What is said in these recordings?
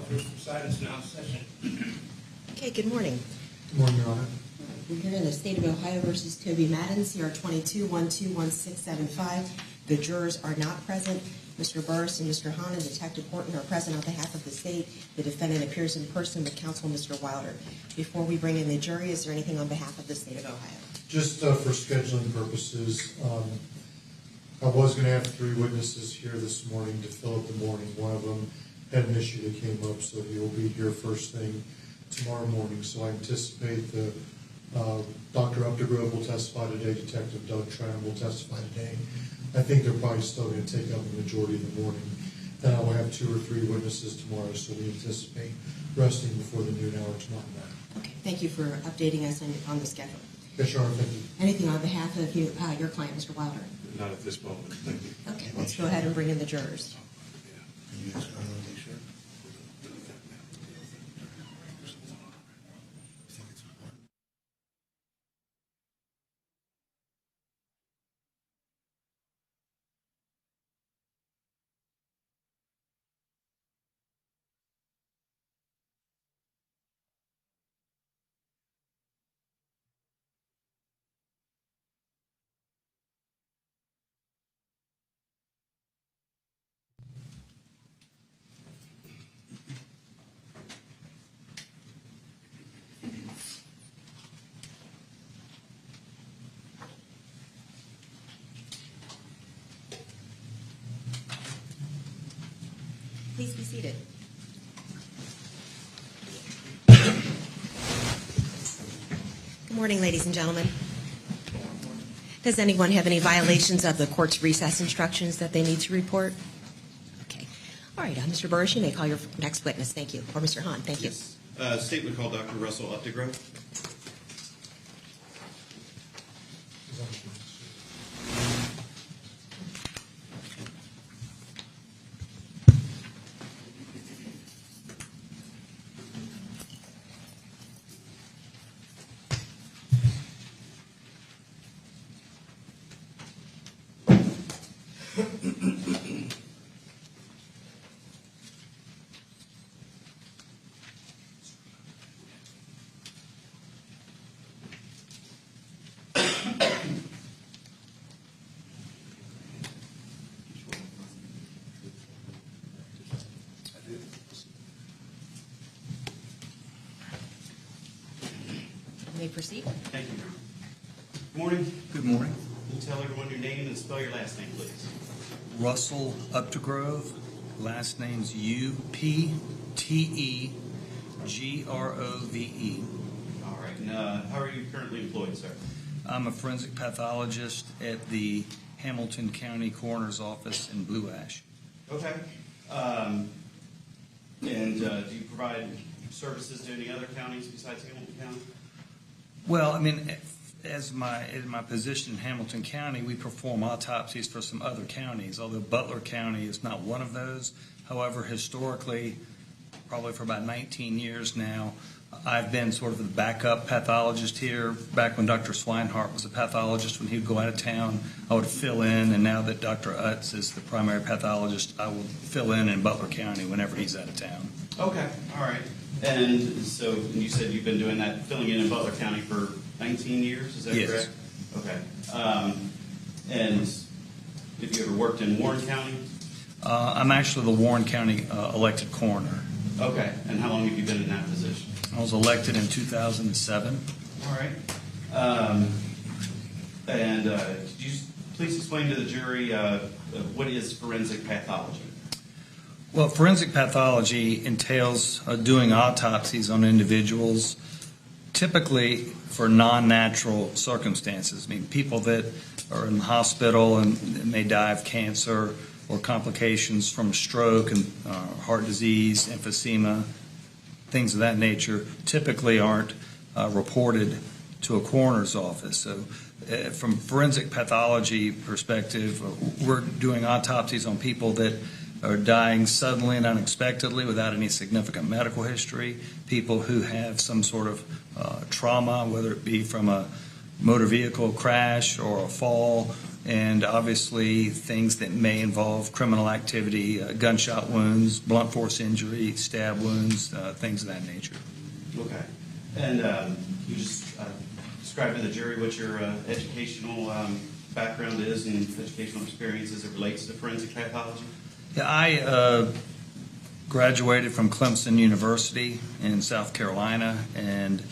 First side is now in session. Okay, good morning. Good morning, Your Honor. We're here in the State of Ohio versus Toby Madden, CR 22-121675. The jurors are not present. Mr. Burris and Mr. Hahn and Detective Horton are present on behalf of the state. The defendant appears in person with counsel Mr. Wilder. Before we bring in the jury, is there anything on behalf of the state of Ohio? Just for scheduling purposes, I was going to have 3 witnesses here this morning to fill up the morning. One of them had an issue that came up, so he will be here first thing tomorrow morning. So I anticipate the Dr. Updegrove will testify today, Detective Doug Tram will testify today. I think they're probably still going to take up the majority of the morning. Then I will have 2 or 3 witnesses tomorrow, so we anticipate resting before the noon hour tomorrow night. Okay, thank you for updating us on the schedule. Yes, Your Honor, thank you. Anything on behalf of you, your client, Mr. Wilder? Not at this moment, thank you. Okay, let's go ahead and bring in the jurors. Please be seated. Good morning, ladies and gentlemen. Does anyone have any violations of the court's recess instructions that they need to report? Okay. All right, Mr. Burris, you may call your next witness. Thank you. Or Mr. Hahn, thank you. Statement called Dr. Rachelle Brewsaugh. You may proceed. Thank you. Good morning. Good morning. Can you tell everyone your name and spell your last name, please? Russell Updegrove. Last name's Uptegrove. All right. And how are you currently employed, sir? I'm a forensic pathologist at the Hamilton County Coroner's Office in Blue Ash. Okay. And do you provide services to any other counties besides Hamilton County? Well, I mean, in my position in Hamilton County, we perform autopsies for some other counties, although Butler County is not one of those. However, historically, probably for about 19 years now, I've been sort of the backup pathologist here. Back when Dr. Swinehart was a pathologist, when he would go out of town, I would fill in, and now that Dr. Utz is the primary pathologist, I will fill in Butler County whenever he's out of town. Okay. All right. And so you said you've been doing that, filling in Butler County for 19 years, is that correct? Okay. And have you ever worked in Warren County? I'm actually the Warren County elected coroner. Okay. And how long have you been in that position? I was elected in 2007. All right. And could you please explain to the jury what is forensic pathology? Well, forensic pathology entails doing autopsies on individuals, typically for non-natural circumstances. I mean, people that are in the hospital and may die of cancer or complications from stroke and heart disease, emphysema, things of that nature, typically aren't reported to a coroner's office. So from forensic pathology perspective, we're doing autopsies on people that are dying suddenly and unexpectedly without any significant medical history, people who have some sort of trauma, whether it be from a motor vehicle crash or a fall, and obviously things that may involve criminal activity, gunshot wounds, blunt force injury, stab wounds, things of that nature. Okay. And you just describe to the jury what your educational background is and educational experience as it relates to forensic pathology? Yeah, I graduated from Clemson University in South Carolina, and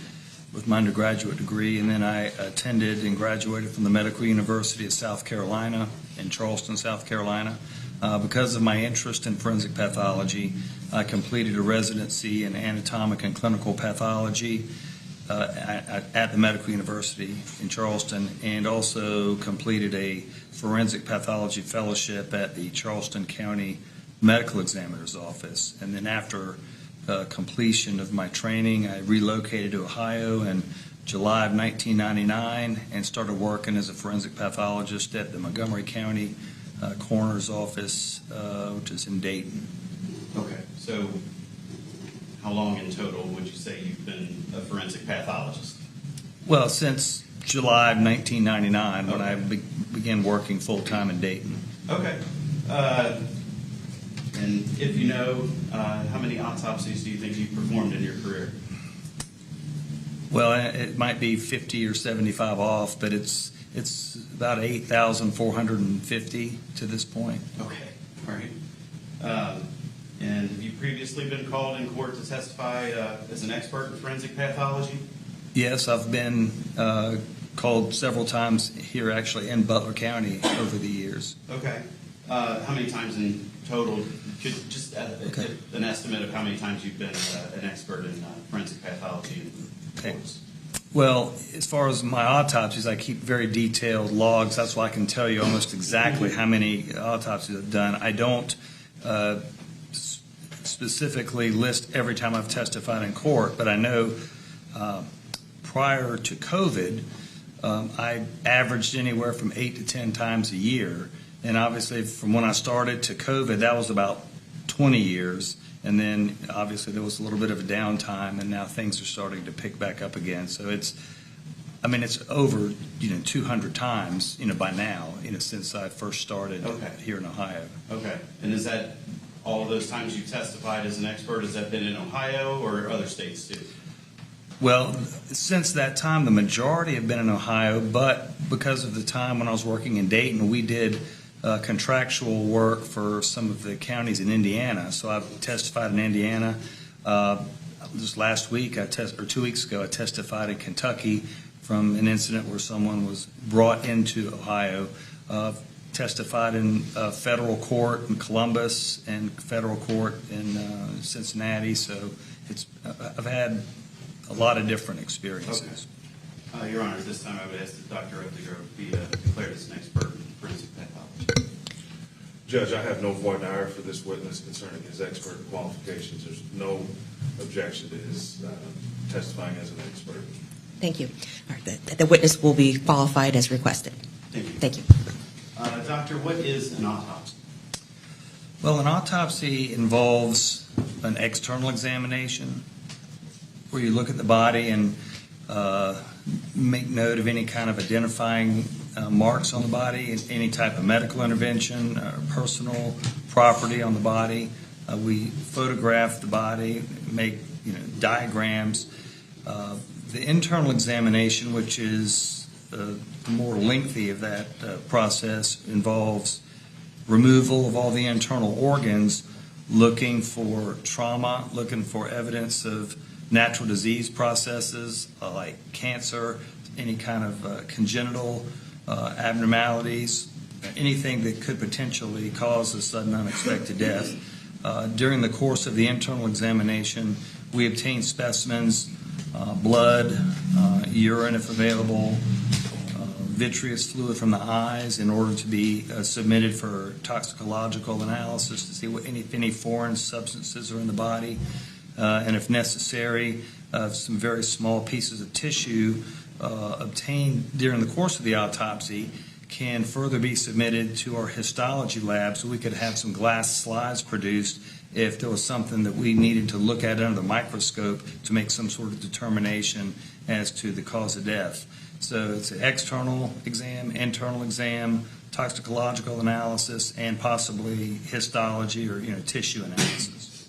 with my undergraduate degree, and then I attended and graduated from the Medical University of South Carolina in Charleston, South Carolina. Because of my interest in forensic pathology, I completed a residency in anatomic and clinical pathology at the Medical University in Charleston, and also completed a forensic pathology fellowship at the Charleston County Medical Examiner's Office. And then after completion of my training, I relocated to Ohio in July of 1999 and started working as a forensic pathologist at the Montgomery County Coroner's Office, which is in Dayton. Okay. So how long in total would you say you've been a forensic pathologist? Well, since July of 1999, when Okay. I began working full-time in Dayton. Okay. And if you know, how many autopsies do you think you've performed in your career? Well, it might be 50 or 75 off, but it's about 8,450 to this point. Okay. All right. And have you previously been called in court to testify as an expert in forensic pathology? Yes, I've been called several times here, actually, in Butler County over the years. Okay. How many times in total? Just Okay. an estimate of how many times you've been an expert in forensic pathology in Okay. courts. Well, as far as my autopsies, I keep very detailed logs. That's why I can tell you almost exactly how many autopsies I've done. I don't specifically list every time I've testified in court, but I know prior to COVID, I averaged anywhere from 8 to 10 times a year. And obviously, from when I started to COVID, that was about 20 years. And then obviously there was a little bit of a downtime, and now things are starting to pick back up again. So it's over 200 times by now since I first started here in Ohio. Okay. And is that all of those times you testified as an expert? Has that been in Ohio or other states too? Well, since that time, the majority have been in Ohio, but because of the time when I was working in Dayton, we did contractual work for some of the counties in Indiana. So I've testified in Indiana. Just last week, or 2 weeks ago, I testified in Kentucky from an incident where someone was brought into Ohio. Testified in federal court in Columbus and federal court in Cincinnati. So I've had a lot of different experiences. Okay. Your Honor, at this time I would ask that Dr. Updegrove be declared as an expert in forensic pathology. Judge, I have no voir dire for this witness concerning his expert qualifications. There's no objection to his testifying as an expert. Thank you. All right, the witness will be qualified as requested. Thank you. Thank you. Doctor, what is an autopsy? Well, an autopsy involves an external examination where you look at the body and make note of any kind of identifying marks on the body, any type of medical intervention, personal property on the body. We photograph the body, make diagrams. The internal examination, which is the more lengthy of that process, involves removal of all the internal organs, looking for trauma, looking for evidence of natural disease processes like cancer, any kind of congenital abnormalities, anything that could potentially cause a sudden unexpected death. During the course of the internal examination, we obtain specimens, blood, urine if available, vitreous fluid from the eyes in order to be submitted for toxicological analysis to see if any foreign substances are in the body. And if necessary, some very small pieces of tissue obtained during the course of the autopsy can further be submitted to our histology lab so we could have some glass slides produced if there was something that we needed to look at under the microscope to make some sort of determination as to the cause of death. So it's an external exam, internal exam, toxicological analysis, and possibly histology or tissue analysis.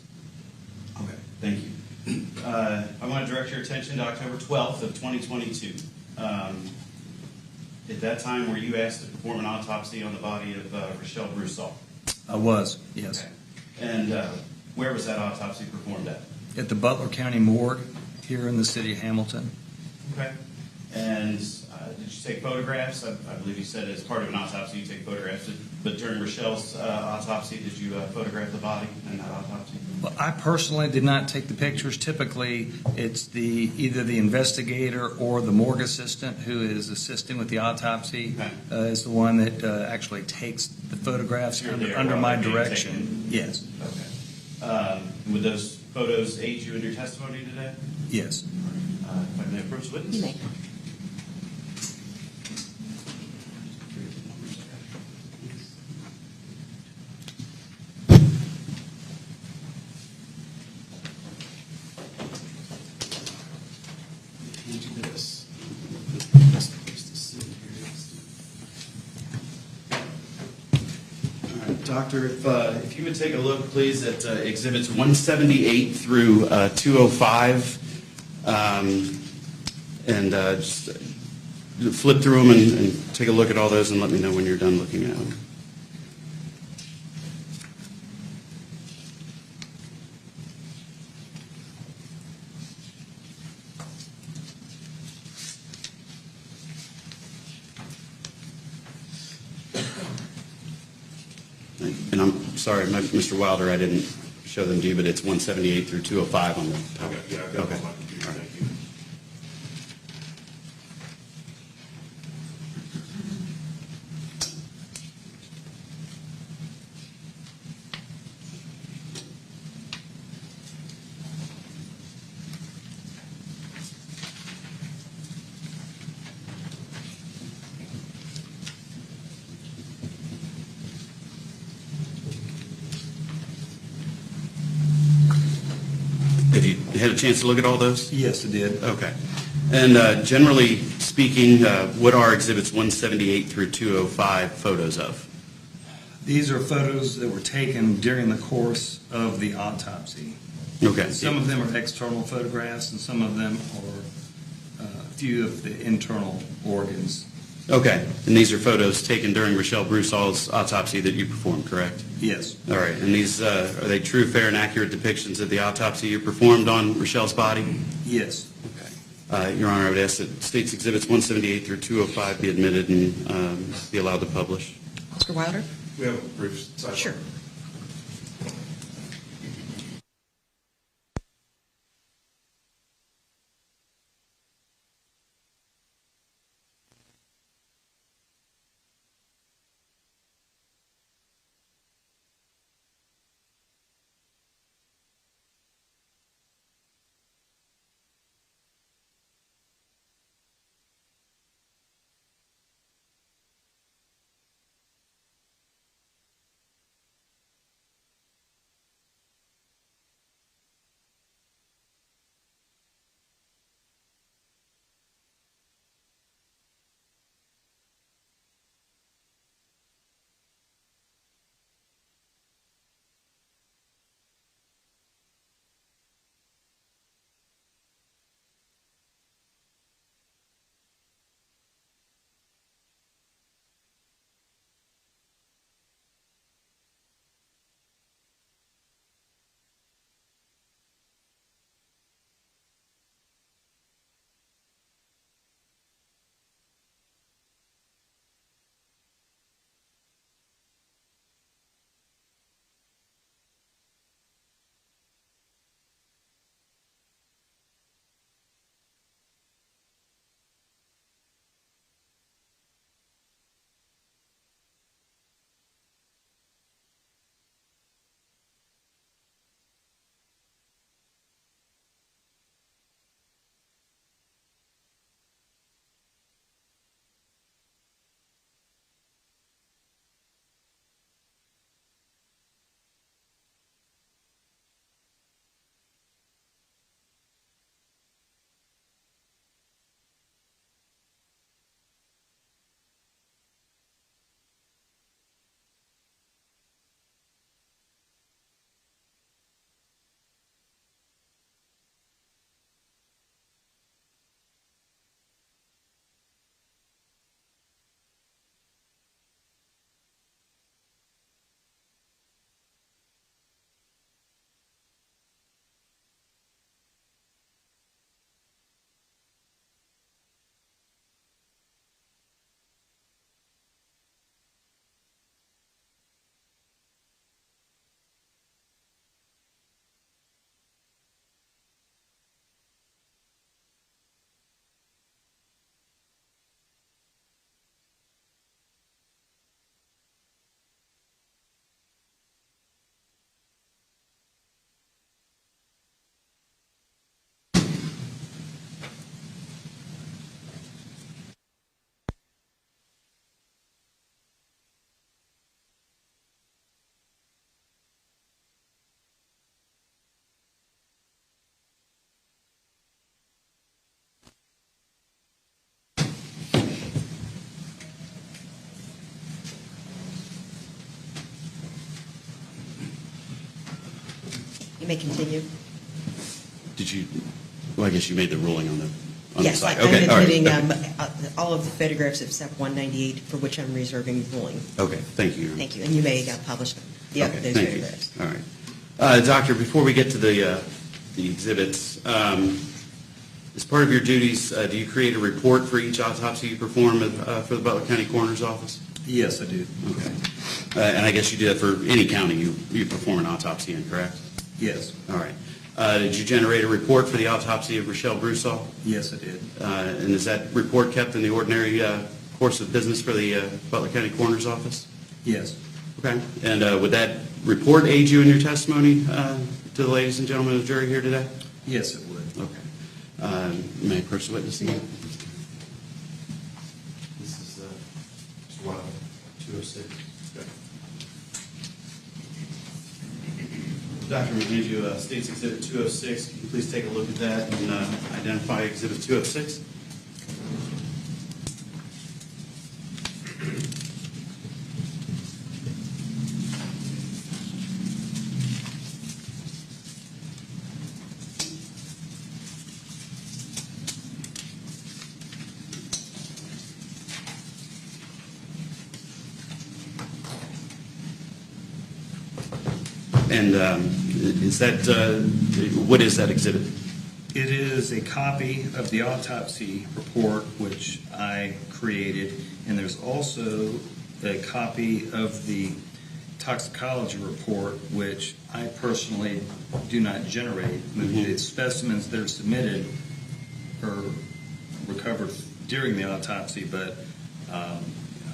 Okay, thank you. I want to direct your attention to October 12th of 2022. At that time, were you asked to perform an autopsy on the body of Rachelle Brewsaugh? I was, yes. Okay. And where was that autopsy performed at? At the Butler County Morgue here in the city of Hamilton. Okay. And did you take photographs? I believe you said as part of an autopsy you take photographs. But during Rachelle's autopsy, did you photograph the body in that autopsy? Well, I personally did not take the pictures. Typically, it's either the investigator or the morgue assistant who is assisting with the autopsy is the one that actually takes the photographs under my direction. Yes. Okay. Would those photos aid you in your testimony today? Yes. If I may approach the witness. You may. Doctor, if you would take a look, please, at exhibits 178 through 205, and just flip through them and take a look at all those and let me know when you're done looking at them. And I'm sorry, Mr. Wilder, I didn't show them to you, but it's 178 through 205 on the top. Okay, yeah, I've got them on my computer. Thank you. Have you had a chance to look at all those? Yes, it did. Okay. And generally speaking, what are exhibits 178 through 205 photos of? These are photos that were taken during the course of the autopsy. Okay. Some of them are external photographs, and some of them are a few of the internal organs. Okay. And these are photos taken during Rachelle Brewsaugh's autopsy that you performed, correct? Yes. All right. And these, are they true, fair, and accurate depictions of the autopsy you performed on Rachelle's body? Yes. Okay. Your Honor, I would ask that States Exhibits 178 through 205 be admitted and be allowed to publish. Mr. Wilder? We have a brief sidebar. Sure. You may continue. Did you, well, I guess you made the ruling on the Yes, side. I'm Okay, all right, including okay. all of the photographs except 198, for which I'm reserving ruling. Okay, thank you, Your Honor. Thank you, and you may publish those Okay, thank you. photographs. All right. Doctor, before we get to the exhibits, as part of your duties, do you create a report for each autopsy you perform for the Butler County Coroner's Office? Yes, I do. Okay. And I guess you do that for any county you perform an autopsy in, correct? Yes. All right. Did you generate a report for the autopsy of Rachelle Brewsaugh? Yes, I did. And is that report kept in the ordinary course of business for the Butler County Coroner's Office? Yes. Okay. And would that report aid you in your testimony to the ladies and gentlemen of the jury here today? Yes, it would. Okay. May I approach the witness again? This is Mr. Wild, 206. Doctor, we hand you State's Exhibit 206. Can you please take a look at that and identify Exhibit 206? And is that, what is that exhibit? It is a copy of the autopsy report, which I created, and there's also a copy of the toxicology report, which I personally do not generate. The specimens that are submitted are recovered during the autopsy, but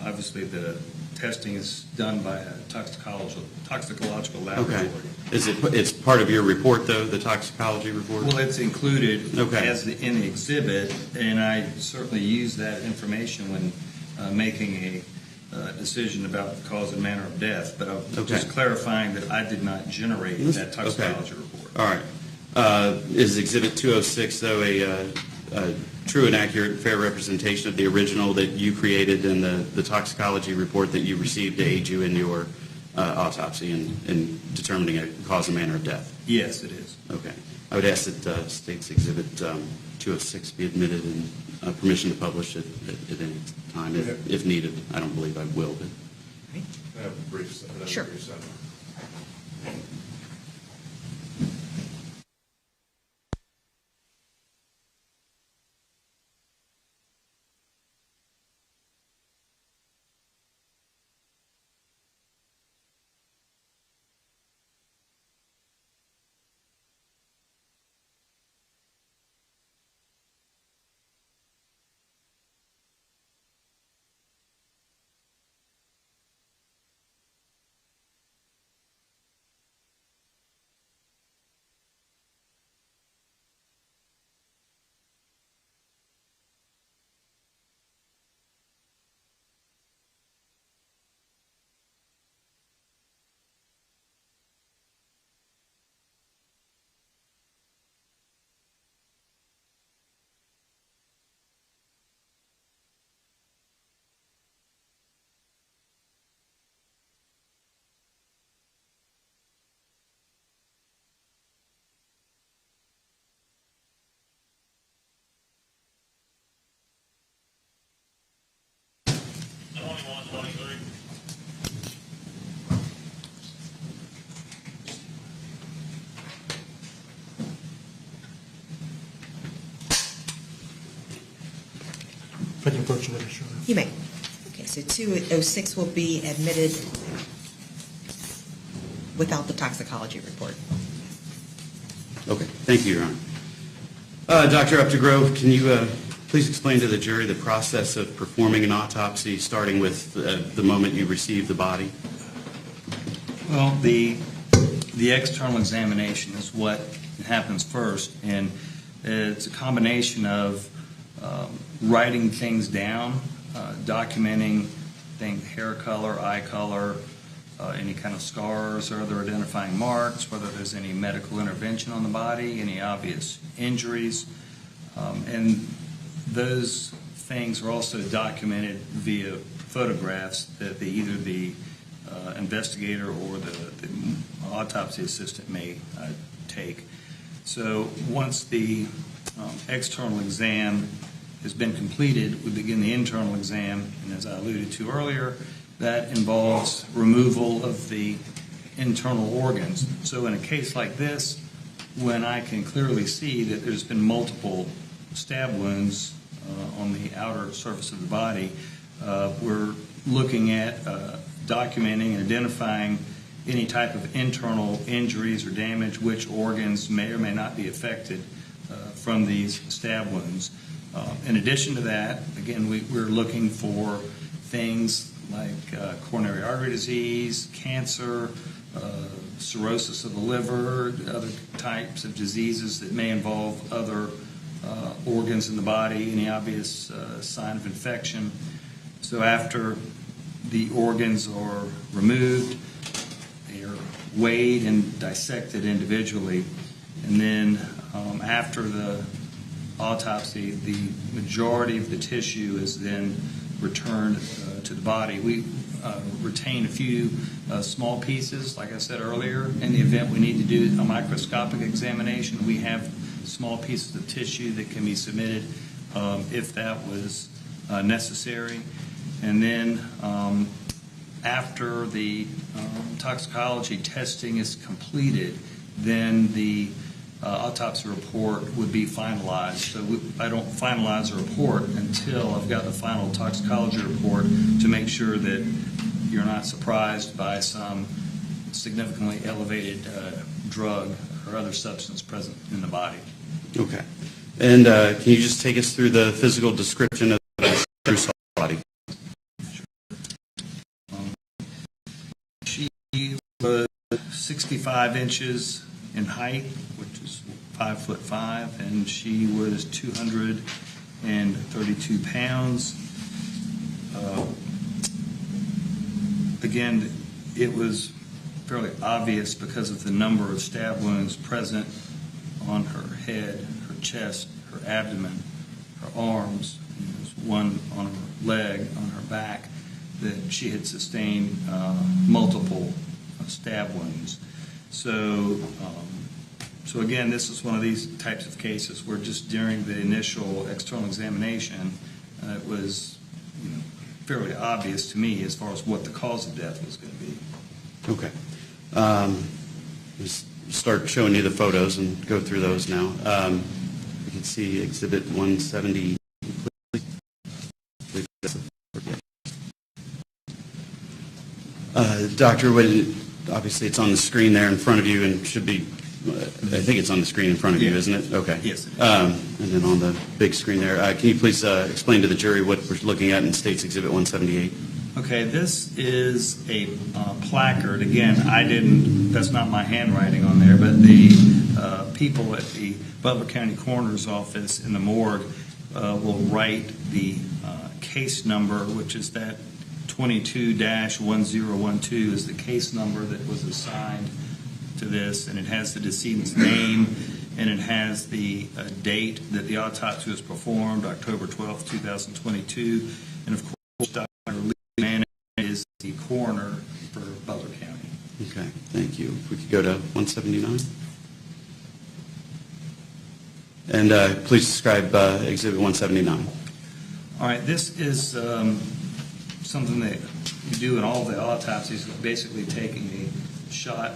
obviously the testing is done by a toxicological laboratory. Okay. It's part of your report, though, the toxicology report? Well, it's included Okay. in the exhibit, and I certainly use that information when making a decision about the cause and manner of death. But I'm just clarifying that I did not generate that toxicology report. All right. Is Exhibit 206, though, a true and accurate, fair representation of the original that you created and the toxicology report that you received to aid you in your autopsy in determining a cause and manner of death? Yes, it is. Okay. I would ask that State's Exhibit 206 be admitted and permission to publish it at any time if needed. I don't believe I will, but. I have a brief Sure. summary. If I can approach the witness, Your Honor. You may. Okay, so 206 will be admitted without the toxicology report. Okay. Thank you, Your Honor. Dr. Updegrove, can you please explain to the jury the process of performing an autopsy, starting with the moment you receive the body? Well, the external examination is what happens first, and it's a combination of writing things down, documenting things, hair color, eye color, any kind of scars or other identifying marks, whether there's any medical intervention on the body, any obvious injuries, and those things are also documented via photographs that either the investigator or the autopsy assistant may take. So once the external exam has been completed, we begin the internal exam, and as I alluded to earlier, that involves removal of the internal organs. So in a case like this, when I can clearly see that there's been multiple stab wounds on the outer surface of the body, we're looking at documenting and identifying any type of internal injuries or damage, which organs may or may not be affected from these stab wounds. In addition to that, again, we're looking for things like coronary artery disease, cancer, cirrhosis of the liver, other types of diseases that may involve other organs in the body, any obvious sign of infection. So after the organs are removed, they are weighed and dissected individually, and then after the autopsy, the majority of the tissue is then returned to the body. We retain a few small pieces, like I said earlier. In the event we need to do a microscopic examination, we have small pieces of tissue that can be submitted if that was necessary. And then after the toxicology testing is completed, then the autopsy report would be finalized. So I don't finalize a report until I've got the final toxicology report to make sure that you're not surprised by some significantly elevated drug or other substance present in the body. Okay. And can you just take us through the physical description of Brewsaugh's body? She was 65 inches in height, which is 5'5", and she was 232 pounds. Again, it was fairly obvious because of the number of stab wounds present on her head, her chest, her abdomen, her arms, and there's one on her leg, on her back, that she had sustained multiple stab wounds. So again, this is one of these types of cases where just during the initial external examination, it was fairly obvious to me as far as what the cause of death was going to be. Okay. Just start showing you the photos and go through those now. You can see Exhibit 170. Doctor, obviously it's on the screen there in front of you and should be, I think it's on the screen in front of you, isn't it? Okay. Yes. And then on the big screen there, can you please explain to the jury what we're looking at in State's Exhibit 178? Okay, this is a placard. Again, that's not my handwriting on there, but the people at the Butler County Coroner's Office in the morgue will write the case number, which is that 22-1012 is the case number that was assigned to this, and it has the decedent's name, and it has the date that the autopsy was performed, October 12, 2022, and of course, Dr. Lee Manning is the coroner for Butler County. Okay, thank you. If we could go to 179. And please describe Exhibit 179. All right, this is something that you do in all the autopsies, basically taking a shot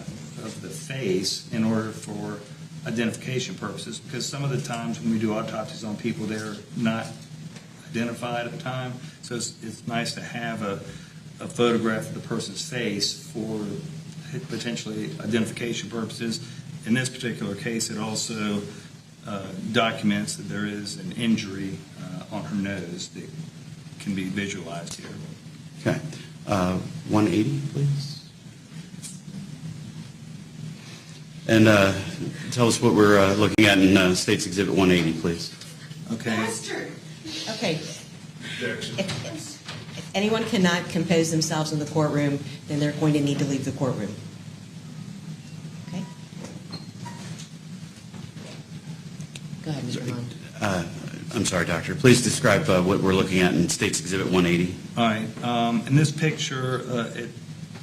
of the face in order for identification purposes, because some of the times when we do autopsies on people, they're not identified at the time. So it's nice to have a photograph of the person's face for potentially identification purposes. In this particular case, it also documents that there is an injury on her nose that can be visualized here. Okay. 180, please. And tell us what we're looking at in State's Exhibit 180, please. Okay. Okay. Objection. If anyone cannot compose themselves in the courtroom, then they're going to need to leave the courtroom. Okay? Go ahead, Mr. Vaughn. I'm sorry, Doctor. Please describe what we're looking at in State's Exhibit 180. All right. In this picture,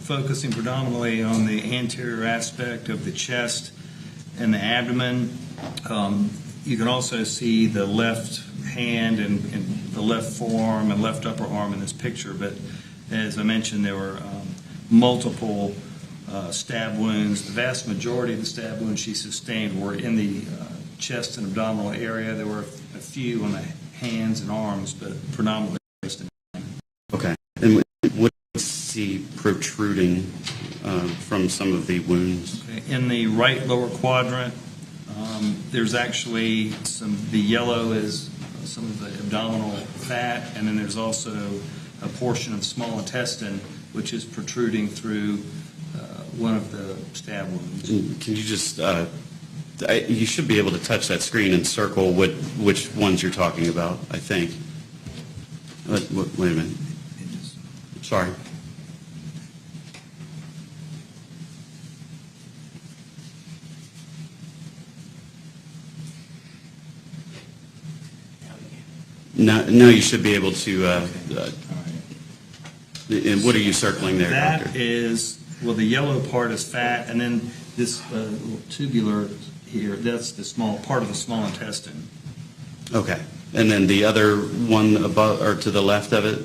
focusing predominantly on the anterior aspect of the chest, in the abdomen. You can also see the left hand and the left forearm and left upper arm in this picture. But as I mentioned, there were multiple stab wounds. The vast majority of the stab wounds she sustained were in the chest and abdominal area. There were a few on the hands and arms, but predominantly wrist and hand. Okay. And what do you see protruding from some of the wounds? Okay. In the right lower quadrant, there's actually the yellow is some of the abdominal fat, and then there's also a portion of the small intestine which is protruding through one of the stab wounds. Can you just, you should be able to touch that screen and circle which ones you're talking about, I think. Wait a minute. Sorry. Now you should be able to. And what are you circling there, That Doctor? is, well, the yellow part is fat, and then this little tubular here, that's the small part of the small intestine. Okay. And then the other one above or to the left of it?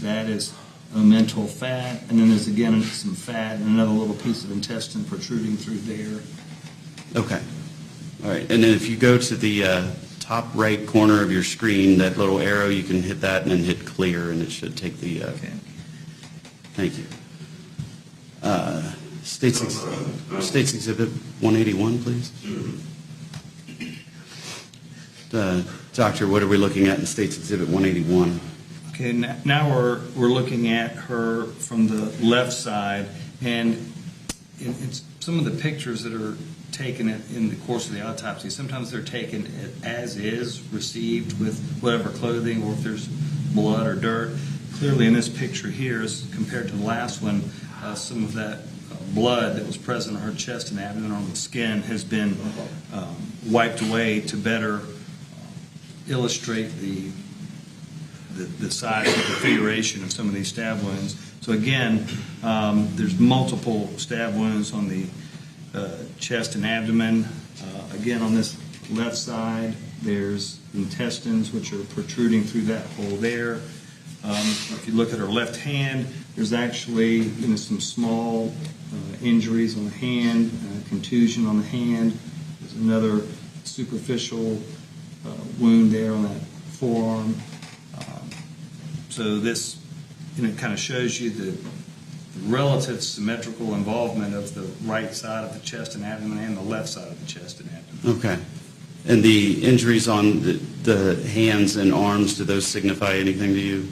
That is a mental fat, and then there's again some fat and another little piece of intestine protruding through there. Okay. All right. And then if you go to the top right corner of your screen, that little arrow, you can hit that and then hit clear, and it should take the. Okay. Thank you. States Exhibit 181, please. Doctor, what are we looking at in States Exhibit 181? Okay, now we're looking at her from the left side, and it's some of the pictures that are taken in the course of the autopsy. Sometimes they're taken as is, received with whatever clothing, or if there's blood or dirt. Clearly in this picture here, as compared to the last one, some of that blood that was present on her chest and abdomen on the skin has been wiped away to better illustrate the size and configuration of some of these stab wounds. So again, there's multiple stab wounds on the chest and abdomen. Again, on this left side, there's intestines which are protruding through that hole there. If you look at her left hand, there's actually some small injuries on the hand, contusion on the hand. There's another superficial wound there on that forearm. So this kind of shows you the relative symmetrical involvement of the right side of the chest and abdomen and the left side of the chest and abdomen. Okay. And the injuries on the hands and arms, do those signify anything to you?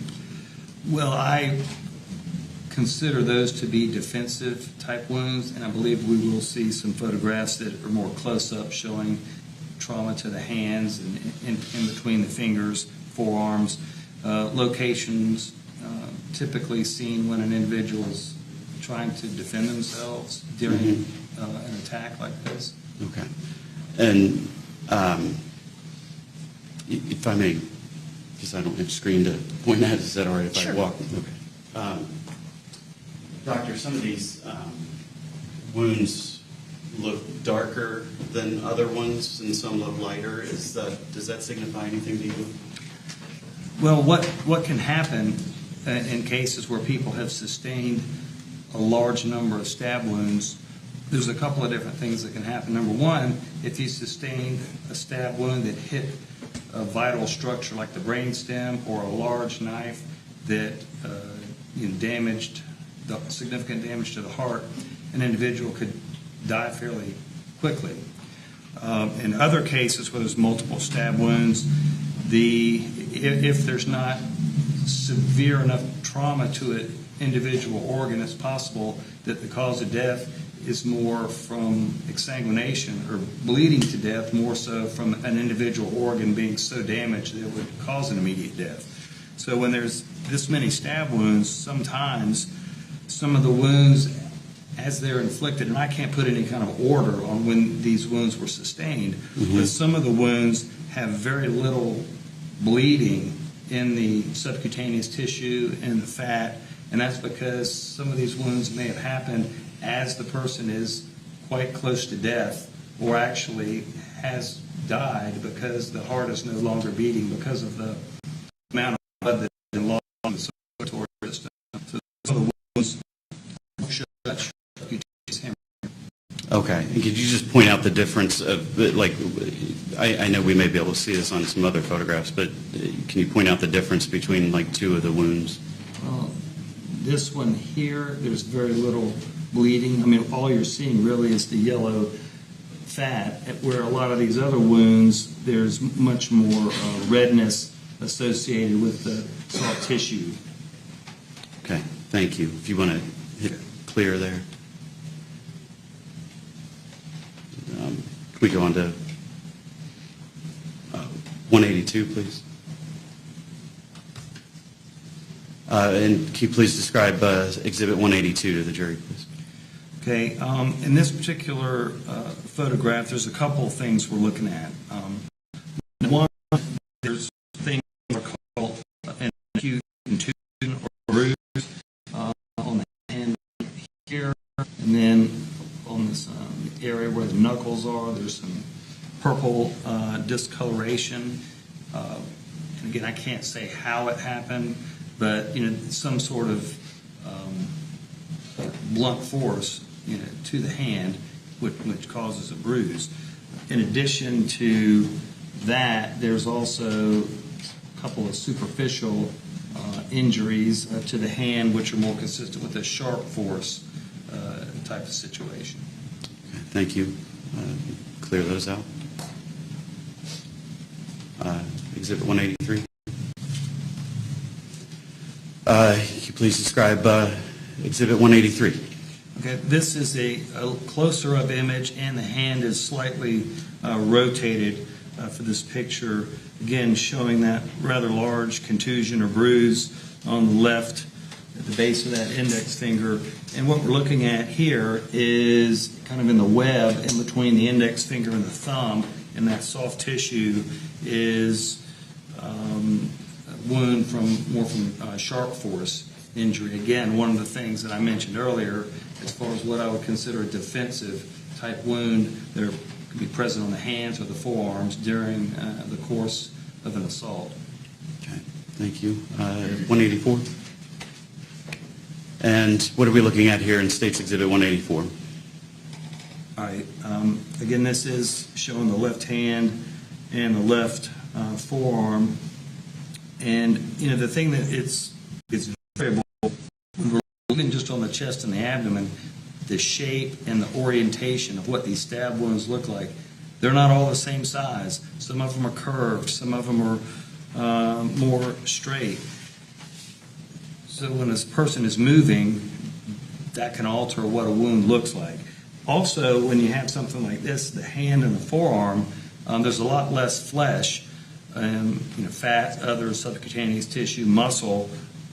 Well, I consider those to be defensive type wounds, and I believe we will see some photographs that are more close-up showing trauma to the hands and in between the fingers, forearms, locations typically seen when an individual is trying to defend themselves during an attack like this. Okay. And if I may, because I don't have a screen to point at, is that all right if I walk? Okay. Doctor, some of these wounds look darker than other ones and some look lighter. Does that signify anything to you? Well, what can happen in cases where people have sustained a large number of stab wounds, there's a couple of different things that can happen. Number one, if you sustained a stab wound that hit a vital structure like the brainstem or a large knife that damaged, significant damage to the heart, an individual could die fairly quickly. In other cases where there's multiple stab wounds, if there's not severe enough trauma to an individual organ, it's possible that the cause of death is more from exsanguination or bleeding to death, more so from an individual organ being so damaged that it would cause an immediate death. So when there's this many stab wounds, sometimes some of the wounds as they're inflicted, and I can't put any kind of order on when these wounds were sustained, but some of the wounds have very little bleeding in the subcutaneous tissue and the fat, and that's because some of these wounds may have happened as the person is quite close to death or actually has died because the heart is no longer beating because of the amount of blood that is lost in the circulatory system. So some of the wounds show that cutaneous hemorrhage. Okay. And could you just point out the difference of, like, I know we may be able to see this on some other photographs, but can you point out the difference between, like, two of the wounds? Well, this one here, there's very little bleeding. I mean, all you're seeing really is the yellow fat, where a lot of these other wounds, there's much more redness associated with the soft tissue. Okay. Thank you. If you want to hit clear there. Can we go on to 182, please? And can you please describe Exhibit 182 to the jury, please? Okay, in this particular photograph, there's a couple of things we're looking at. One, there's things that are called an acute contusion or bruise on the hand here, and then on this area where the knuckles are, there's some purple discoloration. And again, I can't say how it happened, but some sort of blunt force to the hand, which causes a bruise. In addition to that, there's also a couple of superficial injuries to the hand, which are more consistent with a sharp force type of situation. Okay, thank you. Clear those out. Exhibit 183. Can you please describe Exhibit 183? Okay, this is a closer up image, and the hand is slightly rotated for this picture. Again, showing that rather large contusion or bruise on the left at the base of that index finger. And what we're looking at here is kind of in the web in between the index finger and the thumb, and that soft tissue is a wound from sharp force injury. Again, one of the things that I mentioned earlier, as far as what I would consider a defensive type wound, that can be present on the hands or the forearms during the course of an assault. Okay, thank you. 184. And what are we looking at here in State's Exhibit 184? All right. Again, this is showing the left hand and the left forearm. And, the thing that it's variable, when we're looking just on the chest and the abdomen, the shape and the orientation of what these stab wounds look like, they're not all the same size. Some of them are curved, some of them are more straight. So when this person is moving, that can alter what a wound looks like. Also, when you have something like this, the hand and the forearm, there's a lot less flesh, fat, other subcutaneous tissue, muscle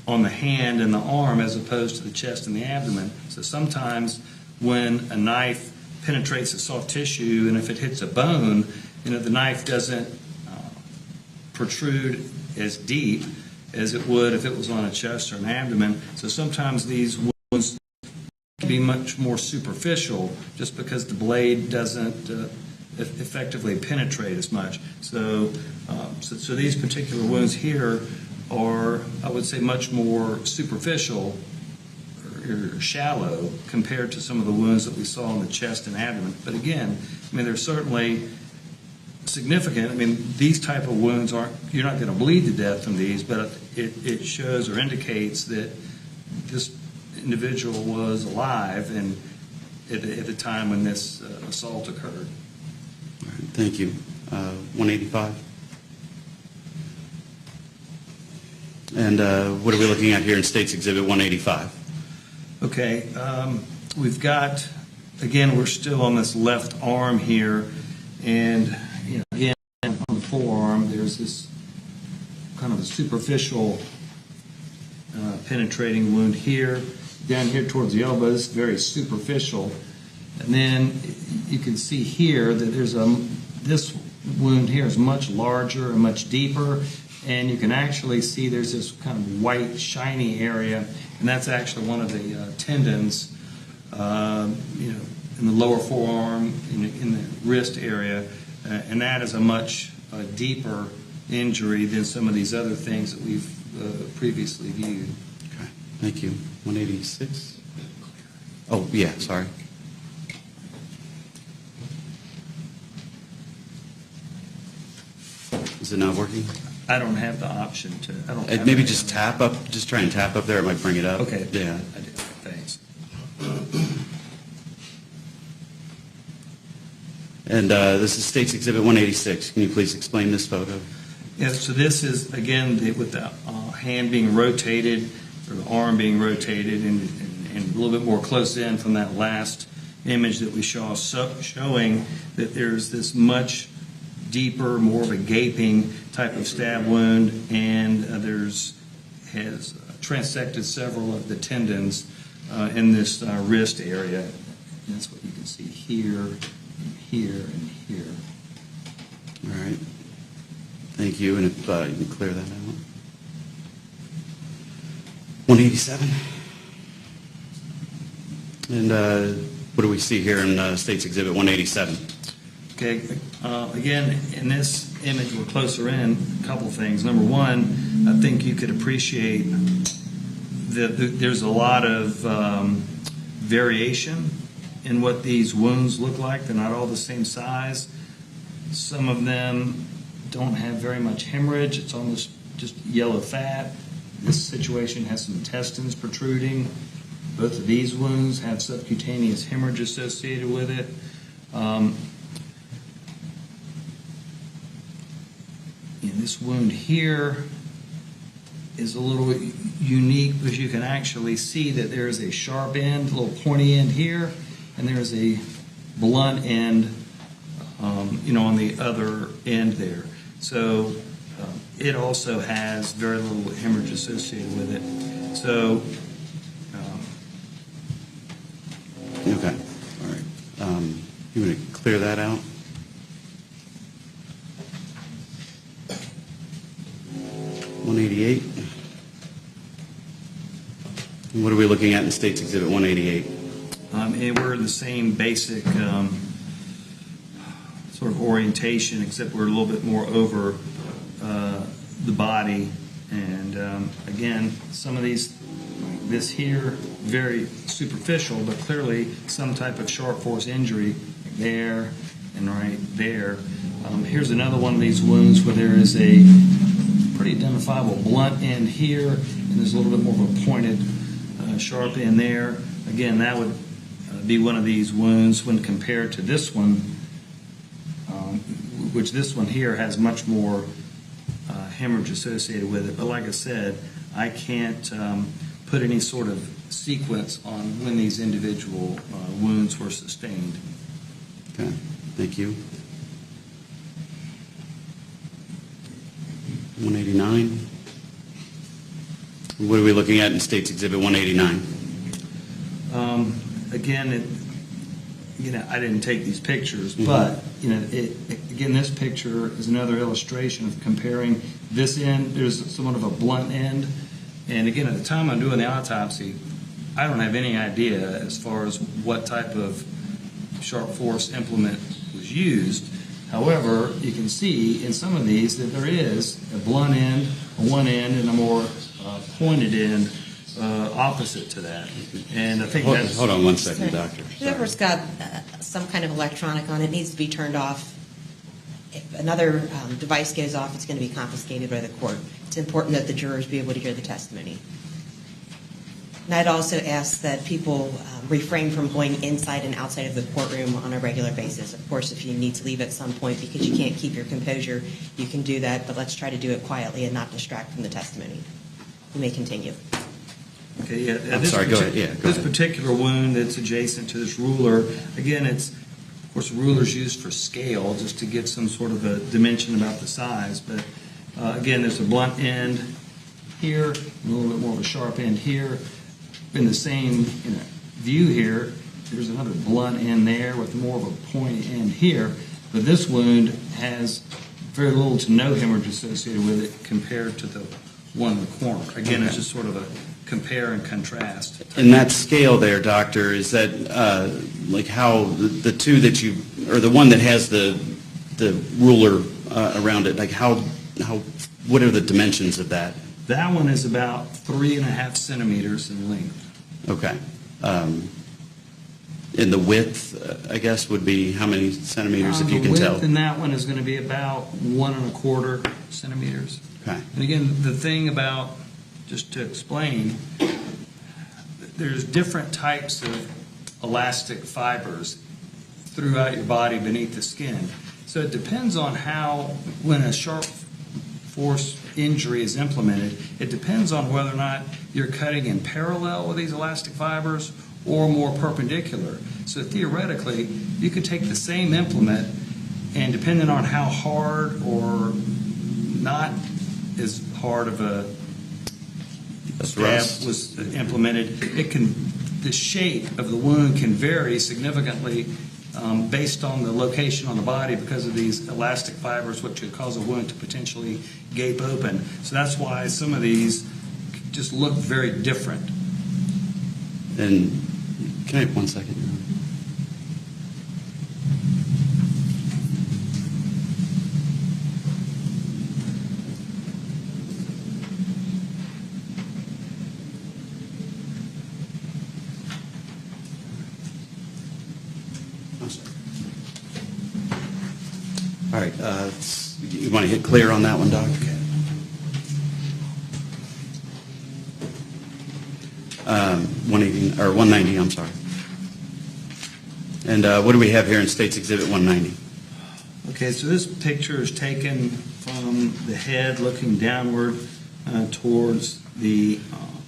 on the hand and the arm as opposed to the chest and the abdomen. So sometimes when a knife penetrates the soft tissue, and if it hits a bone, the knife doesn't protrude as deep as it would if it was on a chest or an abdomen. So sometimes these wounds can be much more superficial just because the blade doesn't effectively penetrate as much. So these particular wounds here are, I would say, much more superficial or shallow compared to some of the wounds that we saw in the chest and abdomen. But again, they're certainly significant. These type of wounds you're not going to bleed to death from these, but it shows or indicates that this individual was alive and at the time when this assault occurred. All right, thank you. 185. And what are we looking at here in State's Exhibit 185? Okay, we've got, again, we're still on this left arm here, and again, on the forearm, there's this kind of a superficial penetrating wound here. Down here towards the elbow, this is very superficial. And then you can see here that there's this wound here is much larger and much deeper, and you can actually see there's this kind of white, shiny area, and that's actually one of the tendons, in the lower forearm, in the wrist area, and that is a much deeper injury than some of these other things that we've previously viewed. Okay, thank you. 186? Oh, yeah, sorry. Is it not working? I don't have the option to, I don't have Maybe that just on tap up, just try and tap up there, it might bring it up. there. Okay. Yeah. I did. Thanks. And this is State's Exhibit 186. Can you please explain this photo? Yeah, so this is, again, with the hand being rotated, or the arm being rotated, and a little bit more close in from that last image that we saw, showing that there's this much deeper, more of a gaping type of stab wound, and has transected several of the tendons in this wrist area. And that's what you can see here, and here, and here. All right. Thank you. And if you can clear that out. 187. And what do we see here in State's Exhibit 187? Okay, again, in this image, we're closer in, a couple things. Number one, I think you could appreciate that there's a lot of variation in what these wounds look like. They're not all the same size. Some of them don't have very much hemorrhage. It's almost just yellow fat. This situation has some intestines protruding. Both of these wounds have subcutaneous hemorrhage associated with it. This wound here is a little unique because you can actually see that there is a sharp end, a little pointy end here, and there is a blunt end, on the other end there. So it also has very little hemorrhage associated with it. So, Okay. All right. You want to clear that out? $188. And what are we looking at in State's Exhibit 188? and we're in the same basic sort of orientation, except we're a little bit more over the body. And again, some of these, like this here, very superficial, but clearly some type of sharp force injury there and right there. Here's another one of these wounds where there is a pretty identifiable blunt end here, and there's a little bit more of a pointed, sharp end there. Again, that would be one of these wounds when compared to this one, which this one here has much more hemorrhage associated with it. But like I said, I can't put any sort of sequence on when these individual wounds were sustained. Okay, thank you. 189. What are we looking at in State's Exhibit 189? Again, I didn't take these pictures, but again, this picture is another illustration of comparing this end. There's somewhat of a blunt end, and again, at the time I'm doing the autopsy, I don't have any idea as far as what type of sharp force implement was used. However, you can see in some of these that there is a blunt end, a one end, and a more pointed end opposite to that. And I think that's... Hold on one second, Doctor. Whoever's got some kind of electronic on it needs to be turned off. If another device goes off, it's going to be confiscated by the court. It's important that the jurors be able to hear the testimony. And I'd also ask that people refrain from going inside and outside of the courtroom on a regular basis. Of course, if you need to leave at some point because you can't keep your composure, you can do that, but let's try to do it quietly and not distract from the testimony. You may continue. Okay, yeah. I'm sorry, go ahead. Yeah, go This ahead. particular wound that's adjacent to this ruler, again, it's, of course, the ruler's used for scale, just to get some sort of a dimension about the size. But again, there's a blunt end here, and a little bit more of a sharp end here. In the same view here, there's another blunt end there with more of a pointy end here. But this wound has very little to no hemorrhage associated with it compared to the one in the corner. Again, It's just sort of compare and contrast. In that scale there, doctor, is that like how the two that you, or the one that has the ruler around it, like how what are the dimensions of that? That one is about 3.5 centimeters in length. Okay. And the width, I guess, would be how many centimeters, if you can The tell? width in that one is going to be about 1.25 centimeters. Okay. And again, the thing about, just to explain, there's different types of elastic fibers throughout your body beneath the skin. So it depends on how, when a sharp force injury is implemented, it depends on whether or not you're cutting in parallel with these elastic fibers or more perpendicular. So theoretically, you could take the same implement, and depending on how hard or not as hard of a stab was implemented, the shape of the wound can vary significantly based on the location on the body because of these elastic fibers, which could cause a wound to potentially gape open. So that's why some of these just look very different. And can I have 1 second? All right, you want to hit clear on that one, Doc? Okay. 180 or 190. I'm sorry. And what do we have here in State's Exhibit 190? Okay, so this picture is taken from the head looking downward towards the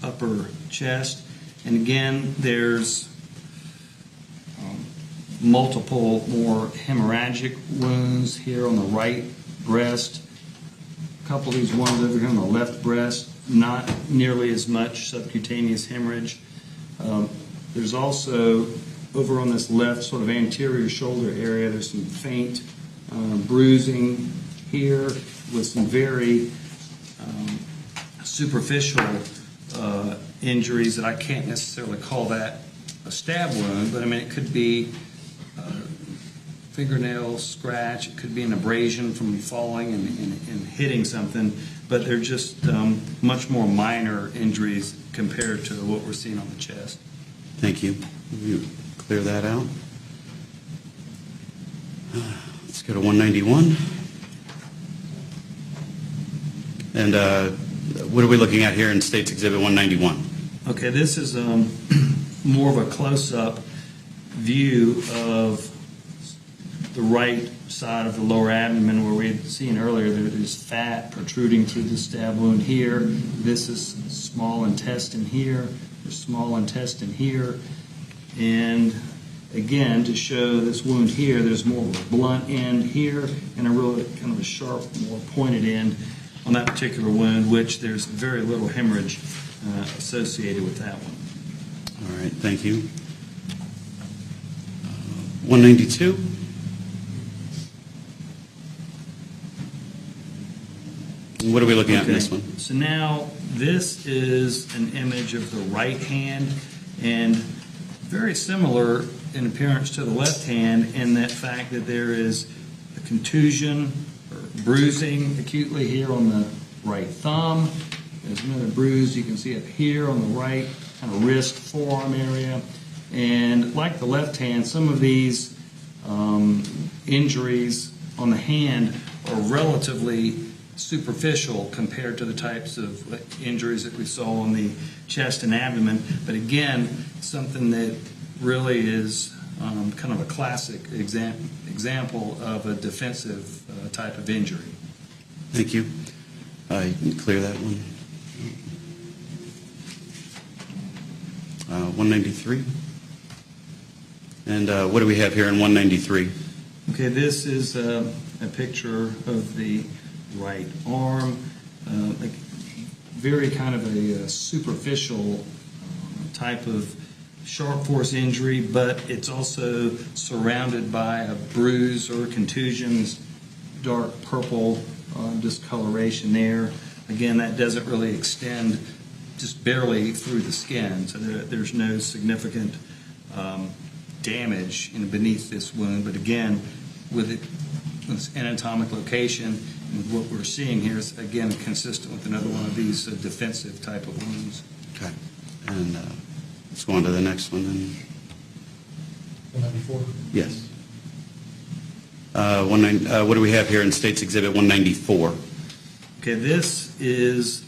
upper chest. And again, there's multiple more hemorrhagic wounds here on the right breast. A couple of these ones over here on the left breast, not nearly as much subcutaneous hemorrhage. There's also, over on this left sort of anterior shoulder area, there's some faint bruising here with some very superficial injuries that I can't necessarily call that a stab wound, but I mean it could be fingernail scratch, it could be an abrasion from falling and hitting something, but they're just much more minor injuries compared to what we're seeing on the chest. Thank you. You clear that out. Let's go to 191. And what are we looking at here in State's Exhibit 191? Okay, this is more of a close-up view of the right side of the lower abdomen where we had seen earlier there's fat protruding through the stab wound here. This is small intestine here. There's small intestine here. And again, to show this wound here, there's more of a blunt end here and a really kind of a sharp, more pointed end on that particular wound, which there's very little hemorrhage associated with that one. All right, thank you. 192. What are we looking at in this one? So now this is an image of the right hand, and very similar in appearance to the left hand in that fact that there is a contusion or bruising acutely here on the right thumb. There's another bruise you can see up here on the right kind of wrist, forearm area. And like the left hand, some of these injuries on the hand are relatively superficial compared to the types of injuries that we saw on the chest and abdomen. But again, something that really is kind of a classic example of a defensive type of injury. Thank you. You can clear that one. 193. And what do we have here in 193? Okay, this is a picture of the right arm, like very kind of a superficial type of sharp force injury, but it's also surrounded by a bruise or contusions, dark purple discoloration there. Again, that doesn't really extend just barely through the skin, so there's no significant damage beneath this wound. But again, with its anatomic location and what we're seeing here is, again, consistent with another one of these defensive type of wounds. Okay. And let's go on to the next one then. 194? Yes. What do we have here in State's Exhibit 194? Okay, this is,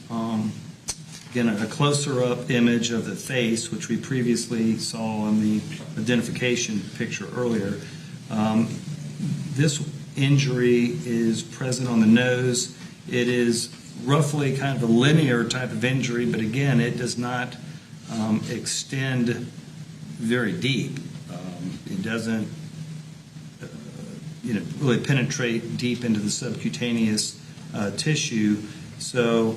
again, a closer-up image of the face, which we previously saw in the identification picture earlier. This injury is present on the nose. It is roughly kind of a linear type of injury, but again, it does not extend very deep. It doesn't really penetrate deep into the subcutaneous tissue. So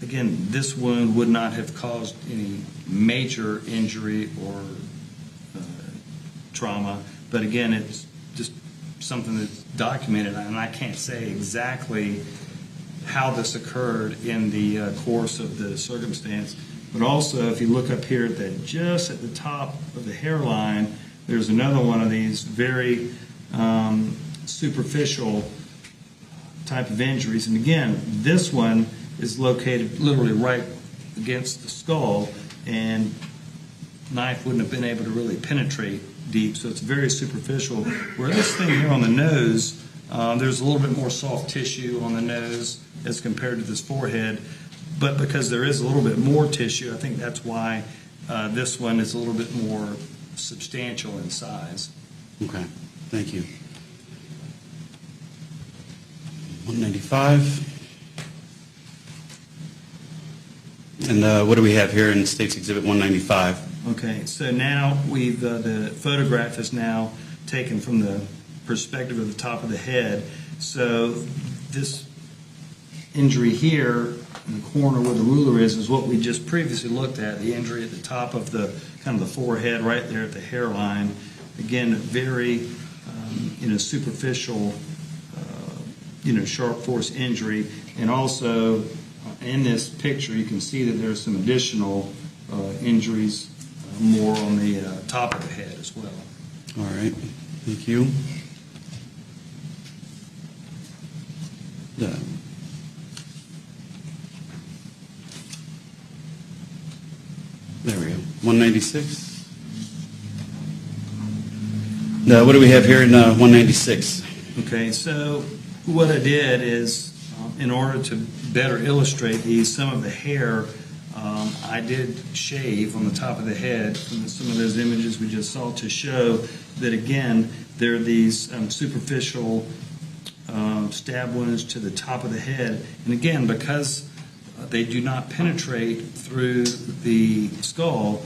again, this wound would not have caused any major injury or trauma, but again, it's just something that's documented, and I can't say exactly how this occurred in the course of the circumstance. But also, if you look up here just at the top of the hairline, there's another one of these very superficial type of injuries. And again, this one is located literally right against the skull, and knife wouldn't have been able to really penetrate deep, so it's very superficial. Where this thing here on the nose, there's a little bit more soft tissue on the nose as compared to this forehead, but because there is a little bit more tissue, I think that's why this one is a little bit more substantial in size. Okay, thank you. 195. And what do we have here in State's Exhibit 195? Okay, so now the photograph is now taken from the perspective of the top of the head. So this injury here in the corner where the ruler is what we just previously looked at, the injury at the top of the kind of the forehead right there at the hairline. Again, very superficial, sharp force injury. And also in this picture you can see that there's some additional injuries more on the top of the head as well. All right, thank you. There we go. 196. Now, what do we have here in 196? Okay, so what I did is, in order to better illustrate these, some of the hair I did shave on the top of the head from some of those images we just saw to show that, again, there are these superficial stab wounds to the top of the head. And again, because they do not penetrate through the skull,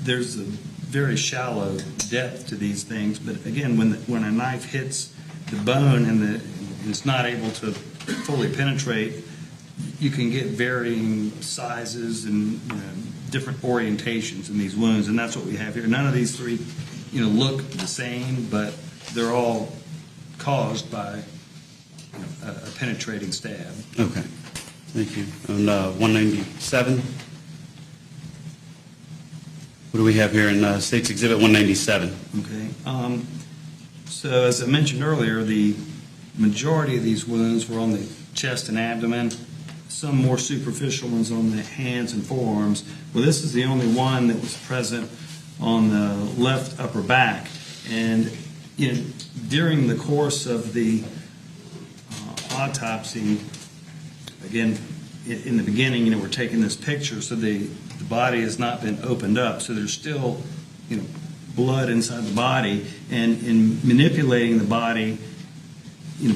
there's a very shallow depth to these things. But again, when a knife hits the bone and it's not able to fully penetrate, you can get varying sizes and different orientations in these wounds, and that's what we have here. None of these three, look the same, but they're all caused by a penetrating stab. Okay, thank you. On 197, what do we have here in State's Exhibit 197? Okay. So as I mentioned earlier, the majority of these wounds were on the chest and abdomen. Some more superficial ones on the hands and forearms. Well, this is the only one that was present on the left upper back. And during the course of the autopsy, again, in the beginning, we're taking this picture, so the body has not been opened up, so there's still, blood inside the body, and in manipulating the body,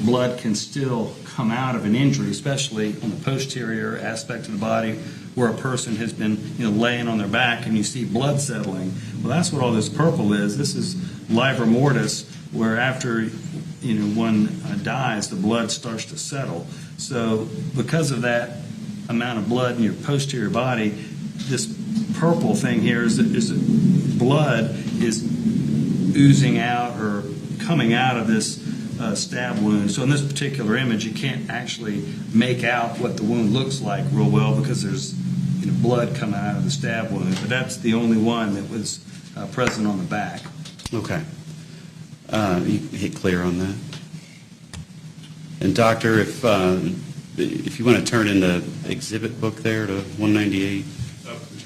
blood can still come out of an injury, especially on the posterior aspect of the body where a person has been laying on their back and you see blood settling. Well, that's what all this purple is. This is livor mortis, where after one dies, the blood starts to settle. So because of that amount of blood in your posterior body, this purple thing here is blood is oozing out or coming out of this stab wound. So in this particular image, you can't actually make out what the wound looks like real well because there's blood coming out of the stab wound. But that's the only one that was present on the back. Okay. You hit clear on that. And doctor, if you want to turn in the exhibit book there to 198.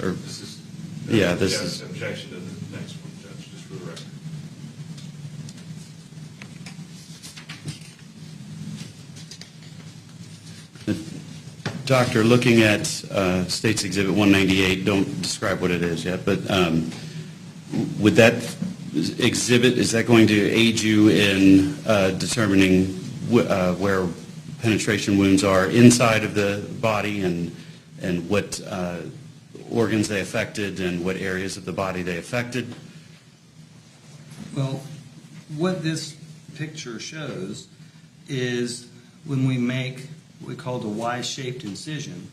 Or, This is, yeah, this is. Objection to the next one, Judge, just for the record. Doctor, looking at State's Exhibit 198, don't describe what it is yet, but would that exhibit, is that going to aid you in determining where penetration wounds are inside of the body and what organs they affected and what areas of the body they affected? Well, what this picture shows is when we make what we call the Y-shaped incision,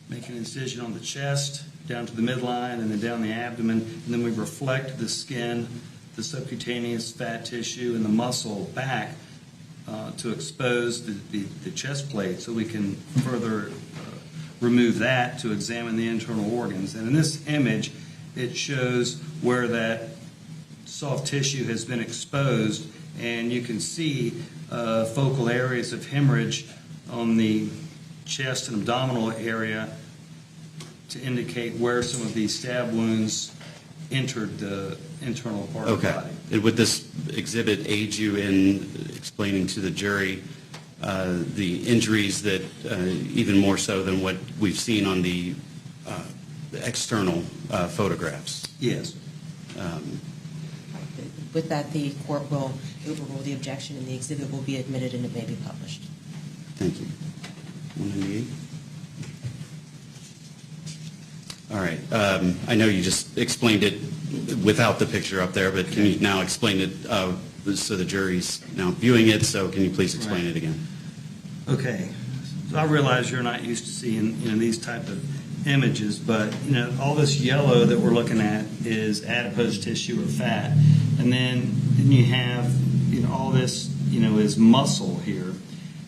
make an incision on the chest, down to the midline, and then down the abdomen, and then we reflect the skin, the subcutaneous fat tissue, and the muscle back to expose the chest plate so we can further remove that to examine the internal organs. And in this image, it shows where that soft tissue has been exposed, and you can see focal areas of hemorrhage on the chest and abdominal area to indicate where some of these stab wounds entered the internal part of the body. And would this exhibit aid you in explaining to the jury the injuries that, even more so than what we've seen on the external photographs? Yes. With that, the court will overrule the objection, and the exhibit will be admitted and it may be published. Thank you. 198. All right. I know you just explained it without the picture up there, but can you now explain it so the jury's now viewing it? So can you please explain it again? Okay. So I realize you're not used to seeing these type of images, but all this yellow that we're looking at is adipose tissue or fat, and then you have all this is muscle here.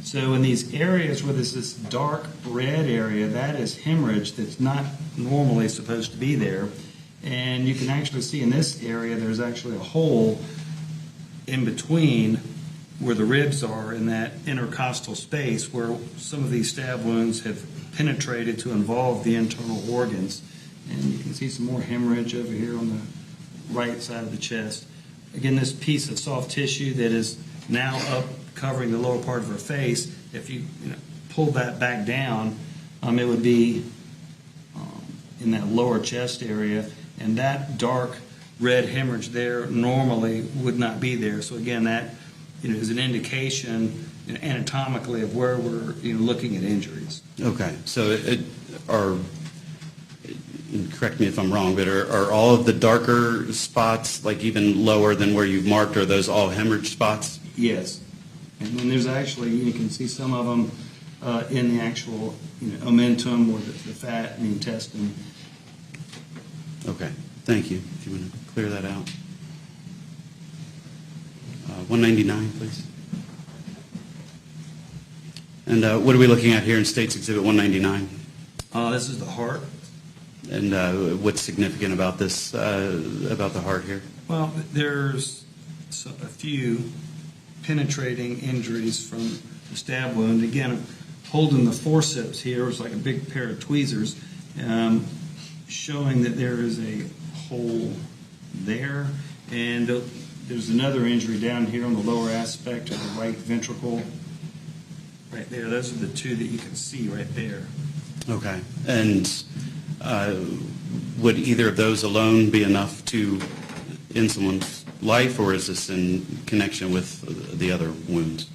So in these areas where there's this dark red area, that is hemorrhage that's not normally supposed to be there. And you can actually see in this area there's actually a hole in between where the ribs are in that intercostal space where some of these stab wounds have penetrated to involve the internal organs. And you can see some more hemorrhage over here on the right side of the chest. Again, this piece of soft tissue that is now up covering the lower part of her face, if you pull that back down, it would be in that lower chest area, and that dark red hemorrhage there normally would not be there. So again, that is an indication anatomically of where we're looking at injuries. Okay. So correct me if I'm wrong, but are all of the darker spots, like even lower than where you've marked, are those all hemorrhage spots? Yes. And then there's actually, you can see some of them in the actual omentum or the fat in the intestine. Okay. Thank you. If you want to clear that out. 199, please. And what are we looking at here in State's Exhibit 199? This is the heart. And what's significant about this, about the heart here? Well, there's a few penetrating injuries from the stab wound. Again, holding the forceps here is like a big pair of tweezers, showing that there is a hole there. And there's another injury down here on the lower aspect of the right ventricle. Right there. Those are the two that you can see right there. Okay. And would either of those alone be enough to end someone's life, or is this in connection with the other wounds?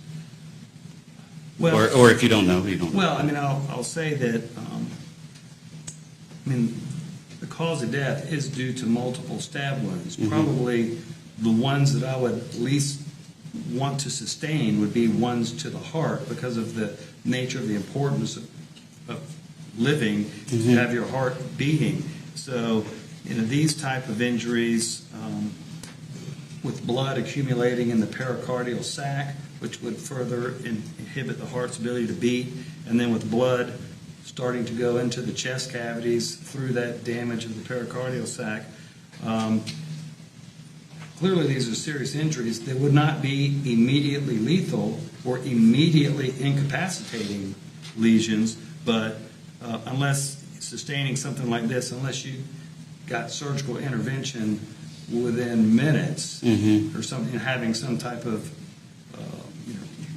Well, or if you don't know, you don't know. Well, I mean, I'll say that, the cause of death is due to multiple stab wounds. Mm-hmm. Probably the ones that I would least want to sustain would be ones to the heart because of the nature of the importance of living, mm-hmm. to have your heart beating. So, these type of injuries with blood accumulating in the pericardial sac, which would further inhibit the heart's ability to beat, and then with blood starting to go into the chest cavities through that damage of the pericardial sac. Clearly, these are serious injuries that would not be immediately lethal or immediately incapacitating lesions, but unless sustaining something like this, unless you got surgical intervention within minutes or something, having some type of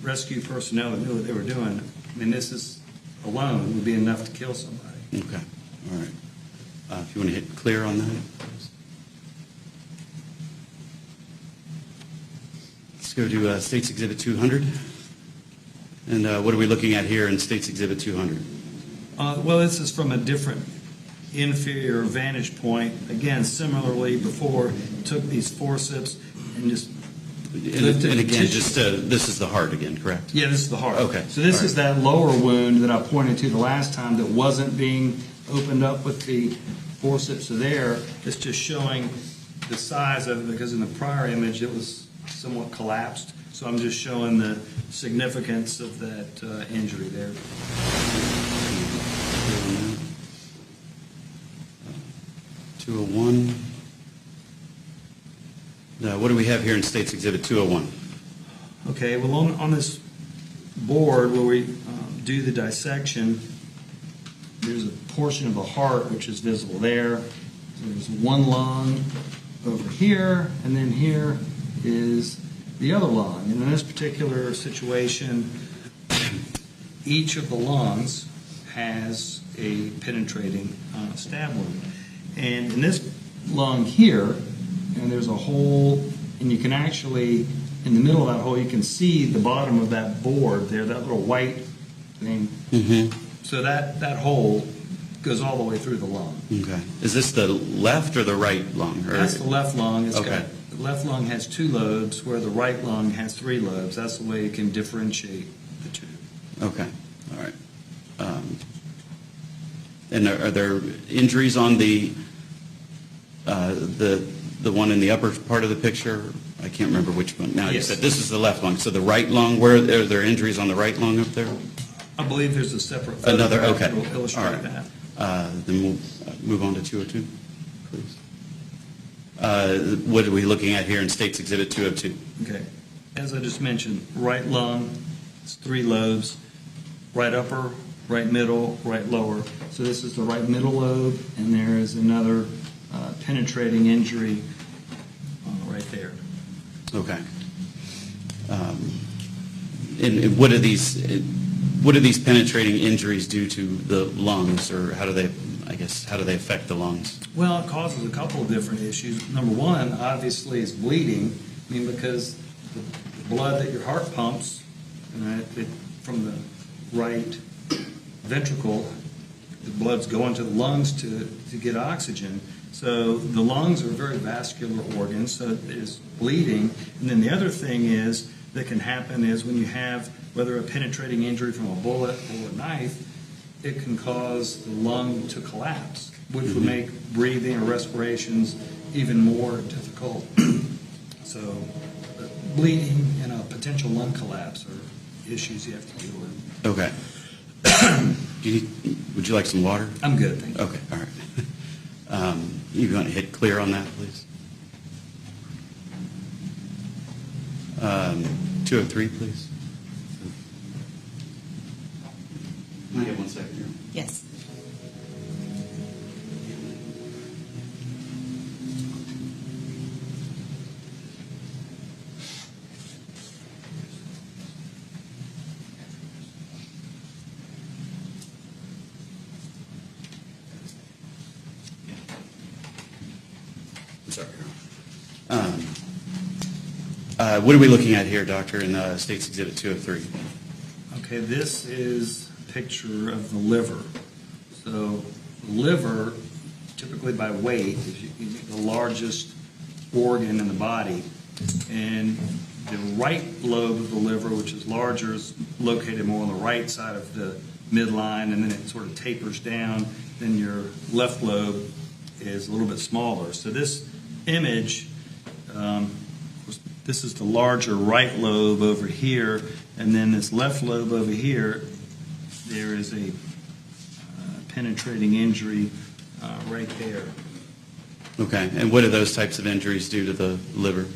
rescue personnel that knew what they were doing, I mean, this is alone would be enough to kill somebody. Okay, all right. If you want to hit clear on that. Let's go to State's Exhibit 200. And what are we looking at here in State's Exhibit 200? Well, this is from a different inferior vantage point. Again, similarly, before took these forceps and just lifted And the again, tissue. just this is the heart again, correct? Yeah, this is the heart. Okay. So this All is that lower wound that I pointed to the last time that wasn't being opened up with the forceps there. It's just showing the size of it, because in the prior image it was somewhat collapsed. So I'm just showing the significance of that injury there. 201. What do we have here in State's Exhibit 201? Okay, well, on this board where we do the dissection, there's a portion of the heart which is visible there. There's one lung over here, and then here is the other lung. And in this particular situation, each of the lungs has a penetrating stab wound. And in this lung here, and there's a hole, and you can actually, in the middle of that hole, you can see the bottom of that board there, that little white thing. So that hole goes all the way through the lung. Okay. Is this the left or the right lung? Or- That's the left lung. Okay. The left lung has 2 lobes, where the right lung has 3 lobes. That's the way you can differentiate the two. Okay, all right. And are there injuries on the one in the upper part of the picture? I can't remember which one. Now, you Yes. said this is the left lung, so the right lung, where are there injuries on the right lung up there? I believe there's a separate Another, photograph okay. that will illustrate All right. that. Then we'll move on to 202, please. What are we looking at here in State's Exhibit 202? Okay. As I just mentioned, right lung, it's 3 lobes, right upper, right middle, right lower. So this is the right middle lobe, and there is another penetrating injury right there. Okay. And what do these penetrating injuries do to the lungs, or how do they affect the lungs? Well, it causes a couple of different issues. Number one, obviously, is bleeding. I mean, because the blood that your heart pumps from the right ventricle, the blood's going to the lungs to get oxygen. So the lungs are very vascular organs, so there's bleeding. And then the other thing is that can happen is when you have whether a penetrating injury from a bullet or a knife, it can cause the lung to collapse, which would make breathing or respirations even more difficult. So bleeding and a potential lung collapse are issues you have to deal with. Okay. Would you like some water? I'm good, thank you. Okay, all right. You want to hit clear on that, please? 203, please. Can I get 1 second here? Yes. Sorry. What are we looking at here, Doctor, in State's Exhibit 203? Okay, this is a picture of the liver. So the liver, typically by weight, is the largest organ in the body. And the right lobe of the liver, which is larger, is located more on the right side of the midline, and then it sort of tapers down. Then your left lobe is a little bit smaller. So this image was this is the larger right lobe over here, and then this left lobe over here, there is a penetrating injury right there. Okay, and what do those types of injuries do to the liver?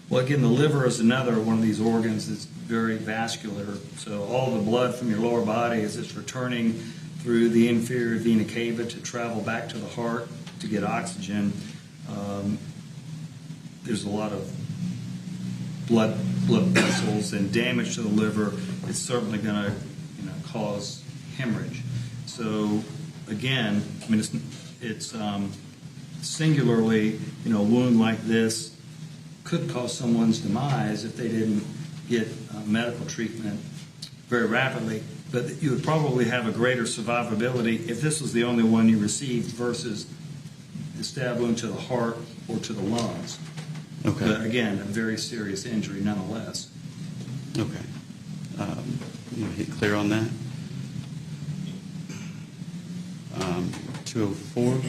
Well, again, the liver is another one of these organs that's very vascular. So all the blood from your lower body, as it's returning through the inferior vena cava to travel back to the heart to get oxygen, there's a lot of blood vessels, and damage to the liver is certainly going to cause hemorrhage. So again, I mean, it's singularly, a wound like this could cause someone's demise if they didn't get medical treatment very rapidly. But you would probably have a greater survivability if this was the only one you received versus the stab wound to the heart or to the lungs. Okay. But again, a very serious injury nonetheless. Okay. You hit clear on that? 204.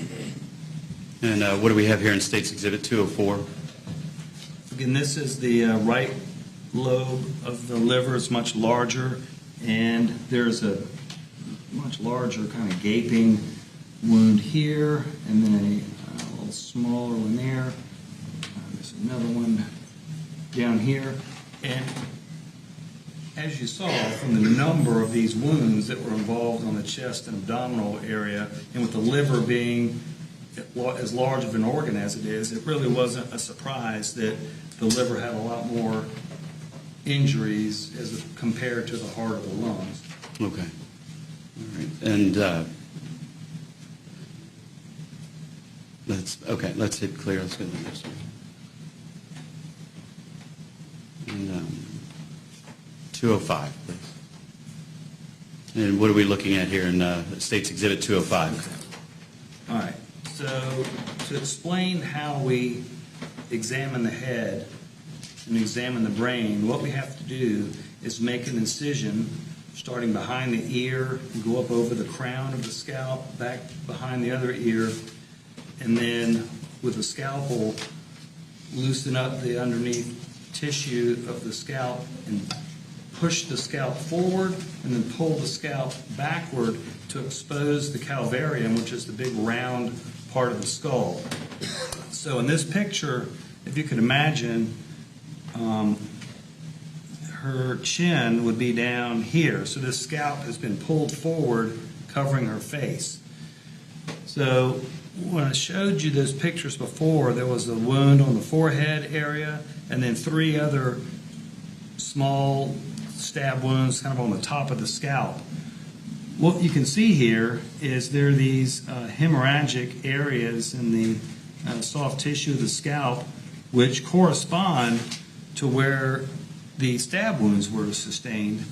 And what do we have here in State's Exhibit 204? Again, this is the right lobe of the liver. It's much larger, and there's a much larger kind of gaping wound here, and then a little smaller one there. There's another one down here. And as you saw from the number of these wounds that were involved on the chest and abdominal area, and with the liver being as large of an organ as it is, it really wasn't a surprise that the liver had a lot more injuries as compared to the heart or the lungs. Okay. All right. And let's hit clear. Let's go to the next one. And 205, please. And what are we looking at here in State's Exhibit 205? All right. So to explain how we examine the head and examine the brain, what we have to do is make an incision starting behind the ear and go up over the crown of the scalp, back behind the other ear, and then with a scalpel loosen up the underneath tissue of the scalp and push the scalp forward and then pull the scalp backward to expose the calvarium, which is the big round part of the skull. So in this picture, if you could imagine, her chin would be down here. So this scalp has been pulled forward, covering her face. So when I showed you those pictures before, there was a wound on the forehead area and then 3 other small stab wounds kind of on the top of the scalp. What you can see here is there are these hemorrhagic areas in the soft tissue of the scalp which correspond to where the stab wounds were sustained.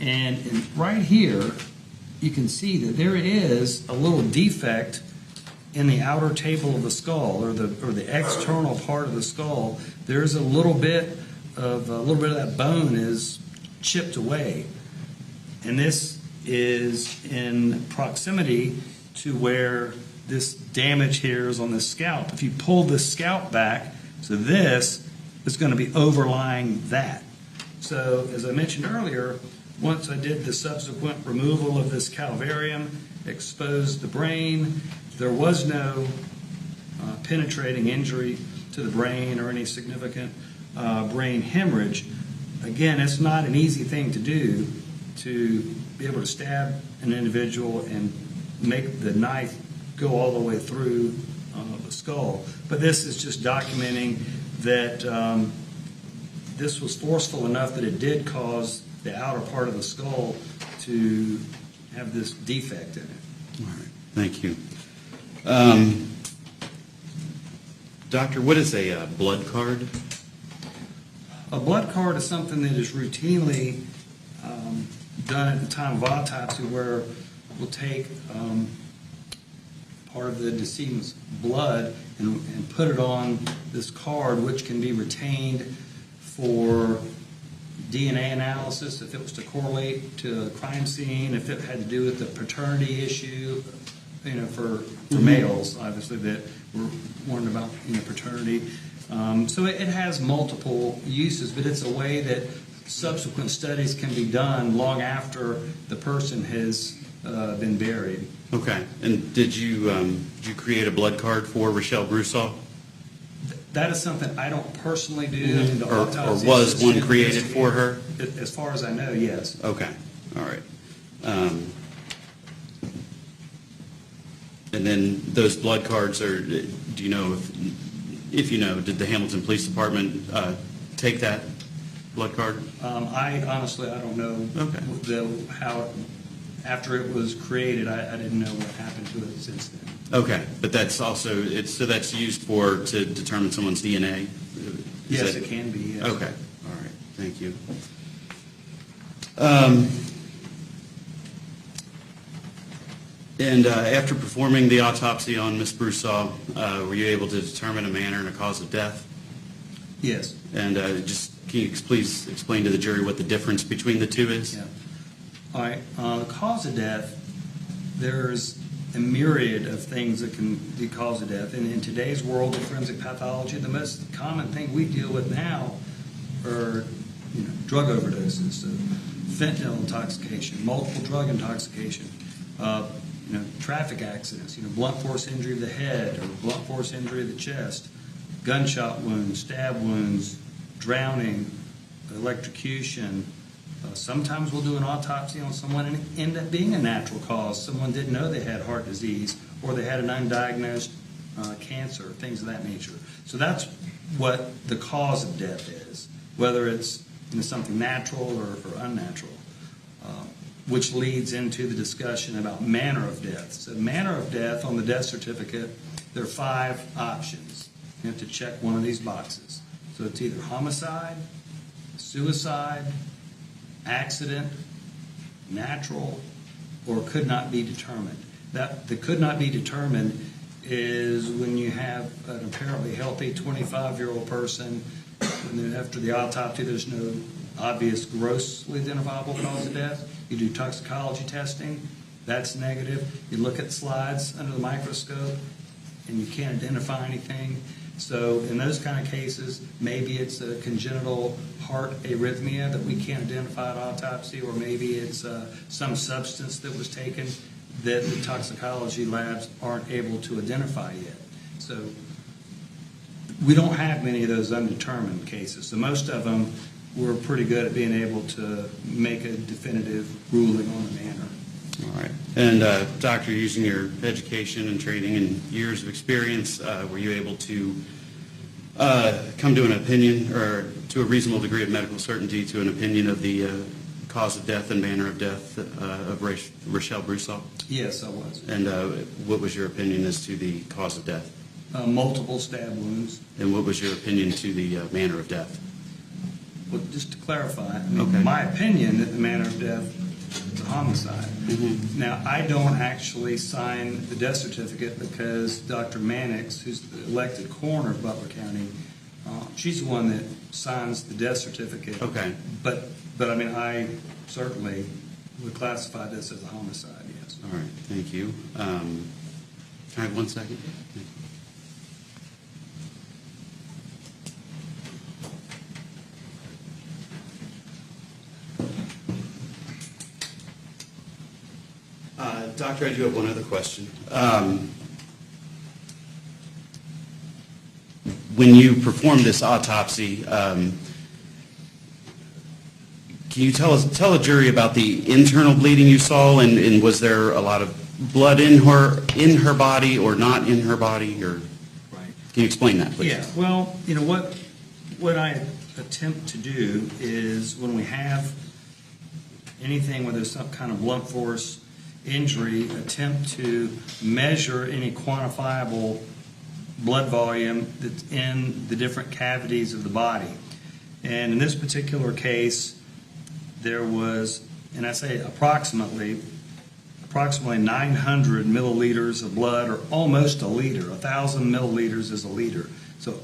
And right here, you can see that there is a little defect in the outer table of the skull, or the external part of the skull. There's a little bit of that bone is chipped away, and this is in proximity to where this damage here is on the scalp. If you pull the scalp back, so this is going to be overlying that. So as I mentioned earlier, once I did the subsequent removal of this calvarium, exposed the brain, there was no penetrating injury to the brain or any significant brain hemorrhage. Again, it's not an easy thing to do, to be able to stab an individual and make the knife go all the way through the skull. But this is just documenting that this was forceful enough that it did cause the outer part of the skull to have this defect in it. All right. Thank you. Doctor, what is a blood card? A blood card is something that is routinely done at the time of autopsy, where we'll take part of the decedent's blood and put it on this card, which can be retained for DNA analysis if it was to correlate to a crime scene, if it had to do with the paternity issue, for males, obviously, that were warned about paternity. So it has multiple uses, but it's a way that subsequent studies can be done long after the person has been buried. Okay. And did you create a blood card for Rachelle Brewsaugh? That is something I don't personally do. The Or autopsy was assistant one created for her? As far as I know, yes. Okay, all right. And then those blood cards are, do you know, if you know, did the Hamilton Police Department take that blood card? I honestly, I don't know how, after it was created, I didn't know what happened to it since then. Okay, but that's also, so that's used to determine someone's DNA? Yes, it can be, yes. Okay, all right, thank you. And after performing the autopsy on Ms. Brewsaugh, were you able to determine a manner and a cause of death? Yes. And can you please explain to the jury what the difference between the two is? Yeah. All right. The cause of death, there's a myriad of things that can be cause of death. And in today's world of forensic pathology, the most common thing we deal with now are drug overdoses, so fentanyl intoxication, multiple drug intoxication, traffic accidents, blunt force injury of the head or blunt force injury of the chest, gunshot wounds, stab wounds, drowning, electrocution. Sometimes we'll do an autopsy on someone and it end up being a natural cause. Someone didn't know they had heart disease or they had an undiagnosed cancer, things of that nature. So that's what the cause of death is, whether it's something natural or unnatural, which leads into the discussion about manner of death. So manner of death on the death certificate, there are 5 options. You have to check one of these boxes. So it's either homicide, suicide, accident, natural, or could not be determined. The could not be determined is when you have an apparently healthy 25-year-old person, and then after the autopsy there's no obvious grossly identifiable cause of death. You do toxicology testing, that's negative. You look at slides under the microscope and you can't identify anything. So in those kind of cases, maybe it's a congenital heart arrhythmia that we can't identify at autopsy, or maybe it's some substance that was taken that the toxicology labs aren't able to identify yet. So we don't have many of those undetermined cases. So most of them, we're pretty good at being able to make a definitive ruling on the manner. All right. And doctor, using your education and training and years of experience, were you able to come to an opinion or to a reasonable degree of medical certainty to an opinion of the cause of death and manner of death of Rachelle Brewsaugh? Yes, I was. And what was your opinion as to the cause of death? Multiple stab wounds. And what was your opinion to the manner of death? Well, just to clarify, Okay. my opinion that the manner of death is a homicide. Mm-hmm. Now, I don't actually sign the death certificate because Dr. Mannix, who's the elected coroner of Butler County, she's the one that signs the death certificate. Okay. But I certainly would classify this as a homicide, yes. All right. Thank you. Can I have 1 second? Doctor, I do have one other question. When you performed this autopsy, can you tell a jury about the internal bleeding you saw, and was there a lot of blood in her body or not in her body, or Right. can you explain that, please? Yeah, well, what I attempt to do is when we have anything where there's some kind of blunt force injury, attempt to measure any quantifiable blood volume that's in the different cavities of the body. And in this particular case, there was, and I say approximately 900 milliliters of blood, or almost a liter. 1,000 milliliters is a liter. So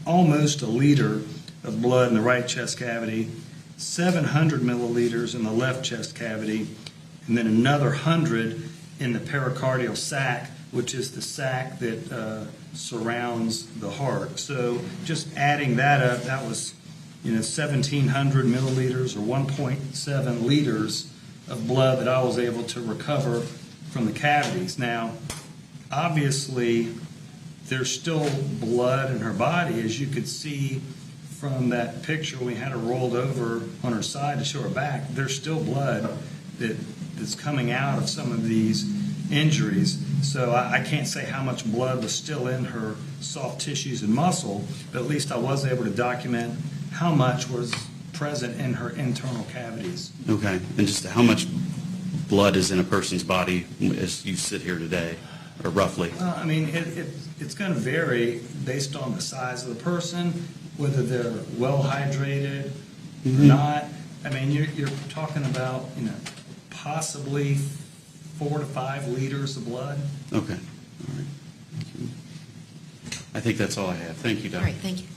almost a liter of blood in the right chest cavity, 700 milliliters in the left chest cavity, and then another 100 in the pericardial sac, which is the sac that surrounds the heart. So just adding that up, that was 1,700 milliliters or 1.7 liters of blood that I was able to recover from the cavities. Now, obviously, there's still blood in her body, as you could see from that picture. We had her rolled over on her side to show her back. There's still blood that's coming out of some of these injuries. So I can't say how much blood was still in her soft tissues and muscle, but at least I was able to document how much was present in her internal cavities. Okay, and just how much blood is in a person's body as you sit here today, or roughly? Well, I mean, it's going to vary based on the size of the person, whether they're well hydrated or not. I mean, you're talking about, possibly 4 to 5 liters of blood. Okay, all right. Thank you. I think that's all I have. Thank you, Doc. All right, thank you.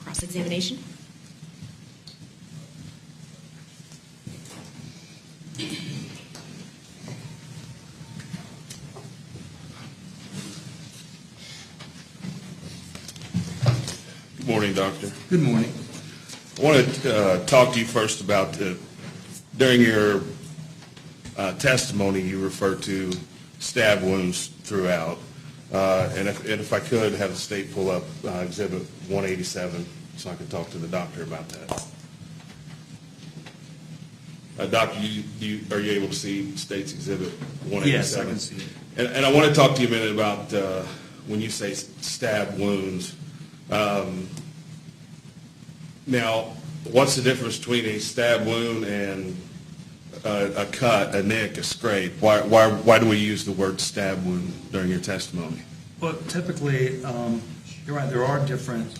Cross-examination. Good morning, Doctor. Good morning. I want to talk to you first about during your testimony, you referred to stab wounds throughout. And if I could have the state pull up Exhibit 187 so I could talk to the doctor about that. Doctor, are you able to see State's Exhibit 187? Yes, I can see it. And I want to talk to you a minute about when you say stab wounds. Now, what's the difference between a stab wound and a cut, a nick, a scrape? Why do we use the word stab wound during your testimony? Well, typically, you're right, there are different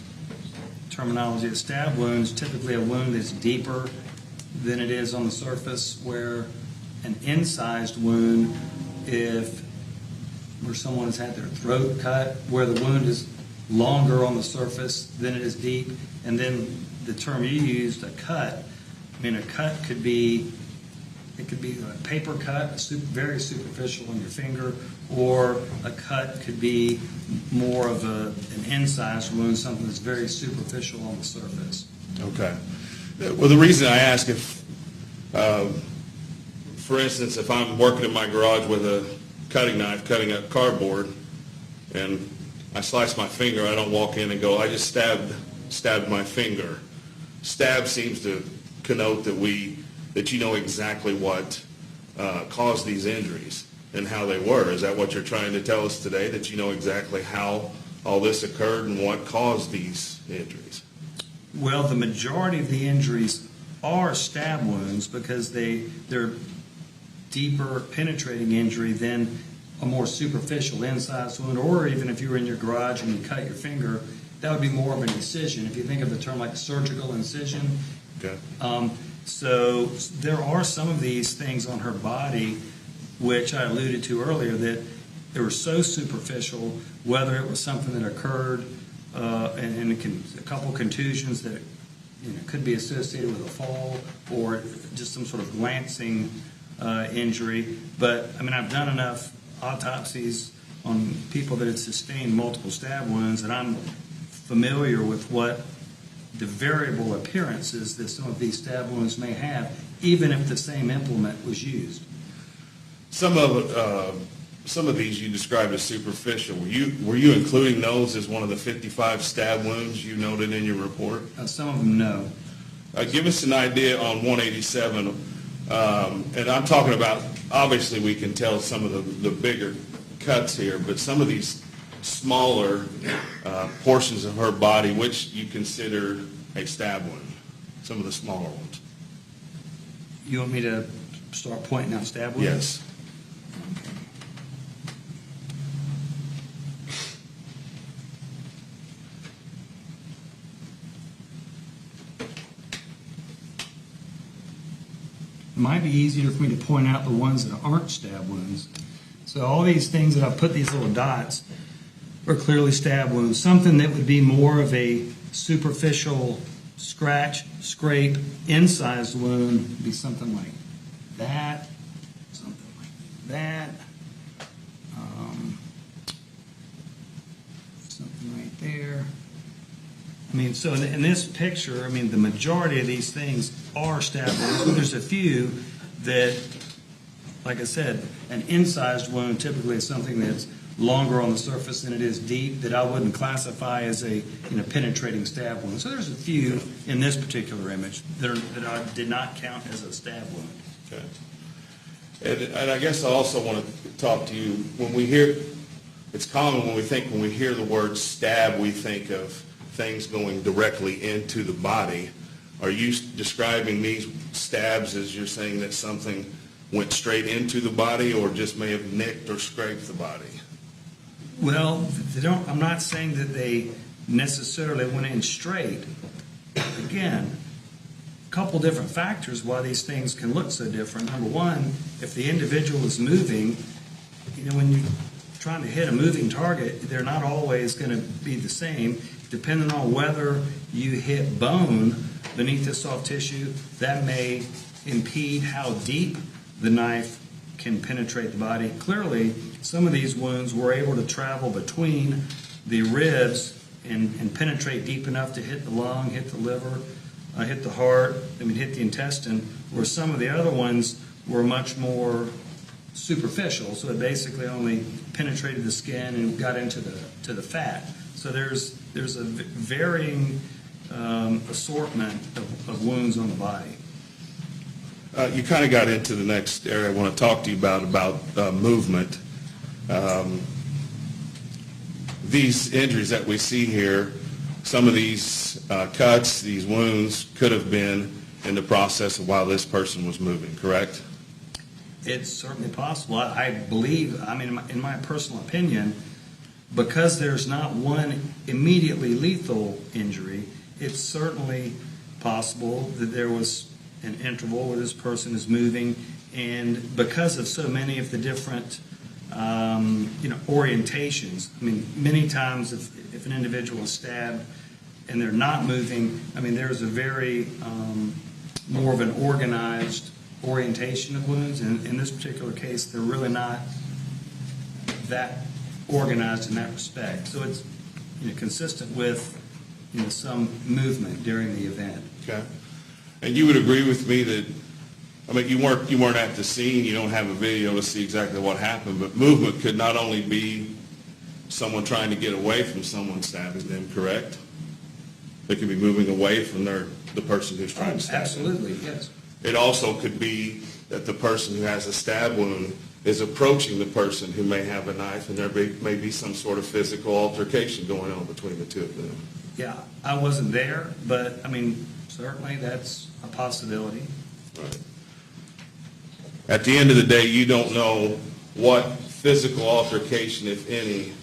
terminology. A stab wound is typically a wound that's deeper than it is on the surface, where an incised wound, where someone has had their throat cut, where the wound is longer on the surface than it is deep. And then the term you used, a cut, I mean, a cut could be a paper cut, very superficial on your finger, or a cut could be more of an incised wound, something that's very superficial on the surface. Okay. Well, the reason I ask, if, for instance, if I'm working in my garage with a cutting knife, cutting up cardboard, and I slice my finger, I don't walk in and go, I just stabbed my finger. Stab seems to connote that you know exactly what caused these injuries and how they were. Is that what you're trying to tell us today, that you know exactly how all this occurred and what caused these injuries? Well, the majority of the injuries are stab wounds because they're deeper penetrating injury than a more superficial incised wound, or even if you were in your garage and you cut your finger, that would be more of an incision. If you think of the term like surgical incision. Okay. So there are some of these things on her body, which I alluded to earlier, that they were so superficial, whether it was something that occurred and a couple contusions that could be associated with a fall or just some sort of glancing injury. But I mean, I've done enough autopsies on people that had sustained multiple stab wounds, and I'm familiar with what the variable appearances that some of these stab wounds may have, even if the same implement was used. Some of these you described as superficial. Were you including those as one of the 55 stab wounds you noted in your report? Some of them, no. Give us an idea on 187, and I'm talking about, obviously we can tell some of the bigger cuts here, but some of these smaller portions of her body, which you consider a stab wound, some of the smaller ones. You want me to start pointing out stab wounds? Yes. It might be easier for me to point out the ones that aren't stab wounds. So all these things that I've put these little dots are clearly stab wounds. Something that would be more of a superficial scratch, scrape, incised wound would be something like that, something like that, something right there. I mean, so in this picture, I mean, the majority of these things are stab wounds. There's a few that, like I said, an incised wound typically is something that's longer on the surface than it is deep, that I wouldn't classify as a penetrating stab wound. So there's a few in this particular image that I did not count as a stab wound. Okay. And I guess I also want to talk to you, when we hear, it's common when we hear the word stab, we think of things going directly into the body. Are you describing these stabs as you're saying that something went straight into the body or just may have nicked or scraped the body? Well, I'm not saying that they necessarily went in straight. Again, a couple different factors why these things can look so different. Number one, if the individual is moving, when you're trying to hit a moving target, they're not always going to be the same. Depending on whether you hit bone beneath the soft tissue, that may impede how deep the knife can penetrate the body. Clearly, some of these wounds were able to travel between the ribs and penetrate deep enough to hit the lung, hit the liver, hit the heart, hit the intestine, where some of the other ones were much more superficial, so it basically only penetrated the skin and got into the fat. So there's a varying assortment of wounds on the body. You kind of got into the next area I want to talk to you about movement. These injuries that we see here, some of these cuts, these wounds could have been in the process of while this person was moving, correct? It's certainly possible. I believe, in my personal opinion, because there's not one immediately lethal injury, it's certainly possible that there was an interval where this person is moving, and because of so many of the different orientations, many times if an individual is stabbed and they're not moving, there's a very more of an organized orientation of wounds, and in this particular case they're really not that organized in that respect. So it's consistent with some movement during the event. Okay. And you would agree with me that, you weren't at the scene, you don't have a video to see exactly what happened, but movement could not only be someone trying to get away from someone stabbing them, correct? They could be moving away from the person who's trying to stab them. Absolutely, yes. It also could be that the person who has a stab wound is approaching the person who may have a knife, and there may be some sort of physical altercation going on between the two of them. Yeah, I wasn't there, but certainly that's a possibility. Right. At the end of the day, you don't know what physical altercation, if any,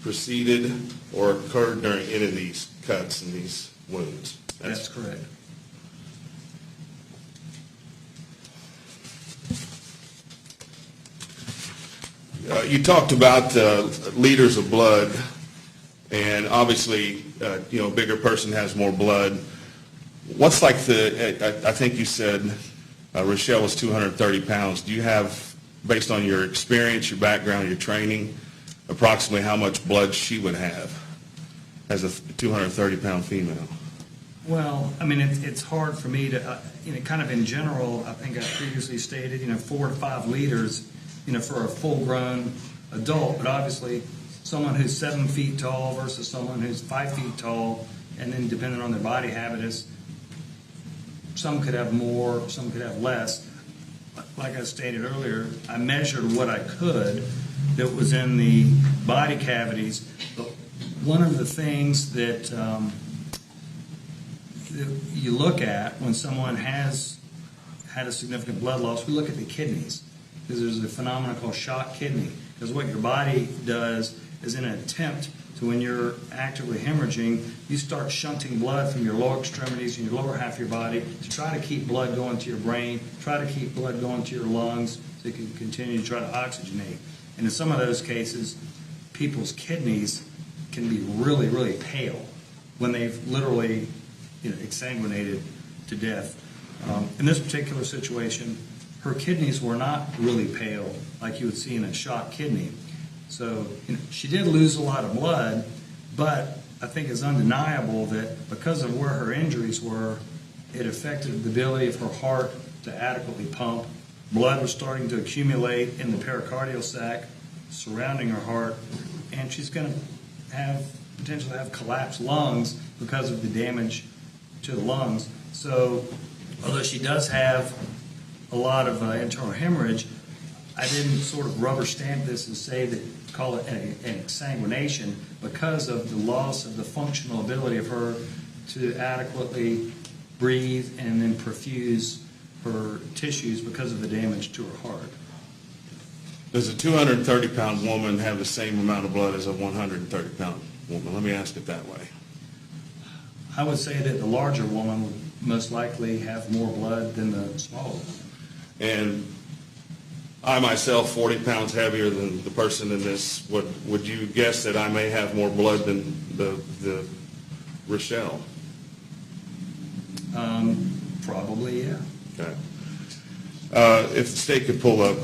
preceded or occurred during any of these cuts and these wounds. That's correct. You talked about liters of blood, and obviously, a bigger person has more blood. What's I think you said Rachelle was 230 pounds. Do you have, based on your experience, your background, your training, approximately how much blood she would have as a 230-pound female? Well, it's hard for me to, kind of in general, I think I previously stated, 4 to 5 liters, for a full-grown adult, but obviously someone who's 7 feet tall versus someone who's 5 feet tall, and then depending on their body habitus, some could have more, some could have less. Like I stated earlier, I measured what I could that was in the body cavities, but one of the things that you look at when someone has had a significant blood loss, we look at the kidneys, because there's a phenomenon called shock kidney, because what your body does is, in an attempt to, when you're actively hemorrhaging, you start shunting blood from your lower extremities and your lower half of your body to try to keep blood going to your brain, try to keep blood going to your lungs so you can continue to try to oxygenate. And in some of those cases, people's kidneys can be really, really pale. when they've literally exsanguinated to death. In this particular situation, her kidneys were not really pale like you would see in a shot kidney. So she did lose a lot of blood, but I think it's undeniable that because of where her injuries were, it affected the ability of her heart to adequately pump. Blood was starting to accumulate in the pericardial sac surrounding her heart, and she's going to potentially have collapsed lungs because of the damage to the lungs. So although she does have a lot of internal hemorrhage, I didn't sort of rubber stamp this and say that, call it an exsanguination, because of the loss of the functional ability of her to adequately breathe and then perfuse her tissues because of the damage to her heart. Does a 230-pound woman have the same amount of blood as a 130-pound woman? Let me ask it that way. I would say that the larger woman would most likely have more blood than the smaller woman. And I myself, 40 pounds heavier than the person in this, would you guess that I may have more blood than the Rachelle? Probably, yeah. Okay. If the state could pull up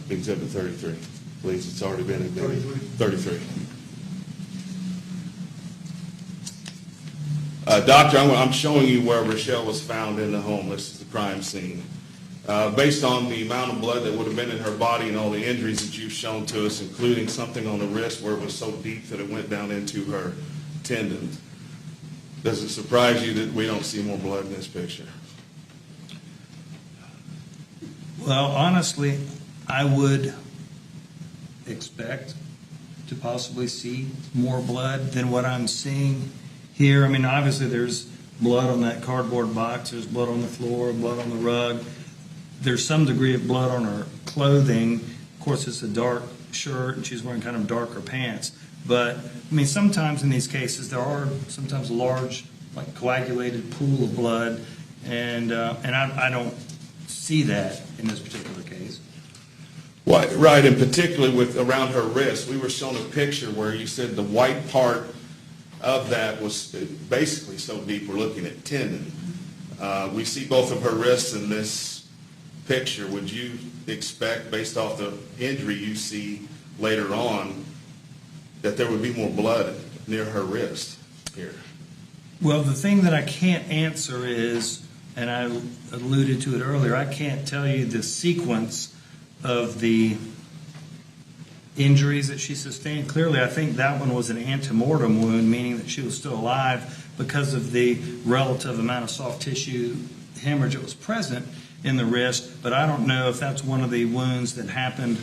Exhibit 33, please. It's already been admitted. 33. Doctor, I'm showing you where Rachelle was found in the home. This is the crime scene. Based on the amount of blood that would have been in her body and all the injuries that you've shown to us, including something on the wrist where it was so deep that it went down into her tendon, does it surprise you that we don't see more blood in this picture? Well, honestly, I would expect to possibly see more blood than what I'm seeing here. I mean, obviously there's blood on that cardboard box, there's blood on the floor, blood on the rug. There's some degree of blood on her clothing. Of course, it's a dark shirt and she's wearing kind of darker pants. But, I mean, sometimes in these cases there are sometimes a large, like, coagulated pool of blood, and I don't see that in this particular case. Well, right, and particularly with around her wrist, we were shown a picture where you said the white part of that was basically so deep we're looking at tendon. We see both of her wrists in this picture. Would you expect, based off the injury you see later on, that there would be more blood near her wrist here? Well, the thing that I can't answer is, and I alluded to it earlier, I can't tell you the sequence of the injuries that she sustained. Clearly, I think that one was an antemortem wound, meaning that she was still alive because of the relative amount of soft tissue hemorrhage that was present in the wrist. But I don't know if that's one of the wounds that happened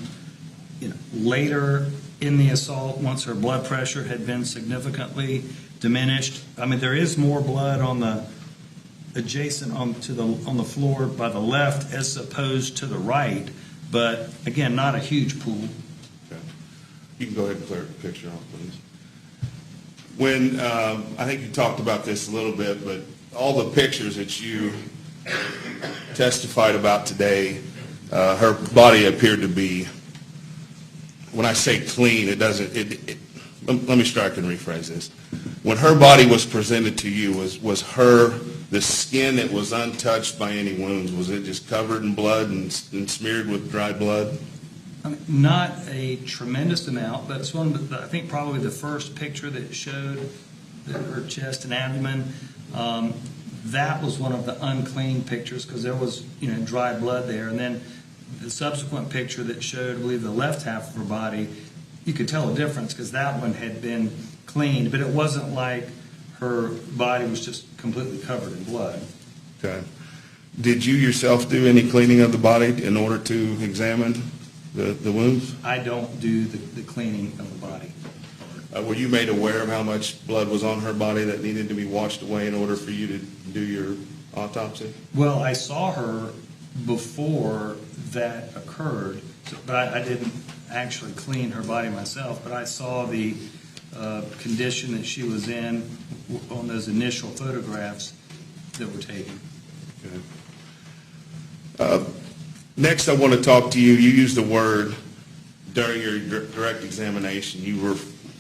later in the assault, once her blood pressure had been significantly diminished. I mean, there is more blood on the adjacent on the floor by the left as opposed to the right, but again, not a huge pool. Okay. You can go ahead and clear the picture off, please. When I think you talked about this a little bit, but all the pictures that you testified about today, her body appeared to be, when I say clean, it doesn't. Let me strike and rephrase this. When her body was presented to you, was the skin that was untouched by any wounds, was it just covered in blood and smeared with dry blood? I mean, not a tremendous amount, but it's one of the, I think probably the first picture that showed her chest and abdomen. That was one of the unclean pictures because there was dry blood there, and then the subsequent picture that showed, I believe, the left half of her body, you could tell a difference because that one had been cleaned, but it wasn't like her body was just completely covered in blood. Okay. Did you yourself do any cleaning of the body in order to examine the wounds? I don't do the cleaning of the body. Were you made aware of how much blood was on her body that needed to be washed away in order for you to do your autopsy? Well, I saw her before that occurred, but I didn't actually clean her body myself, but I saw the condition that she was in on those initial photographs that were taken. Okay. Next, I want to talk to you. You used the word during your direct examination. You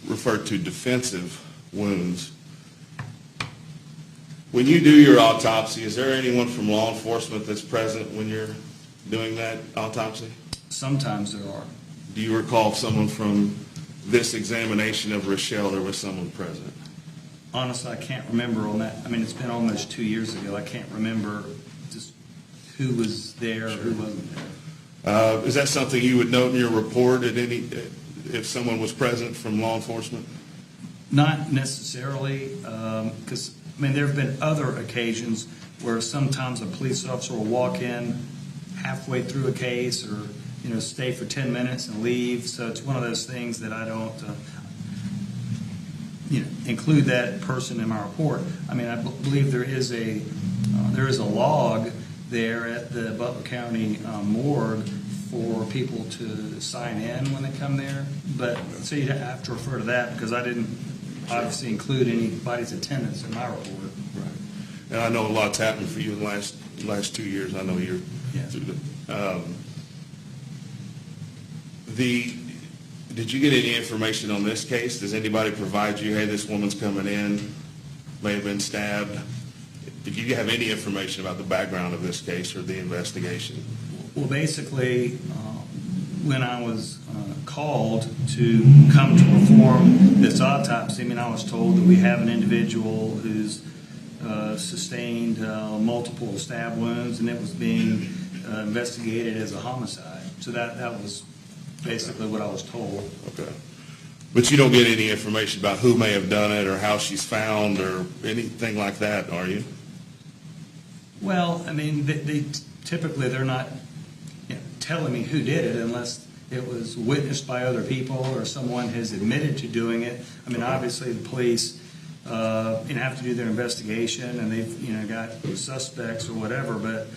referred to defensive wounds. When you do your autopsy, is there anyone from law enforcement that's present when you're doing that autopsy? Sometimes there are. Do you recall if someone from this examination of Rachelle, there was someone present? Honestly, I can't remember on that. I mean, it's been almost 2 years ago. I can't remember just who was there or who wasn't there. Is that something you would note in your report if someone was present from law enforcement? Not necessarily, because, I mean, there have been other occasions where sometimes a police officer will walk in halfway through a case or, stay for 10 minutes and leave. So it's one of those things that I don't, include that person in my report. I mean, I believe there is a log there at the Butler County morgue for people to sign in when they come there. But so you'd have to refer to that because I didn't obviously include anybody's attendance in my report. Right. And I know a lot's happened for you in the last 2 years. I know you're through Did you get any information on this case? Does anybody provide you, hey, this woman's coming in, may have been stabbed? Did you have any information about the background of this case or the investigation? Well, basically, when I was called to come to perform this autopsy, I mean, I was told that we have an individual who's sustained multiple stab wounds, and it was being investigated as a homicide. So that was basically what I was told. Okay. But you don't get any information about who may have done it or how she's found or anything like that, are you? Well, I mean, they typically they're not telling me who did it unless it was witnessed by other people or someone has admitted to doing it. I mean, obviously the police have to do their investigation and they've got suspects or whatever. But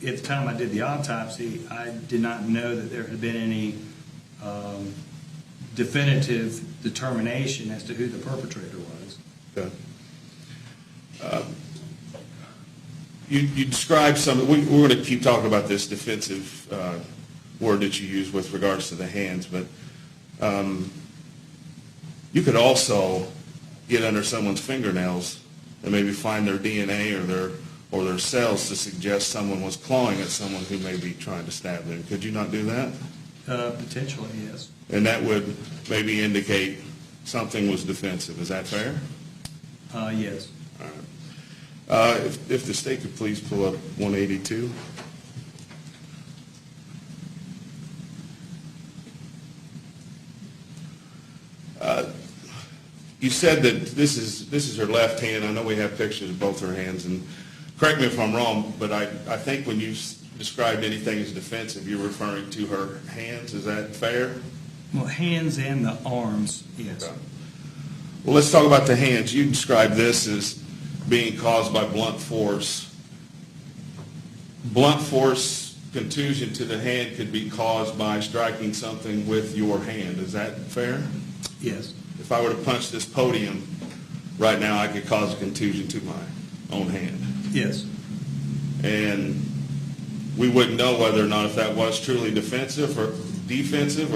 at the time I did the autopsy, I did not know that there had been any definitive determination as to who the perpetrator was. Okay. You described some. We're going to keep talking about this defensive word that you use with regards to the hands, but you could also get under someone's fingernails and maybe find their DNA or their cells to suggest someone was clawing at someone who may be trying to stab them. Could you not do that? Potentially, yes. And that would maybe indicate something was defensive. Is that fair? Yes. All right. If the state could please pull up 182. You said that this is her left hand. I know we have pictures of both her hands, and correct me if I'm wrong, but I think when you described anything as defensive, you're referring to her hands. Is that fair? Well, hands and the arms, yes. Okay. Well, let's talk about the hands. You described this as being caused by blunt force. Blunt force contusion to the hand could be caused by striking something with your hand. Is that fair? Yes. If I were to punch this podium right now, I could cause a contusion to my own hand. Yes. And we wouldn't know whether or not if that was truly defensive or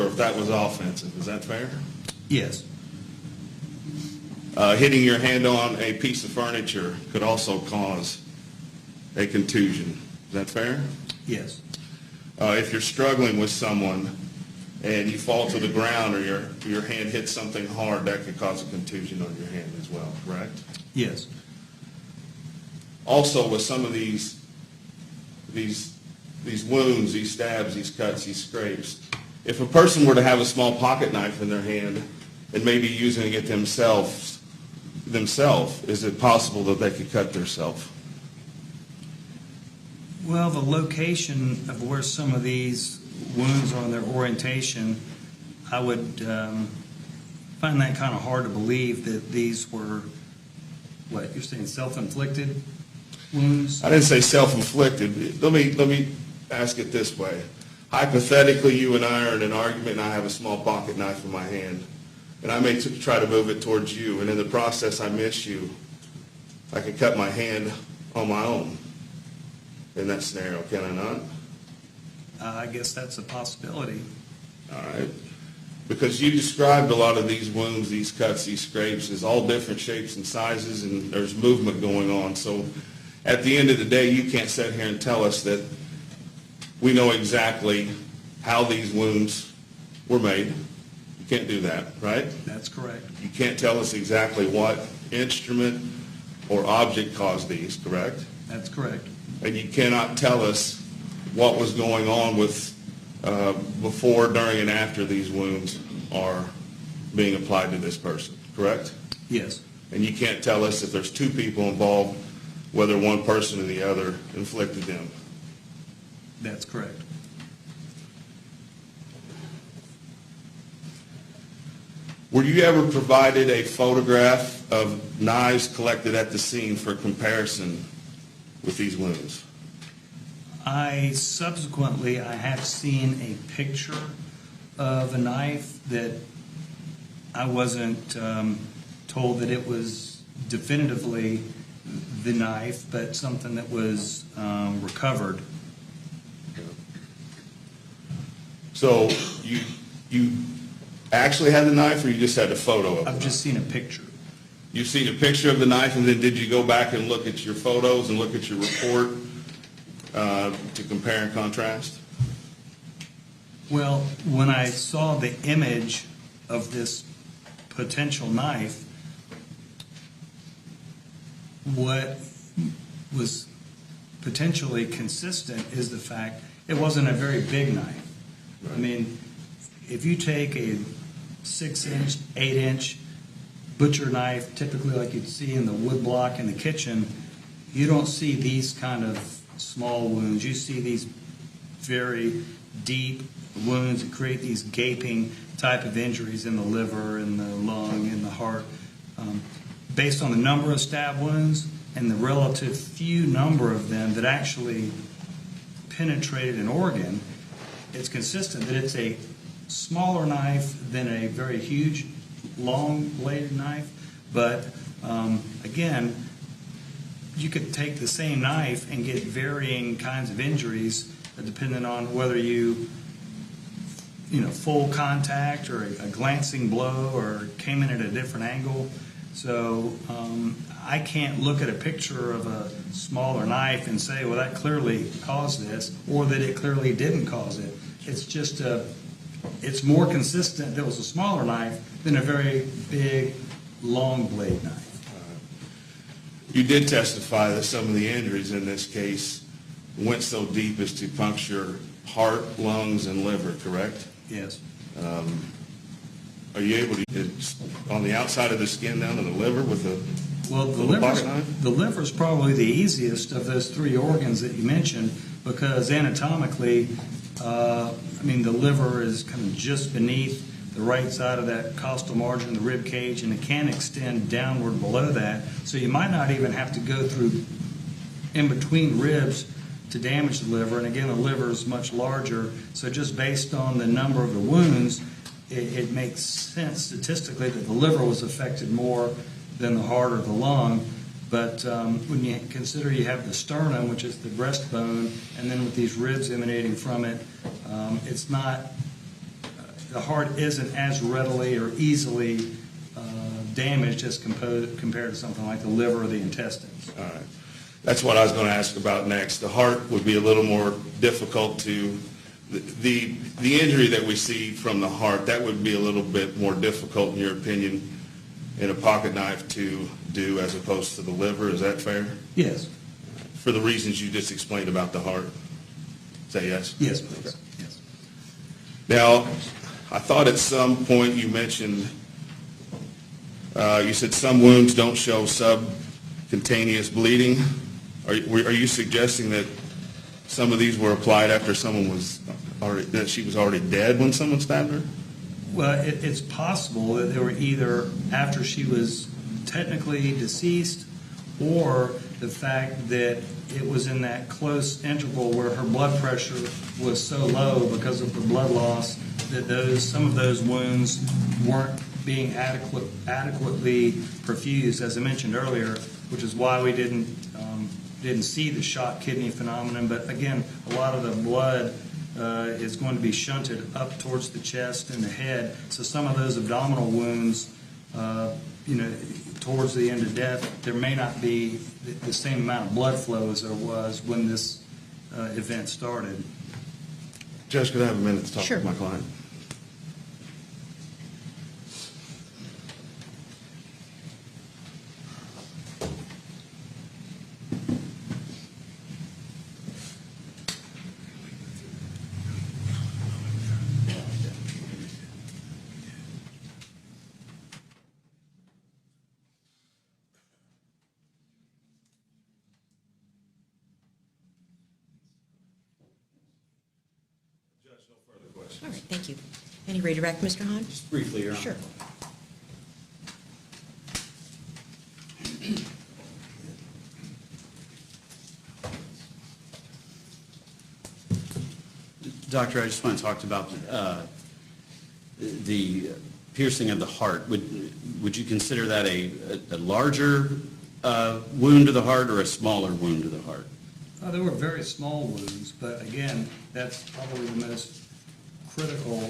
if that was offensive. Is that fair? Yes. Hitting your hand on a piece of furniture could also cause a contusion. Is that fair? Yes. If you're struggling with someone and you fall to the ground or your hand hits something hard, that could cause a contusion on your hand as well, correct? Yes. Also, with some of these wounds, these stabs, these cuts, these scrapes, if a person were to have a small pocket knife in their hand and maybe using it themselves, is it possible that they could cut themselves? Well, the location of where some of these wounds are in their orientation, I would find that kind of hard to believe that these were, what, you're saying self-inflicted wounds? I didn't say self-inflicted. Let me ask it this way. Hypothetically, you and I are in an argument and I have a small pocket knife in my hand and I may try to move it towards you, and in the process I miss you. I can cut my hand on my own in that scenario, can I not? I guess that's a possibility. All right. Because you described a lot of these wounds, these cuts, these scrapes as all different shapes and sizes, and there's movement going on. So at the end of the day, you can't sit here and tell us that we know exactly how these wounds were made. You can't do that, right? That's correct. You can't tell us exactly what instrument or object caused these, correct? That's correct. And you cannot tell us what was going on with before, during, and after these wounds are being applied to this person, correct? Yes. And you can't tell us if there's two people involved, whether one person or the other inflicted them. That's correct. Were you ever provided a photograph of knives collected at the scene for comparison with these wounds? I have seen a picture of a knife that I wasn't told that it was definitively the knife, but something that was recovered. So you actually had the knife, or you just had a photo of it? I've just seen a picture. You've seen a picture of the knife, and then did you go back and look at your photos and look at your report to compare and contrast? Well, when I saw the image of this potential knife, what was potentially consistent is the fact it wasn't a very big knife. Right. I mean, if you take a 6-inch, 8-inch butcher knife, typically like you'd see in the wood block in the kitchen, you don't see these kind of small wounds. You see these very deep wounds that create these gaping type of injuries in the liver, in the lung, in the heart. Based on the number of stab wounds and the relative few number of them that actually penetrated an organ, it's consistent that it's a smaller knife than a very huge, long-bladed knife. But again, you could take the same knife and get varying kinds of injuries depending on whether you full contact or a glancing blow or came in at a different angle. So I can't look at a picture of a smaller knife and say, well, that clearly caused this, or that it clearly didn't cause it. It's just it's more consistent that it was a smaller knife than a very big, long blade knife. You did testify that some of the injuries in this case went so deep as to puncture heart, lungs, and liver, correct? Yes. Are you able to get on the outside of the skin down to the liver with a pocket knife? The liver is probably the easiest of those three organs that you mentioned, because anatomically, the liver is kind of just beneath the right side of that costal margin of the rib cage, and it can extend downward below that. So you might not even have to go through in between ribs to damage the liver. And again, the liver is much larger, so just based on the number of the wounds, it makes sense statistically that the liver was affected more than the heart or the lung. But when you consider you have the sternum, which is the breastbone, and then with these ribs emanating from it, it's not, the heart isn't as readily or easily damaged as compared to something like the liver or the intestines. All right. That's what I was going to ask about next. The heart would be a little more difficult to, the injury that we see from the heart, that would be a little bit more difficult, in your opinion, in a pocket knife to do as opposed to the liver. Is that fair? Yes. For the reasons you just explained about the heart. Is that yes? Yes, please. Okay. Yes. Now, I thought at some point you mentioned, you said some wounds don't show subcutaneous bleeding. Are you suggesting that some of these were applied after someone was already, that she was already dead when someone stabbed her? Well, it's possible that they were either after she was technically deceased, or the fact that it was in that close interval where her blood pressure was so low because of the blood loss that some of those wounds weren't being adequately perfused, as I mentioned earlier, which is why we didn't see the shock kidney phenomenon. But again, a lot of the blood is going to be shunted up towards the chest and the head. So some of those abdominal wounds, towards the end of death, there may not be the same amount of blood flow as there was when this event started. Judge, could I have a minute to talk Sure. with my client? Judge, no further questions. All right, thank you. Any redirect, Mr. Hahn? Just briefly, Your Honor. Sure. Doctor, I just want to talk about the piercing of the heart. Would you consider that a larger wound to the heart or a smaller wound to the heart? There were very small wounds, but again, that's probably the most critical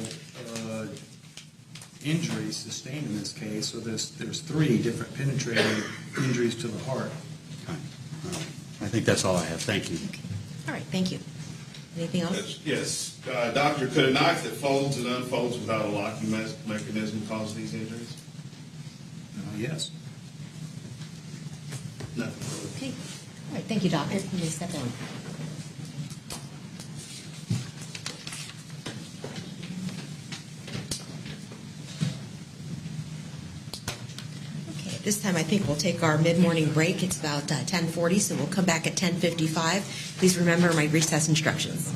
injury sustained in this case. So there's 3 different penetrating injuries to the heart. Okay. All right. I think that's all I have. Thank you. All right, thank you. Anything else? Yes. Doctor, could a knife that folds and unfolds without a locking mechanism cause these injuries? Yes. Nothing. Okay. All right, thank you, Doctor. You may step down. Okay, at this time, I think we'll take our mid-morning break. It's about 10:40, so we'll come back at 10:55. Please remember my recess instructions.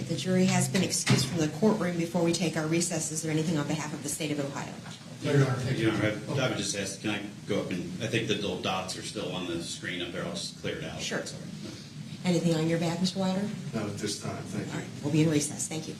The jury has been excused from the courtroom. Before we take our recess, is there anything on behalf of the state of Ohio? No, Your Honor, thank you. Your Honor, I would just ask, can I go up and, I think the little dots are still on the screen up there. I'll just clear it out. Sure. That's all right. Anything on your behalf, Mr. Wilder? Not at this time, thank you. All right, we'll be in recess. Thank you.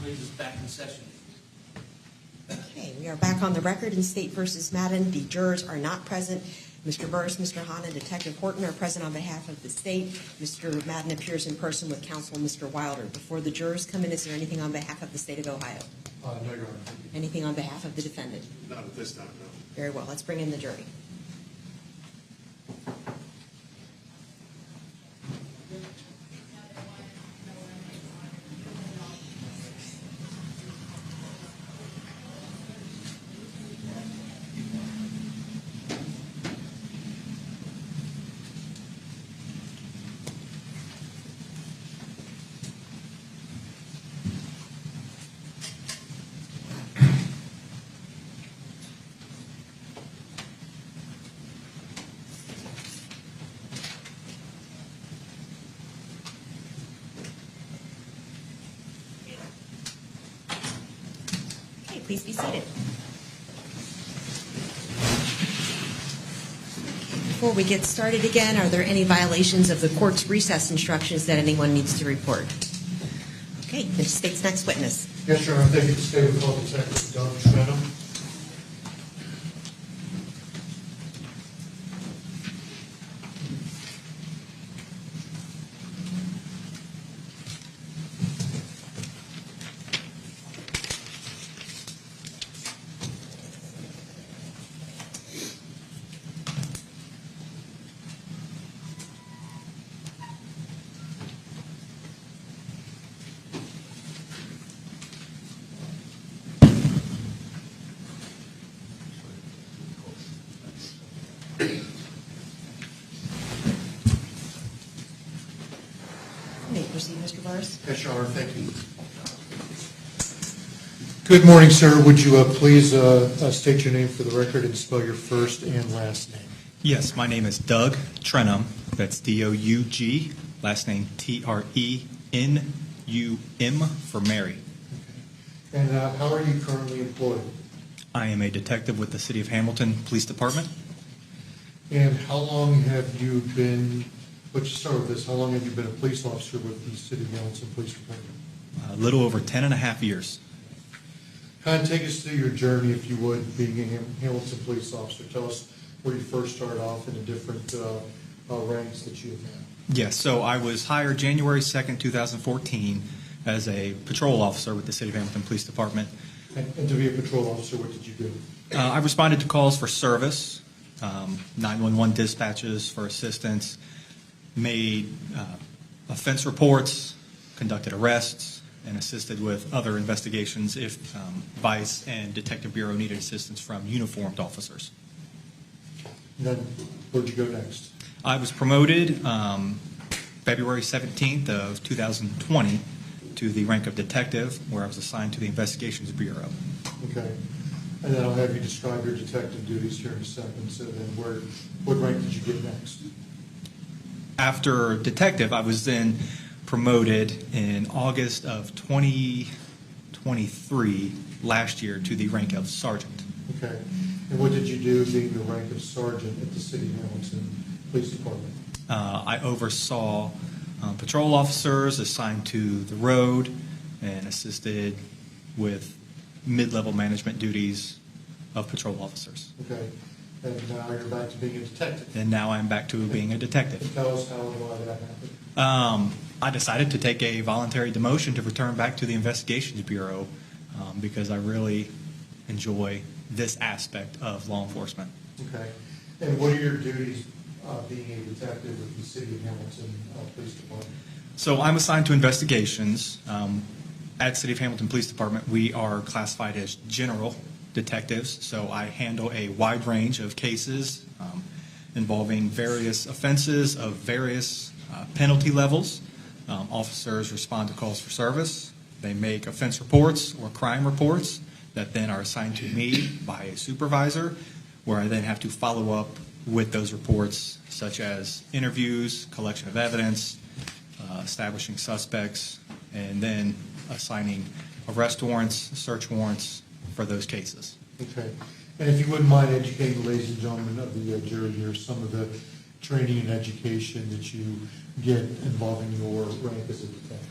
brings us back in session. Okay, we are back on the record in State versus Madden. The jurors are not present. Mr. Burris, Mr. Hahn, and Detective Horton are present on behalf of the state. Mr. Madden appears in person with counsel Mr. Wilder. Before the jurors come in, is there anything on behalf of the state of Ohio? No, Your Honor. Anything on behalf of the defendant? Not at this time, no. Very well. Let's bring in the jury. Please be seated. Before we get started again, are there any violations of the court's recess instructions that anyone needs to report? Okay, the state's next witness. Yes, Your Honor. Thank you. The state will call Detective Doug Trenum. You may proceed, Mr. Burris. Yes, Your Honor. Thank you. Good morning, sir. Would you please state your name for the record and spell your first and last name? Yes, my name is Doug Trenum. That's D-O-U-G. Last name T-R-E-N-U-M for Mary. Okay. And how are you currently employed? I am a detective with the City of Hamilton Police Department. And how long have you been, let's start with this, how long have you been a police officer with the City of Hamilton Police Department? A little over 10 and a half years. Kind of take us through your journey, if you would, being a Hamilton police officer. Tell us where you first started off in the different ranks that you have had. Yes, so I was hired January 2nd, 2014 as a patrol officer with the City of Hamilton Police Department. And to be a patrol officer, what did you do? I responded to calls for service, 911 dispatches for assistance, made offense reports, conducted arrests, and assisted with other investigations if Vice and Detective Bureau needed assistance from uniformed officers. And then where'd you go next? I was promoted February 17th of 2020 to the rank of detective, where I was assigned to the Investigations Bureau. Okay. And then I'll have you describe your detective duties here in a second. So then what rank did you get next? After detective, I was then promoted in August of 2023, last year, to the rank of sergeant. Okay. And what did you do being the rank of sergeant at the City of Hamilton Police Department? I oversaw patrol officers assigned to the road and assisted with mid-level management duties of patrol officers. Okay. And now you're back to being a detective. And now I'm back to being a detective. Tell us how and why that happened. I decided to take a voluntary demotion to return back to the Investigations Bureau because I really enjoy this aspect of law enforcement. Okay. And what are your duties being a detective with the City of Hamilton Police Department? So I'm assigned to investigations. At City of Hamilton Police Department, we are classified as general detectives, so I handle a wide range of cases involving various offenses of various penalty levels. Officers respond to calls for service. They make offense reports or crime reports that then are assigned to me by a supervisor, where I then have to follow up with those reports, such as interviews, collection of evidence, establishing suspects, and then assigning arrest warrants, search warrants for those cases. Okay. And if you wouldn't mind educating the ladies and gentlemen of the jury here some of the training and education that you get involving your rank as a detective.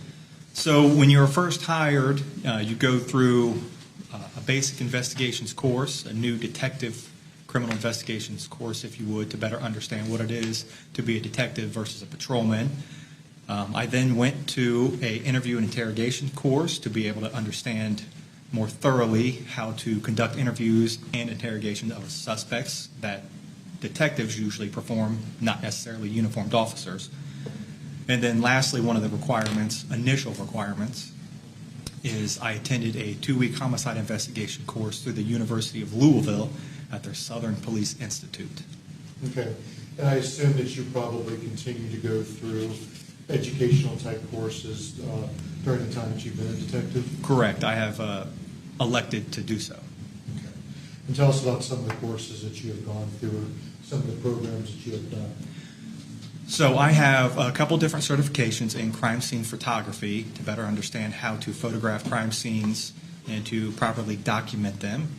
So when you're first hired, you go through a basic investigations course, a new detective criminal investigations course, if you would, to better understand what it is to be a detective versus a patrolman. I then went to an interview and interrogation course to be able to understand more thoroughly how to conduct interviews and interrogation of suspects that detectives usually perform, not necessarily uniformed officers. And then lastly, one of the requirements, initial requirements, is I attended a 2-week homicide investigation course through the University of Louisville at their Southern Police Institute. Okay. And I assume that you probably continue to go through educational type courses during the time that you've been a detective? Correct. I have elected to do so. Okay. And tell us about some of the courses that you have gone through or some of the programs that you have done. So I have a couple different certifications in crime scene photography to better understand how to photograph crime scenes and to properly document them.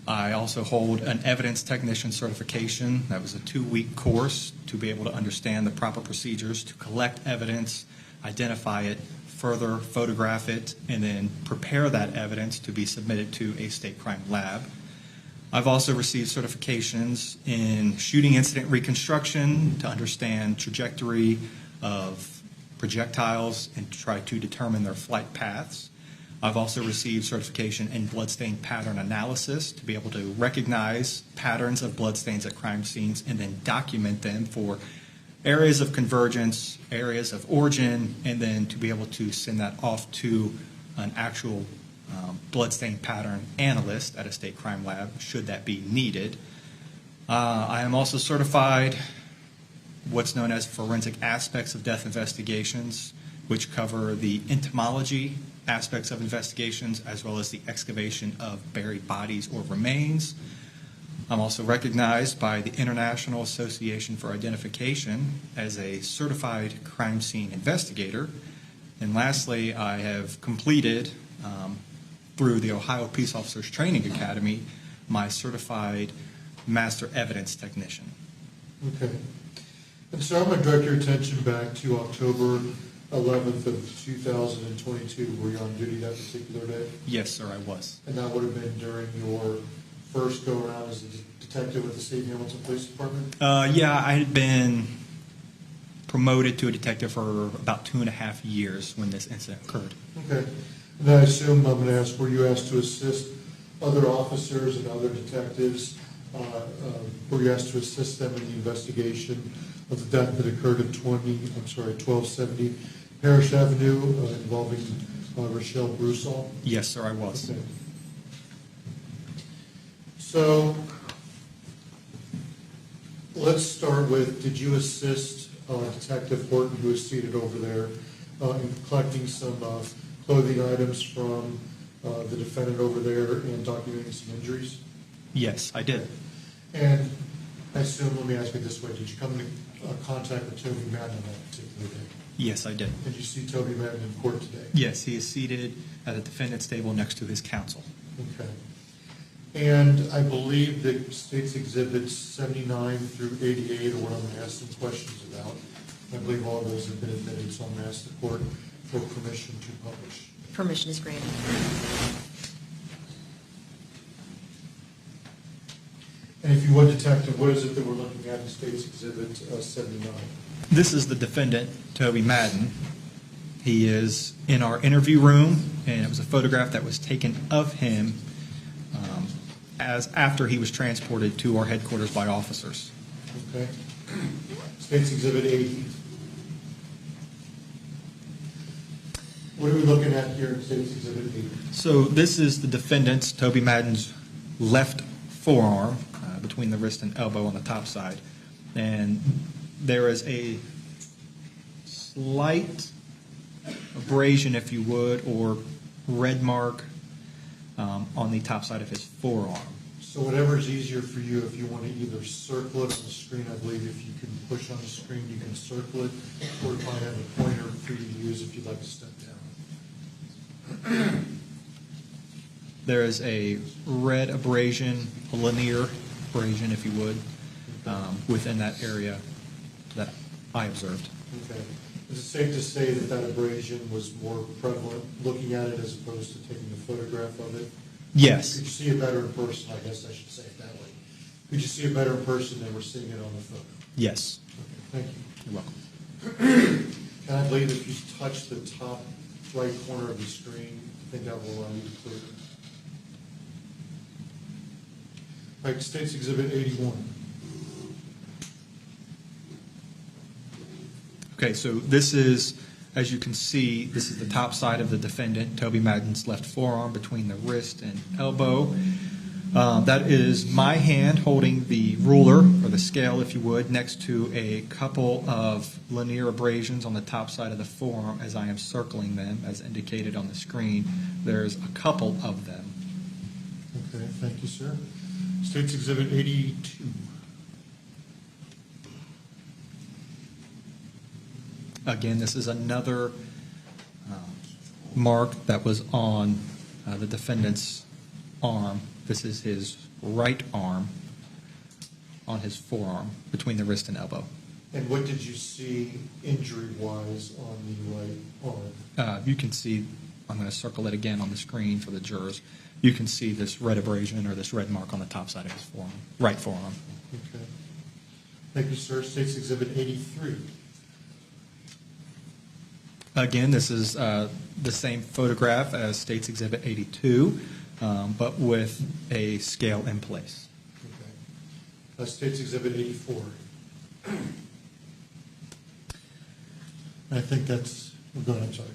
I also hold an evidence technician certification. That was a 2-week course to be able to understand the proper procedures to collect evidence, identify it, further photograph it, and then prepare that evidence to be submitted to a state crime lab. I've also received certifications in shooting incident reconstruction to understand trajectory of projectiles and try to determine their flight paths. I've also received certification in bloodstain pattern analysis to be able to recognize patterns of bloodstains at crime scenes and then document them for areas of convergence, areas of origin, and then to be able to send that off to an actual bloodstain pattern analyst at a state crime lab, should that be needed. I am also certified what's known as forensic aspects of death investigations, which cover the entomology aspects of investigations as well as the excavation of buried bodies or remains. I'm also recognized by the International Association for Identification as a certified crime scene investigator. And lastly, I have completed through the Ohio Peace Officers Training Academy my certified master evidence technician. Okay. And so I'm going to direct your attention back to October 11th of 2022. Were you on duty that particular day? Yes, sir, I was. And that would have been during your first go-around as a detective with the State Hamilton Police Department? Yeah, I had been promoted to a detective for about 2.5 years when this incident occurred. Okay. And I assume, I'm going to ask, were you asked to assist other officers and other detectives? Were you asked to assist them in the investigation of the death that occurred at 1270 Parish Avenue involving Rachelle Brewsaugh? Yes, sir, I was. Okay. So let's start with, did you assist Detective Horton, who is seated over there, in collecting some clothing items from the defendant over there and documenting some injuries? Yes, I did. And I assume, let me ask you this way, did you come into contact with Toby Madden on that particular day? Yes, I did. Did you see Toby Madden in court today? Yes, he is seated at the defendant's table next to his counsel. Okay. And I believe that States Exhibits 79 through 88 are what I'm going to ask some questions about. I believe all of those have been admitted, so I'm going to ask the court for permission to publish. Permission is granted. And if you would, Detective, what is it that we're looking at in States Exhibit 79? This is the defendant, Toby Madden. He is in our interview room, and it was a photograph that was taken of him as after he was transported to our headquarters by officers. Okay. States Exhibit 80. What are we looking at here in States Exhibit 80? So this is the defendant's, Toby Madden's, left forearm between the wrist and elbow on the top side. And there is a slight abrasion, if you would, or red mark on the top side of his forearm. So whatever is easier for you, if you want to either circle it on the screen, I believe if you can push on the screen, you can circle it, or if I have a pointer for you to use if you'd like to step down. There is a red abrasion, a linear abrasion, if you would, within that area that I observed. Okay. Is it safe to say that that abrasion was more prevalent looking at it as opposed to taking a photograph of it? Yes. Could you see it better in person? I guess I should say it that way. Could you see it better in person than we're seeing it on the photo? Yes. Okay, thank you. You're welcome. Can I believe if you touch the top right corner of the screen, I think that will allow you to clear it? All right, State's Exhibit 81. Okay, so this is, as you can see, this is the top side of the defendant, Toby Madden's left forearm between the wrist and elbow. That is my hand holding the ruler, or the scale if you would, next to a couple of linear abrasions on the top side of the forearm as I am circling them, as indicated on the screen. There's a couple of them. Okay, thank you, sir. State's Exhibit 82. Again, this is another mark that was on the defendant's arm. This is his right arm on his forearm between the wrist and elbow. And what did you see injury-wise on the right arm? You can see, I'm going to circle it again on the screen for the jurors. You can see this red abrasion or this red mark on the top side of his forearm, right forearm. Okay. Thank you, sir. State's Exhibit 83. Again, this is the same photograph as State's Exhibit 82, but with a scale in place. Okay. State's Exhibit 84. I think that's, go ahead, I'm sorry.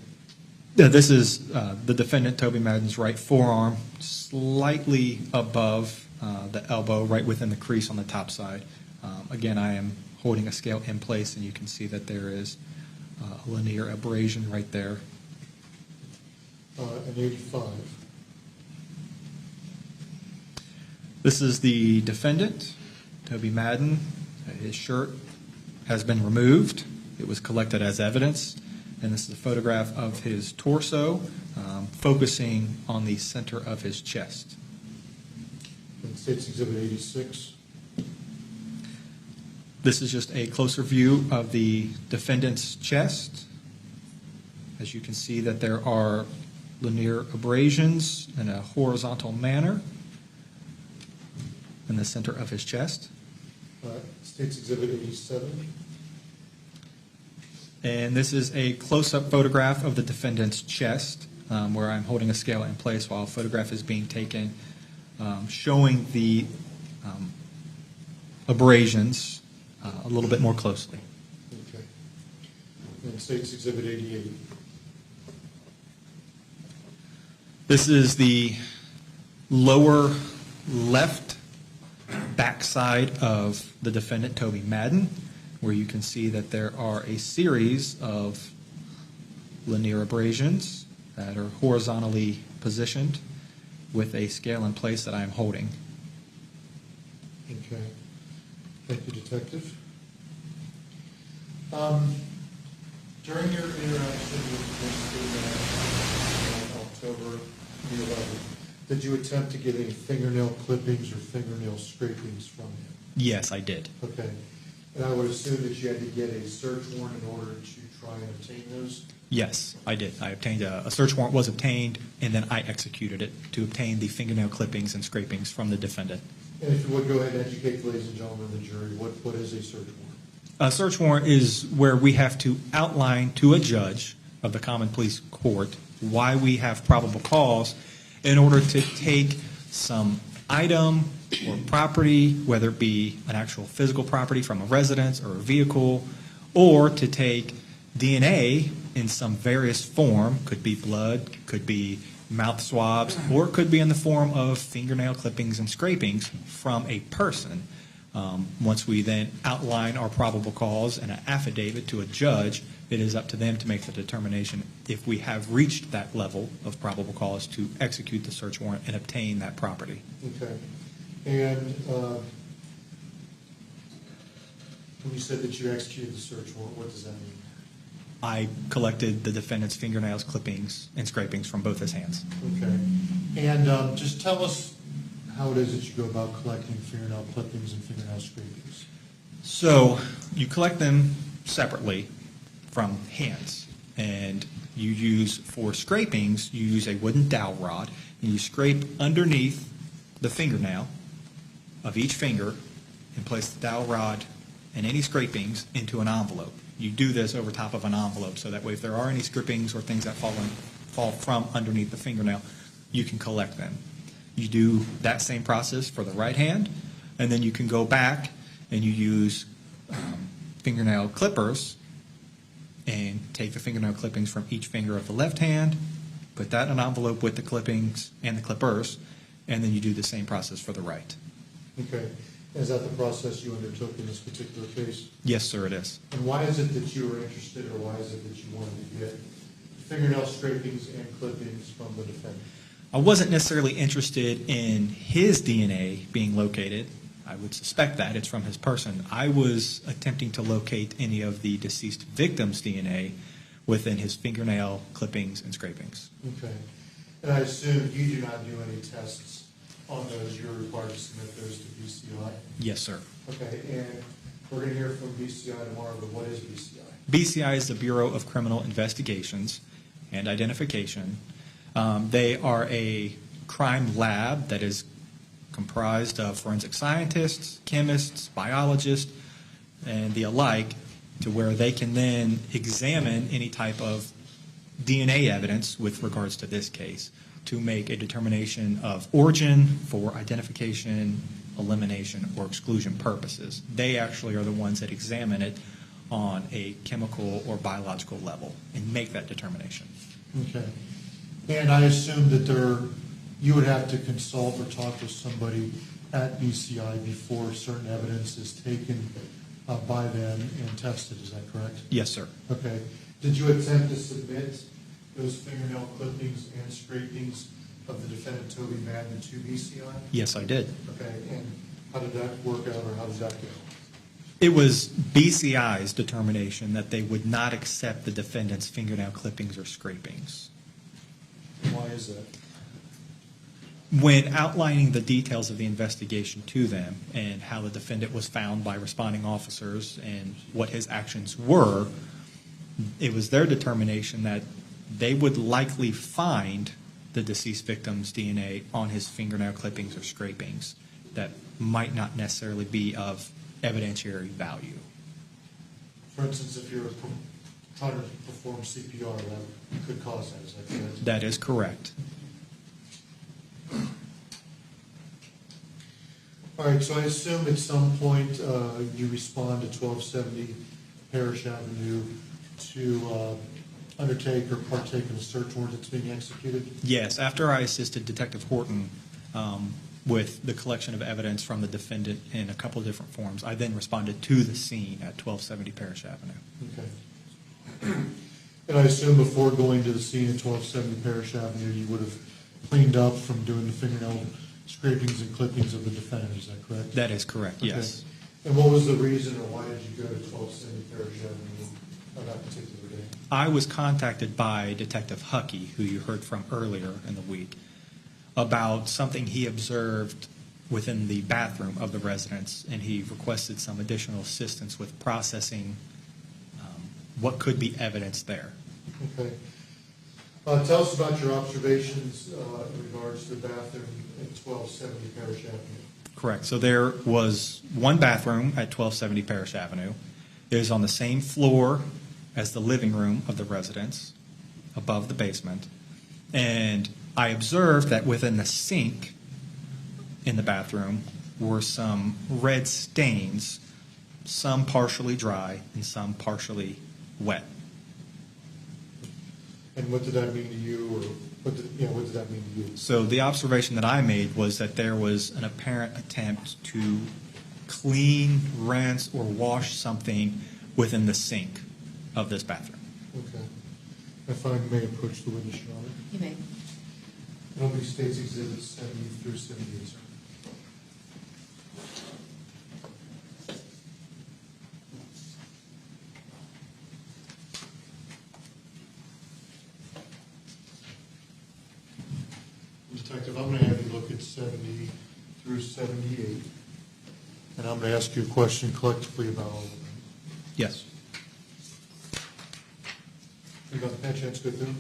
Yeah, this is the defendant, Toby Madden's right forearm, slightly above the elbow, right within the crease on the top side. Again, I am holding a scale in place, and you can see that there is a linear abrasion right there. And 85. This is the defendant, Toby Madden. His shirt has been removed. It was collected as evidence. And this is a photograph of his torso, focusing on the center of his chest. And State's Exhibit 86. This is just a closer view of the defendant's chest. As you can see that there are linear abrasions in a horizontal manner in the center of his chest. State's Exhibit 87. And this is a close-up photograph of the defendant's chest, where I'm holding a scale in place while a photograph is being taken, showing the abrasions a little bit more closely. Okay. And State's Exhibit 88. This is the lower left backside of the defendant, Toby Madden, where you can see that there are a series of linear abrasions that are horizontally positioned with a scale in place that I am holding. Okay. Thank you, Detective. During your interaction with Mr. Madden on October the 11th, did you attempt to get any fingernail clippings or fingernail scrapings from him? Yes, I did. Okay. And I would assume that you had to get a search warrant in order to try and obtain those? Yes, I did. I obtained a search warrant was obtained, and then I executed it to obtain the fingernail clippings and scrapings from the defendant. And if you would go ahead and educate the ladies and gentlemen of the jury, what is a search warrant? A search warrant is where we have to outline to a judge of the common police court why we have probable cause in order to take some item or property, whether it be an actual physical property from a residence or a vehicle, or to take DNA in some various form, could be blood, could be mouth swabs, or it could be in the form of fingernail clippings and scrapings from a person. Once we then outline our probable cause in an affidavit to a judge, it is up to them to make the determination if we have reached that level of probable cause to execute the search warrant and obtain that property. Okay. And when you said that you executed the search warrant, what does that mean? I collected the defendant's fingernails, clippings, and scrapings from both his hands. Okay. And just tell us how it is that you go about collecting fingernail clippings and fingernail scrapings. So you collect them separately from hands. And you use, for scrapings, you use a wooden dowel rod, and you scrape underneath the fingernail of each finger and place the dowel rod and any scrapings into an envelope. You do this over top of an envelope, so that way if there are any scrapings or things that fall from underneath the fingernail, you can collect them. You do that same process for the right hand, and then you can go back and you use fingernail clippers and take the fingernail clippings from each finger of the left hand, put that in an envelope with the clippings and the clippers, and then you do the same process for the right. Okay. Is that the process you undertook in this particular case? Yes, sir, it is. And why is it that you were interested, or why is it that you wanted to get fingernail scrapings and clippings from the defendant? I wasn't necessarily interested in his DNA being located. I would suspect that it's from his person. I was attempting to locate any of the deceased victim's DNA within his fingernail clippings and scrapings. Okay. And I assume you do not do any tests on those. You're required to submit those to BCI? Yes, sir. Okay, and we're going to hear from BCI tomorrow, but what is BCI? BCI is the Bureau of Criminal Investigations and Identification. They are a crime lab that is comprised of forensic scientists, chemists, biologists, and the alike, to where they can then examine any type of DNA evidence with regards to this case to make a determination of origin for identification, elimination, or exclusion purposes. They actually are the ones that examine it on a chemical or biological level and make that determination. Okay. And I assume that you would have to consult or talk with somebody at BCI before certain evidence is taken by them and tested. Is that correct? Yes, sir. Okay. Did you attempt to submit those fingernail clippings and scrapings of the defendant, Toby Madden, to BCI? Yes, I did. Okay. And how did that work out, or how did that go? It was BCI's determination that they would not accept the defendant's fingernail clippings or scrapings. Why is that? When outlining the details of the investigation to them and how the defendant was found by responding officers and what his actions were, it was their determination that they would likely find the deceased victim's DNA on his fingernail clippings or scrapings that might not necessarily be of evidentiary value. For instance, if you're trying to perform CPR, that could cause that. Is that correct? That is correct. All right, so I assume at some point you respond to 1270 Parish Avenue to undertake or partake in a search warrant that's being executed? Yes, after I assisted Detective Horton with the collection of evidence from the defendant in a couple of different forms, I then responded to the scene at 1270 Parish Avenue. Okay. And I assume before going to the scene at 1270 Parish Avenue, you would have cleaned up from doing the fingernail scrapings and clippings of the defendant, is that correct? That is correct, yes. Okay. And what was the reason, or why did you go to 1270 Parish Avenue on that particular day? I was contacted by Detective Huckey, who you heard from earlier in the week, about something he observed within the bathroom of the residence, and he requested some additional assistance with processing what could be evidence there. Okay. Tell us about your observations in regards to the bathroom at 1270 Parish Avenue. Correct. So there was one bathroom at 1270 Parish Avenue. It is on the same floor as the living room of the residence, above the basement. And I observed that within the sink in the bathroom were some red stains, some partially dry and some partially wet. And what did that mean to you, or what did that mean to you? So the observation that I made was that there was an apparent attempt to clean, rinse, or wash something within the sink of this bathroom. Okay. If I may approach the witness, Your Honor. You may. Nobody states exhibits 70 through 78, sir. Detective, I'm going to have you look at 70 through 78, and I'm going to ask you a question collectively about all of them. Yes. We got the pen chance to go through?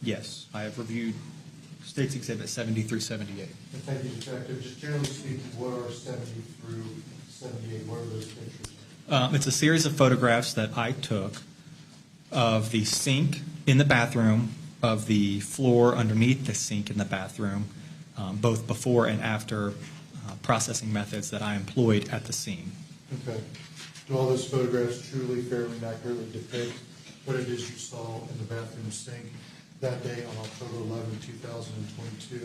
Yes, I have reviewed State's Exhibit 70 through 78. And thank you, Detective. Just generally speaking, what are 70 through 78? What are those pictures? It's a series of photographs that I took of the sink in the bathroom, of the floor underneath the sink in the bathroom, both before and after processing methods that I employed at the scene. Okay. Do all those photographs truly, fairly, and accurately depict what it is you saw in the bathroom sink that day on October 11, 2022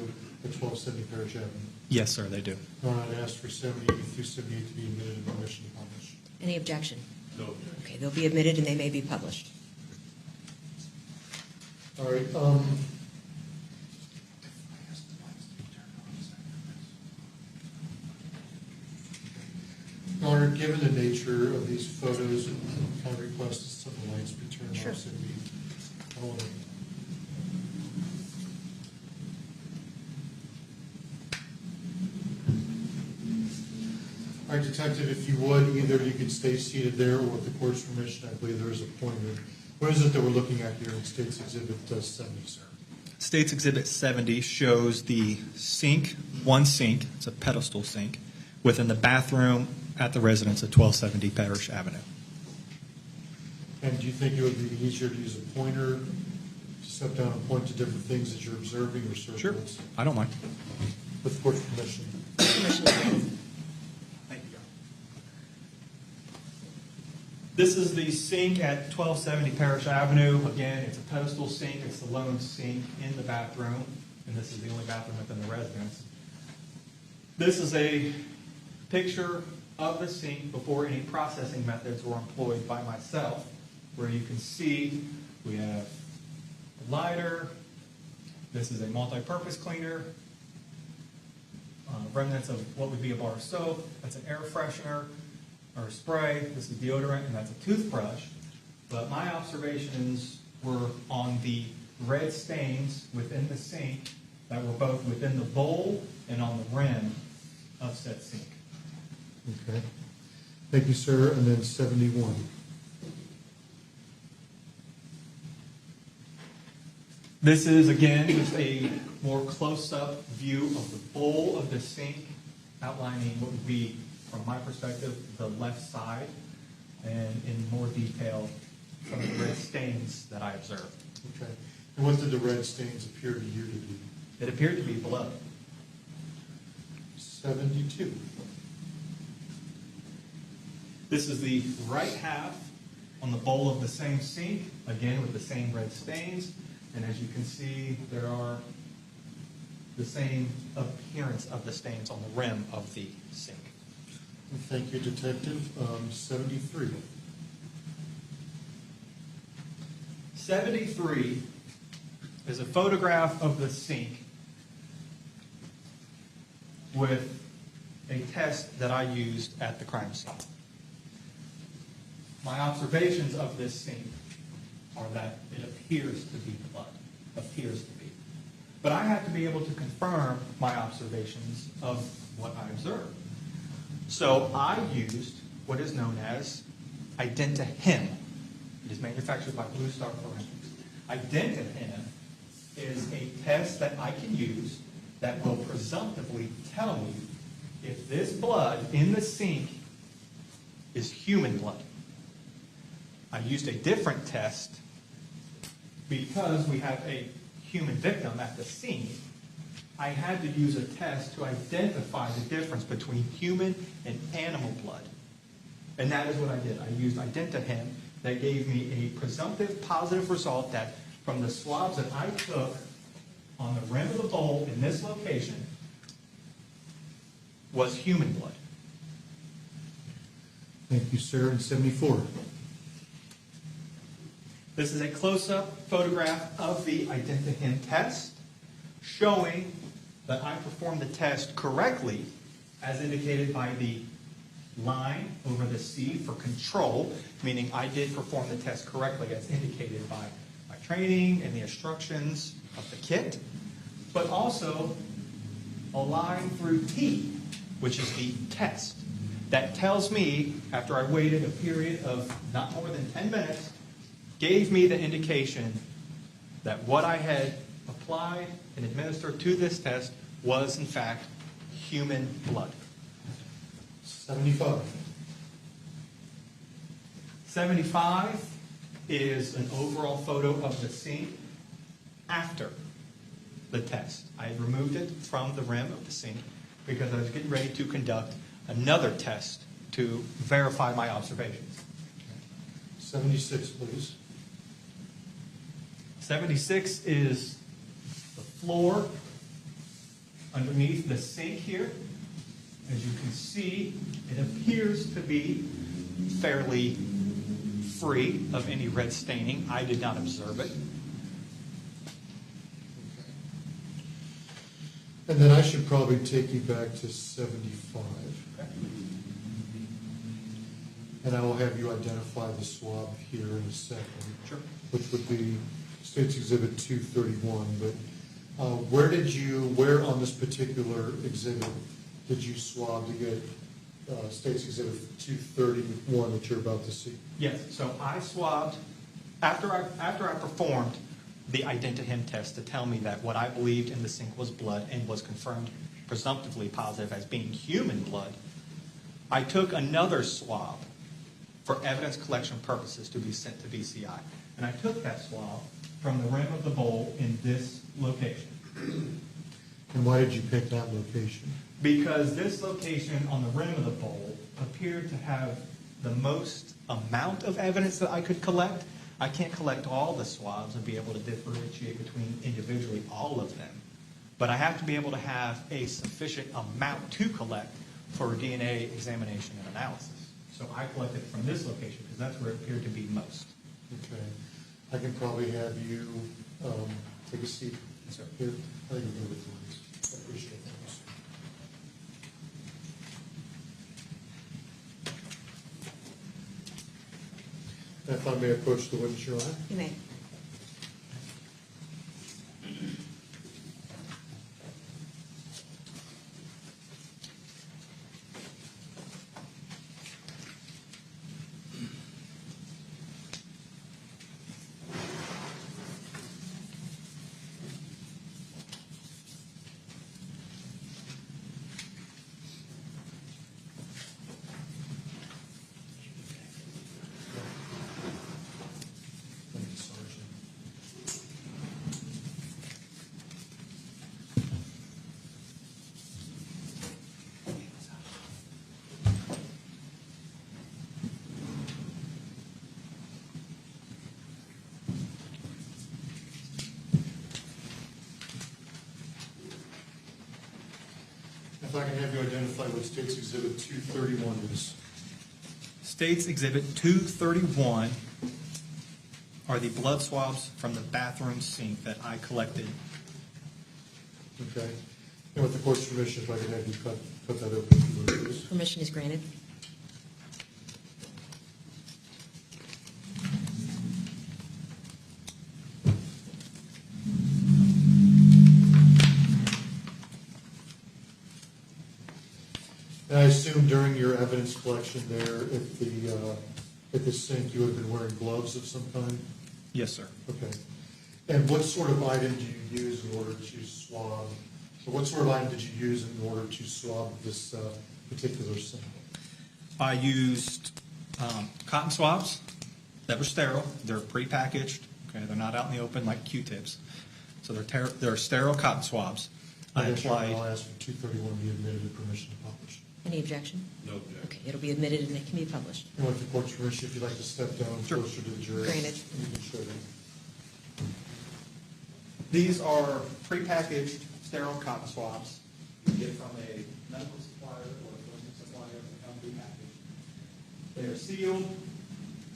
at 1270 Parish Avenue? Yes, sir, they do. I'd ask for 70 through 78 to be admitted and permission to publish. Any objection? No. Okay, they'll be admitted and they may be published. All right. Your Honor, given the nature of these photos, can I request that some of the lights be turned Sure. off so we I don't want to. All right, Detective, if you would, either you could stay seated there or with the court's permission, I believe there is a pointer. What is it that we're looking at here in State's Exhibit 70, sir? State's Exhibit 70 shows the sink, one sink, it's a pedestal sink, within the bathroom at the residence at 1270 Parish Avenue. And do you think it would be easier to use a pointer to step down and point to different things that you're observing or circles? Sure, I don't mind. With the court's permission. Permission is granted. Thank you, Your Honor. This is the sink at 1270 Parish Avenue. Again, it's a pedestal sink. It's the lone sink in the bathroom, and this is the only bathroom within the residence. This is a picture of the sink before any processing methods were employed by myself, where you can see we have a lighter. This is a multi-purpose cleaner. Remnants of what would be a bar of soap. That's an air freshener or a spray. This is deodorant, and that's a toothbrush. But my observations were on the red stains within the sink that were both within the bowl and on the rim of said sink. Okay. Thank you, sir. And then 71. This is, again, just a more close-up view of the bowl of the sink, outlining what would be, from my perspective, the left side, and in more detail, some of the red stains that I observed. Okay. And what did the red stains appear to you to be? It appeared to be blood. 72. This is the right half on the bowl of the same sink, again with the same red stains. And as you can see, there are the same appearance of the stains on the rim of the sink. Thank you, Detective. 73. 73 is a photograph of the sink with a test that I used at the crime scene. My observations of this sink are that it appears to be blood. Appears to be. But I have to be able to confirm my observations of what I observed. So I used what is known as Identa-Him. It is manufactured by Blue Star Forensics. Identa-Him is a test that I can use that will presumptively tell me if this blood in the sink is human blood. I used a different test because we have a human victim at the scene. I had to use a test to identify the difference between human and animal blood. And that is what I did. I used Identa-Him. That gave me a presumptive positive result that from the swabs that I took on the rim of the bowl in this location was human blood. Thank you, sir. And 74. This is a close-up photograph of the Identa-Him test showing that I performed the test correctly as indicated by the line over the C for control, meaning I did perform the test correctly as indicated by my training and the instructions of the kit, but also a line through T, which is the test. That tells me, after I waited a period of not more than 10 minutes, gave me the indication that what I had applied and administered to this test was, in fact, human blood. 75. 75 is an overall photo of the sink after the test. I had removed it from the rim of the sink because I was getting ready to conduct another test to verify my observations. 76, please. 76 is the floor underneath the sink here. As you can see, it appears to be fairly free of any red staining. I did not observe it. And then I should probably take you back to 75. Okay. And I will have you identify the swab here in a second. Sure. Which would be State's Exhibit 231. But where on this particular exhibit did you swab to get State's Exhibit 231 that you're about to see? Yes, so I swabbed, after I performed the identihim test to tell me that what I believed in the sink was blood and was confirmed presumptively positive as being human blood, I took another swab for evidence collection purposes to be sent to BCI. And I took that swab from the rim of the bowl in this location. And why did you pick that location? Because this location on the rim of the bowl appeared to have the most amount of evidence that I could collect. I can't collect all the swabs and be able to differentiate between individually all of them. But I have to be able to have a sufficient amount to collect for DNA examination and analysis. So I collected from this location because that's where it appeared to be most. Okay. I can probably have you take a seat. Yes, sir. Here. I think we'll go with you. I appreciate that. If I may approach the witness, Your Honor. You may. Thank you, Sergeant. If I can have you identify what State's Exhibit 231 is. State's Exhibit 231 are the blood swabs from the bathroom sink that I collected. Okay. And with the court's permission, if I could have you cut that open, if you would, please. Permission is granted. And I assume during your evidence collection there at the sink, you would have been wearing gloves of some kind? Yes, sir. Okay. And what sort of item do you use in order to swab? So what sort of item did you use in order to swab this particular sample? I used cotton swabs that were sterile. They're prepackaged. Okay, they're not out in the open like Q-tips. So they're sterile cotton swabs. I Yes, Your Honor, applied. I'll ask for 231 be admitted with permission to publish. Any objection? No objection. Okay, it'll be admitted and it can be published. And with the court's permission, if you'd like to step down Sure. closer to the jury. Granted. You can show them. These are prepackaged sterile cotton swabs. You get from a medical supplier or a forensic supplier that come prepackaged. They are sealed,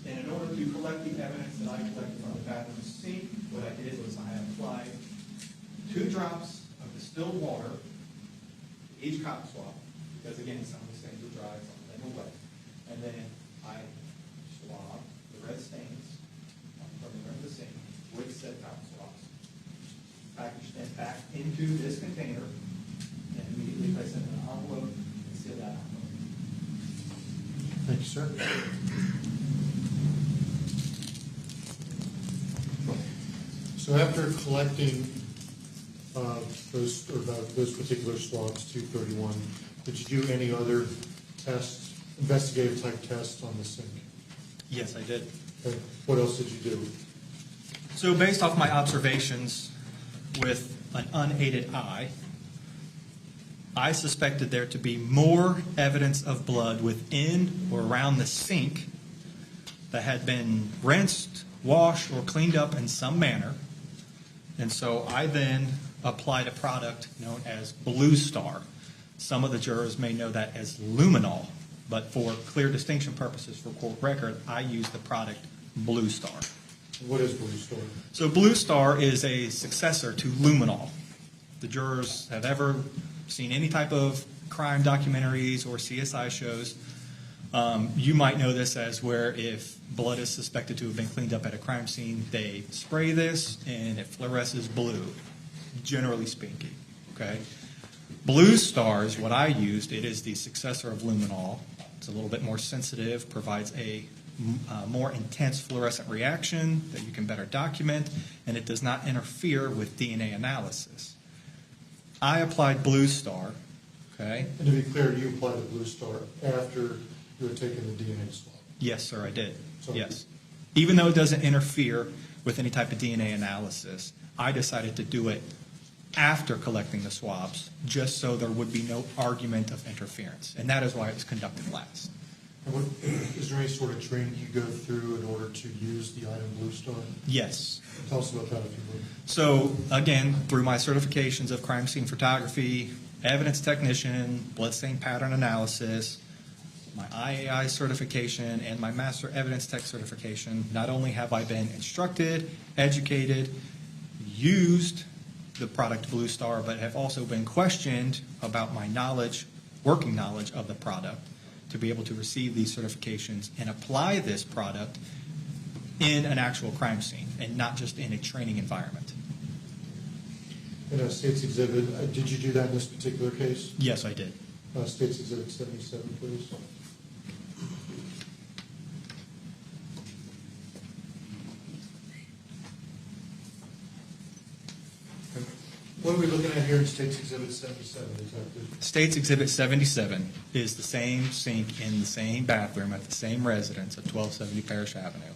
and in order to collect the evidence that I collected from the bathroom sink, what I did was I applied 2 drops of distilled water to each cotton swab, because again, some of the stains are dry, some of them are wet. and then I swab the red stains from the rim of the sink with said cotton swabs. Package them back into this container, and immediately place it in an envelope and seal that envelope. Thank you, sir. So after collecting those particular swabs, 231, did you do any other tests, investigative type tests on the sink? Yes, I did. Okay. What else did you do? So based off my observations with an unaided eye, I suspected there to be more evidence of blood within or around the sink that had been rinsed, washed, or cleaned up in some manner. And so I then applied a product known as Blue Star. Some of the jurors may know that as luminol, but for clear distinction purposes for court record, I use the product Blue Star. What is Blue Star? So Blue Star is a successor to luminol. The jurors have ever seen any type of crime documentaries or CSI shows, you might know this as where if blood is suspected to have been cleaned up at a crime scene, they spray this and it fluoresces blue, generally speaking. Okay. Blue Star is what I used. It is the successor of luminol. It's a little bit more sensitive, provides a more intense fluorescent reaction that you can better document, and it does not interfere with DNA analysis. I applied Blue Star, okay? And to be clear, you applied the Blue Star after you had taken the DNA swab? Yes, sir, I did. So- Yes. Even though it doesn't interfere with any type of DNA analysis, I decided to do it after collecting the swabs, just so there would be no argument of interference. And that is why it was conducted last. And is there any sort of training you go through in order to use the item Blue Star? Yes. Tell us about that if you would. So, again, through my certifications of crime scene photography, evidence technician, bloodstain pattern analysis, my IAI certification, and my master evidence tech certification, not only have I been instructed, educated, used the product Blue Star, but have also been questioned about my knowledge, working knowledge of the product, to be able to receive these certifications and apply this product in an actual crime scene and not just in a training environment. In a State's Exhibit, did you do that in this particular case? Yes, I did. State's Exhibit 77, please. Okay. What are we looking at here in State's Exhibit 77, Detective? State's Exhibit 77 is the same sink in the same bathroom at the same residence at 1270 Parish Avenue.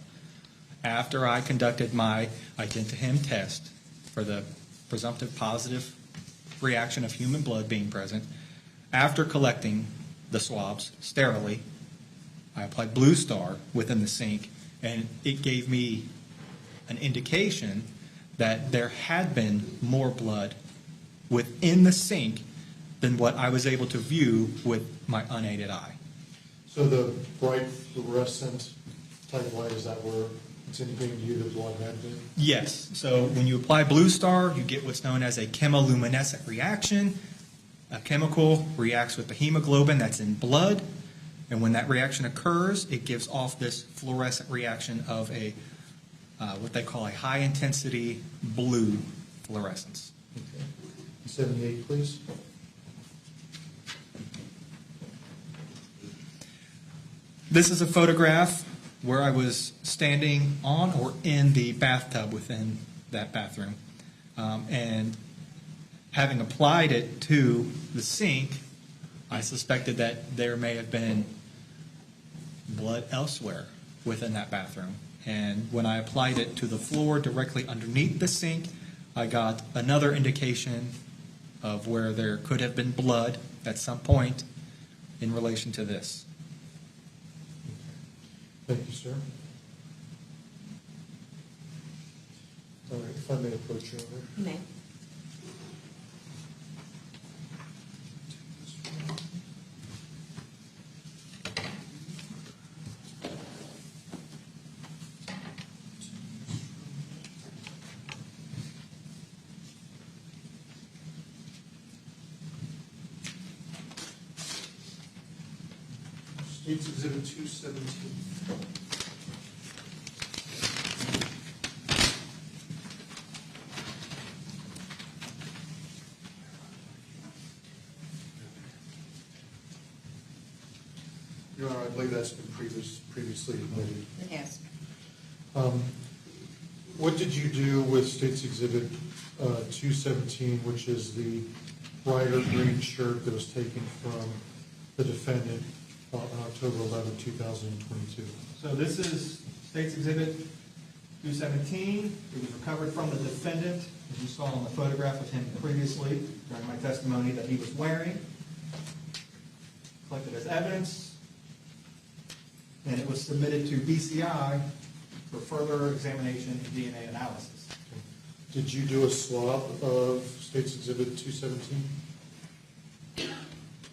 After I conducted my identihim test for the presumptive positive reaction of human blood being present, after collecting the swabs sterilely, I applied Blue Star within the sink, and it gave me an indication that there had been more blood within the sink than what I was able to view with my unaided eye. So the bright fluorescent type light, is that where it's indicating to you that blood had been? Yes. So when you apply Blue Star, you get what's known as a chemoluminescent reaction. A chemical reacts with the hemoglobin that's in blood, and when that reaction occurs, it gives off this fluorescent reaction of a what they call a high-intensity blue fluorescence. Okay. 78, please. This is a photograph where I was standing on or in the bathtub within that bathroom. And having applied it to the sink, I suspected that there may have been blood elsewhere within that bathroom. And when I applied it to the floor directly underneath the sink, I got another indication of where there could have been blood at some point in relation to this. Thank you, sir. All right, if I may approach you over. You may. State's Exhibit 217. Your Honor, I believe that's been previously admitted. It has. What did you do with State's Exhibit 217, which is the brighter green shirt that was taken from the defendant on October 11, 2022? So this is State's Exhibit 217. It was recovered from the defendant, as you saw on the photograph of him previously during my testimony, that he was wearing. Collected as evidence. And it was submitted to BCI for further examination and DNA analysis. Did you do a swab of State's Exhibit 217?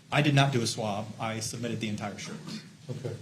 I did not do a swab. I submitted the entire shirt. Okay.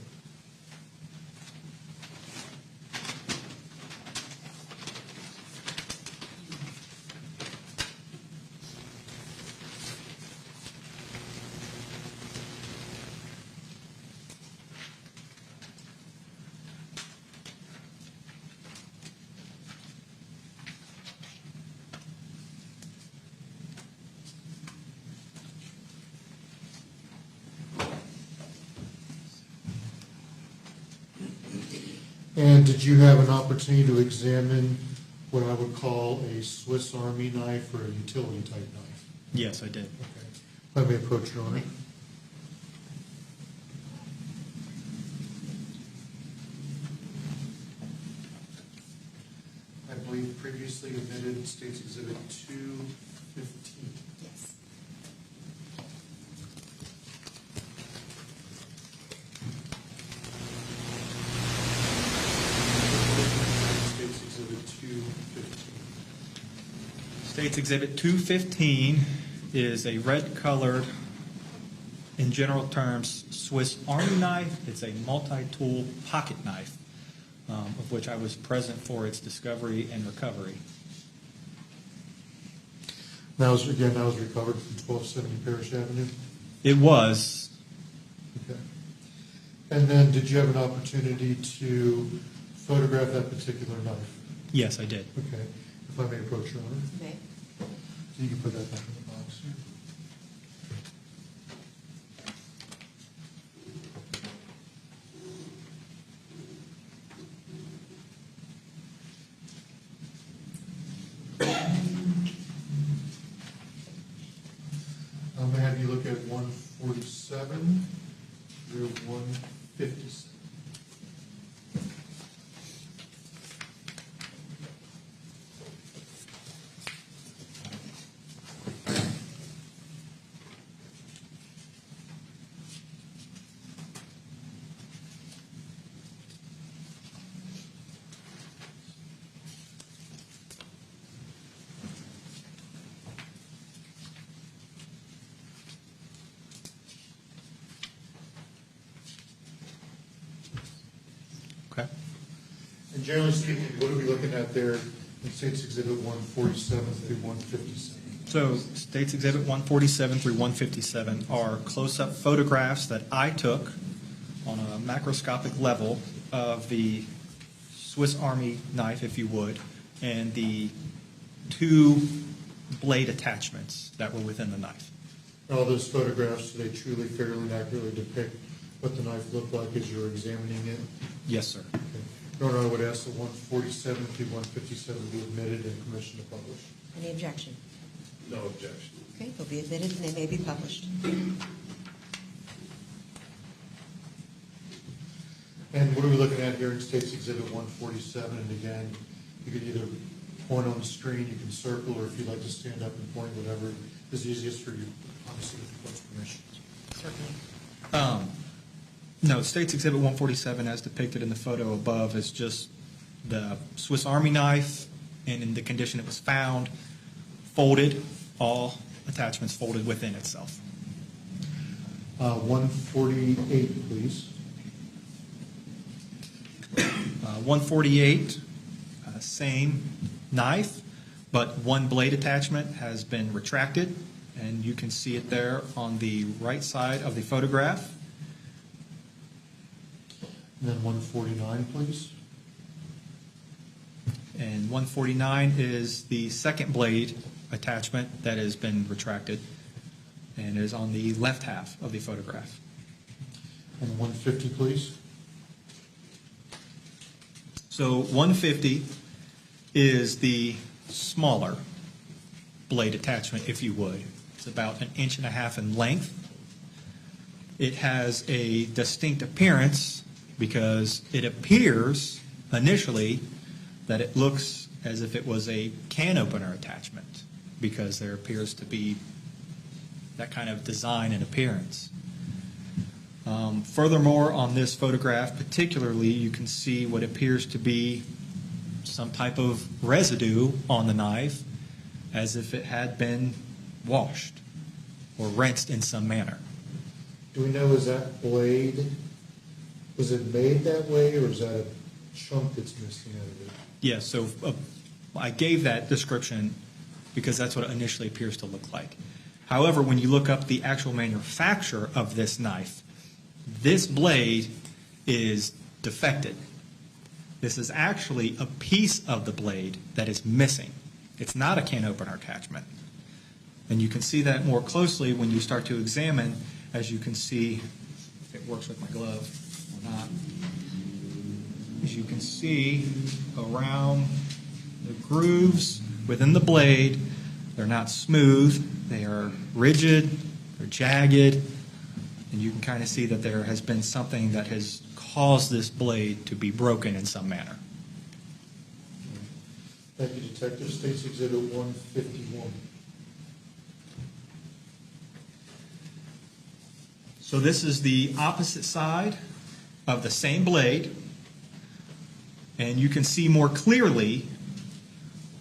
And did you have an opportunity to examine what I would call a Swiss Army knife or a utility type knife? Yes, I did. Okay. Let me approach Your Honor. I believe previously admitted State's Exhibit 215. Yes. State's Exhibit 215. State's Exhibit 215 is a red-colored, in general terms, Swiss Army knife. It's a multi-tool pocket knife, of which I was present for its discovery and recovery. That was recovered from 1270 Parish Avenue? It was. Okay. And then did you have an opportunity to photograph that particular knife? Yes, I did. Okay. If I may approach Your Honor. Okay. You can put that back in the box here. I'm going to have you look at 147 through 157. Okay. And generally speaking, what are we looking at there in State's Exhibit 147 through 157? So State's Exhibit 147 through 157 are close-up photographs that I took on a macroscopic level of the Swiss Army knife, if you would, and the two blade attachments that were within the knife. All those photographs, do they truly, fairly, and accurately depict what the knife looked like as you were examining it? Yes, sir. Okay. Your Honor, I would ask that 147 through 157 be admitted and permission to publish. Any objection? No objection. Okay, they'll be admitted and they may be published. And what are we looking at here in State's Exhibit 147? And again, you could either point on the screen, you can circle, or if you'd like to stand up and point, whatever is easiest for you, obviously with the court's permission. Certainly. No, State's Exhibit 147, as depicted in the photo above, is just the Swiss Army knife, and in the condition it was found, folded, all attachments folded within itself. 148, please. 148, same knife, but one blade attachment has been retracted, and you can see it there on the right side of the photograph. And then 149, please. And 149 is the second blade attachment that has been retracted and is on the left half of the photograph. And 150, please. So 150 is the smaller blade attachment, if you would. It's about 1.5 inches in length. It has a distinct appearance because it appears initially that it looks as if it was a can opener attachment because there appears to be that kind of design and appearance. Furthermore, on this photograph particularly, you can see what appears to be some type of residue on the knife as if it had been washed or rinsed in some manner. Do we know, is that blade, was it made that way, or is that a chunk that's missing out of it? Yes, so I gave that description because that's what it initially appears to look like. However, when you look up the actual manufacture of this knife, this blade is defected. This is actually a piece of the blade that is missing. It's not a can opener attachment. And you can see that more closely when you start to examine, as you can see, if it works with my glove or not. As you can see around the grooves within the blade, they're not smooth, they are rigid, they're jagged, and you can kind of see that there has been something that has caused this blade to be broken in some manner. Thank you, Detective. State's Exhibit 151. So this is the opposite side of the same blade, and you can see more clearly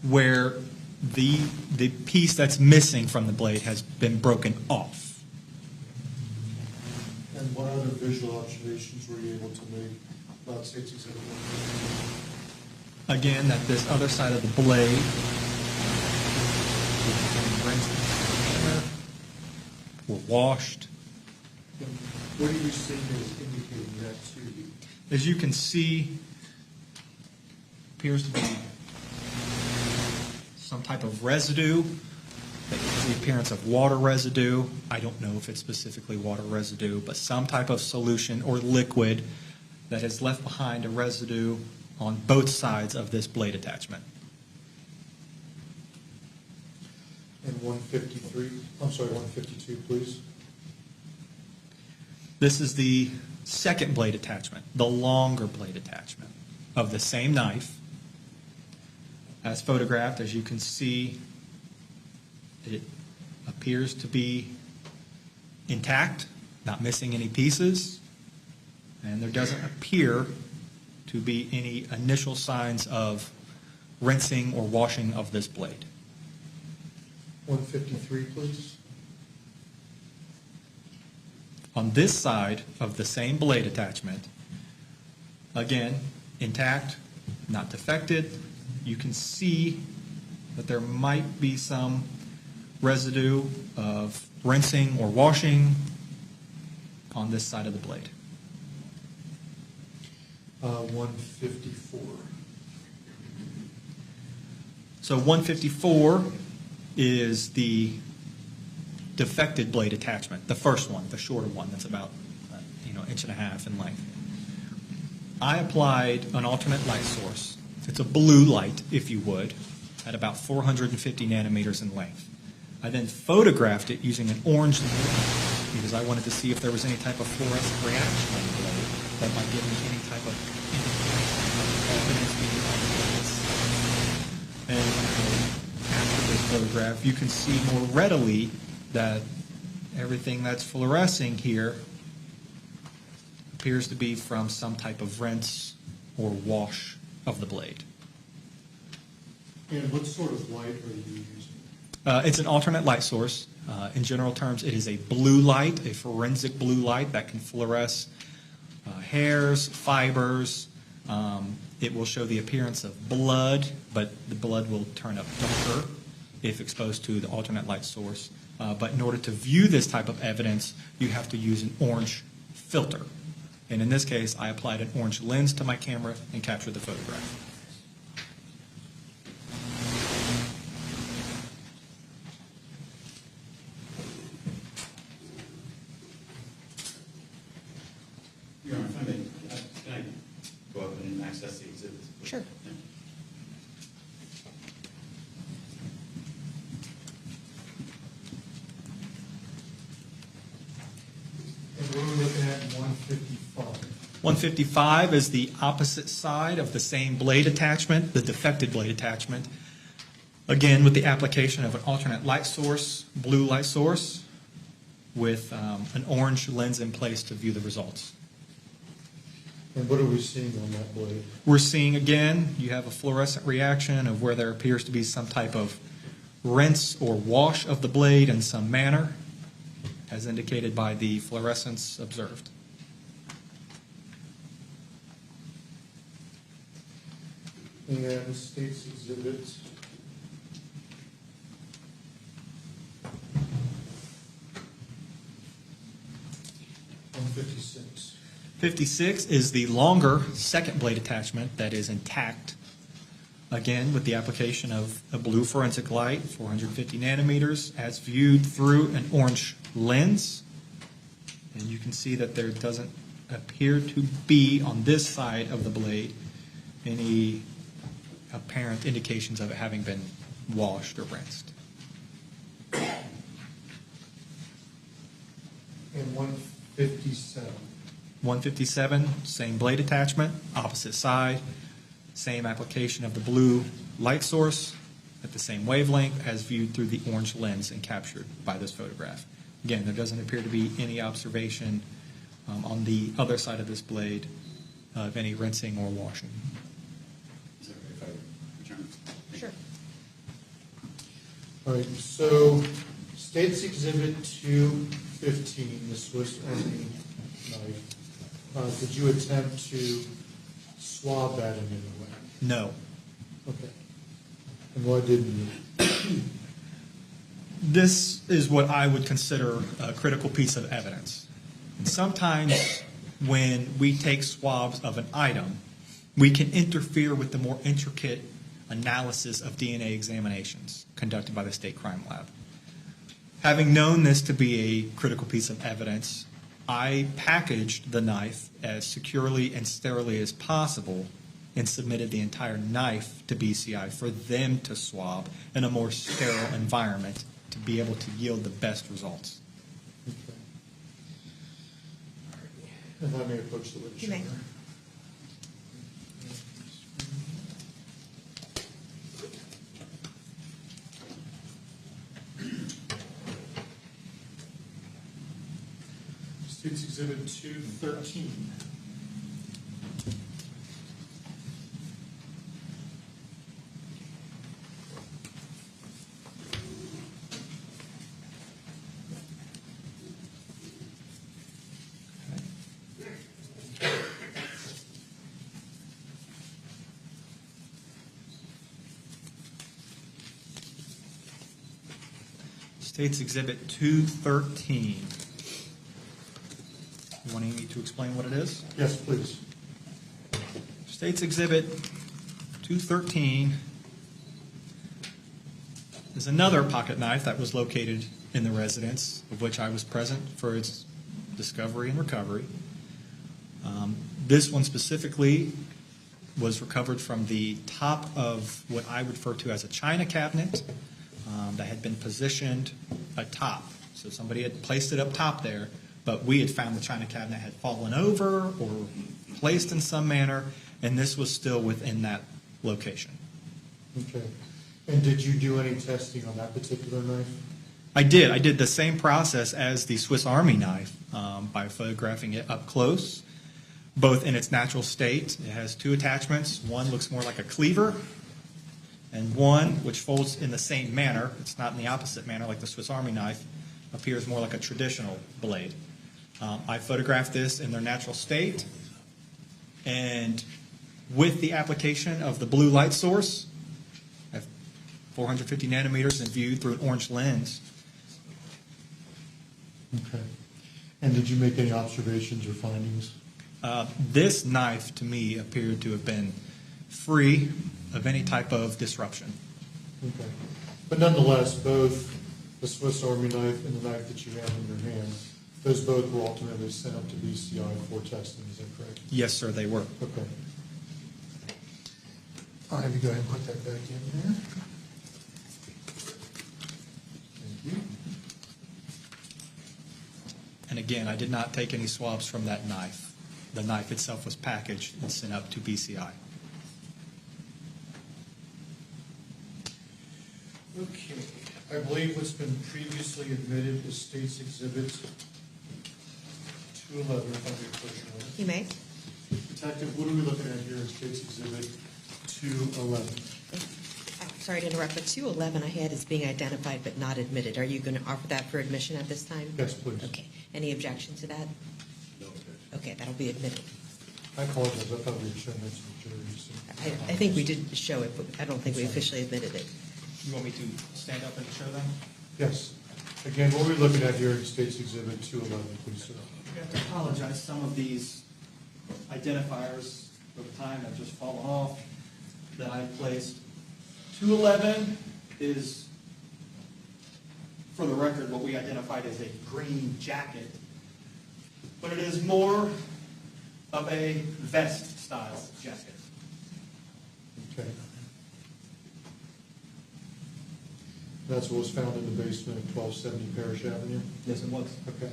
where the piece that's missing from the blade has been broken off. And what other visual observations were you able to make about State's Exhibit 151? Again, that this other side of the blade were washed. What are you seeing as indicating that to you? As you can see, appears to be some type of residue that gives the appearance of water residue. I don't know if it's specifically water residue, but some type of solution or liquid that has left behind a residue on both sides of this blade attachment. And 152, please. This is the second blade attachment, the longer blade attachment of the same knife. As photographed, as you can see, it appears to be intact, not missing any pieces, and there doesn't appear to be any initial signs of rinsing or washing of this blade. 153, please. On this side of the same blade attachment, again, intact, not defected, you can see that there might be some residue of rinsing or washing on this side of the blade. 154. So 154 is the defected blade attachment, the first one, the shorter one that's about 1.5 inches in length. I applied an alternate light source. It's a blue light, if you would, at about 450 nanometers in length. I then photographed it using an orange light because I wanted to see if there was any type of fluorescent reaction on the blade that might give me any type of indication of evidence being on the place. And after this photograph, you can see more readily that everything that's fluorescing here appears to be from some type of rinse or wash of the blade. And what sort of light are you using? It's an alternate light source. In general terms, it is a blue light, a forensic blue light that can fluoresce hairs, fibers. It will show the appearance of blood, but the blood will turn up darker if exposed to the alternate light source. But in order to view this type of evidence, you have to use an orange filter. And in this case, I applied an orange lens to my camera and captured the photograph. Your Honor, if I may, can I go up and access the exhibits? Sure. Yeah. And we're looking at 155. 155 is the opposite side of the same blade attachment, the defected blade attachment. Again, with the application of an alternate light source, blue light source, with an orange lens in place to view the results. And what are we seeing on that blade? We're seeing, again, you have a fluorescent reaction of where there appears to be some type of rinse or wash of the blade in some manner, as indicated by the fluorescence observed. And State's Exhibit 156. 56 is the longer second blade attachment that is intact. Again, with the application of a blue forensic light, 450 nanometers, as viewed through an orange lens. And you can see that there doesn't appear to be, on this side of the blade, any apparent indications of it having been washed or rinsed. And 157. 157, same blade attachment, opposite side, same application of the blue light source at the same wavelength as viewed through the orange lens and captured by this photograph. Again, there doesn't appear to be any observation on the other side of this blade of any rinsing or washing. Is that right if I return? Sure. All right, so State's Exhibit 215, the Swiss Army knife, did you attempt to swab that in any way? No. Okay. And why didn't you? This is what I would consider a critical piece of evidence. And sometimes when we take swabs of an item, we can interfere with the more intricate analysis of DNA examinations conducted by the State Crime Lab. Having known this to be a critical piece of evidence, I packaged the knife as securely and sterilely as possible and submitted the entire knife to BCI for them to swab in a more sterile environment to be able to yield the best results. Okay. All right. If I may approach the witness. You may. State's Exhibit 213. State's Exhibit 213. You wanting me to explain what it is? Yes, please. State's Exhibit 213 is another pocket knife that was located in the residence, of which I was present for its discovery and recovery. This one specifically was recovered from the top of what I refer to as a china cabinet that had been positioned atop. So somebody had placed it up top there, but we had found the china cabinet had fallen over or placed in some manner, and this was still within that location. Okay. And did you do any testing on that particular knife? I did. I did the same process as the Swiss Army knife by photographing it up close, both in its natural state. It has two attachments. One looks more like a cleaver, and one, which folds in the same manner, it's not in the opposite manner like the Swiss Army knife, appears more like a traditional blade. I photographed this in their natural state, and with the application of the blue light source, at 450 nanometers and viewed through an orange lens. Okay. And did you make any observations or findings? This knife, to me, appeared to have been free of any type of disruption. Okay. But nonetheless, both the Swiss Army knife and the knife that you have in your hand, those both were ultimately sent up to BCI for testing, is that correct? Yes, sir, they were. Okay. I'll have you go ahead and put that back in there. Thank you. And again, I did not take any swabs from that knife. The knife itself was packaged and sent up to BCI. Okay. I believe what's been previously admitted is State's Exhibit 211, if I may push on it. You may. Detective, what are we looking at here in State's Exhibit 211? Sorry to interrupt, but 211 I had as being identified but not admitted. Are you going to offer that for admission at this time? Yes, please. Okay. Any objection to that? No objection. Okay, that'll be admitted. I apologize, I thought we had shown that to the jury. so- I think we did show it, but I don't think we officially admitted it. You want me to stand up and show them? Yes. Again, what are we looking at here in State's Exhibit 211, please, sir? I have to apologize. Some of these identifiers over time have just fallen off that I placed. 211 is, for the record, what we identified as a green jacket, but it is more of a vest-style jacket. Okay. That's what was found in the basement of 1270 Parish Avenue? Yes, it was. Okay.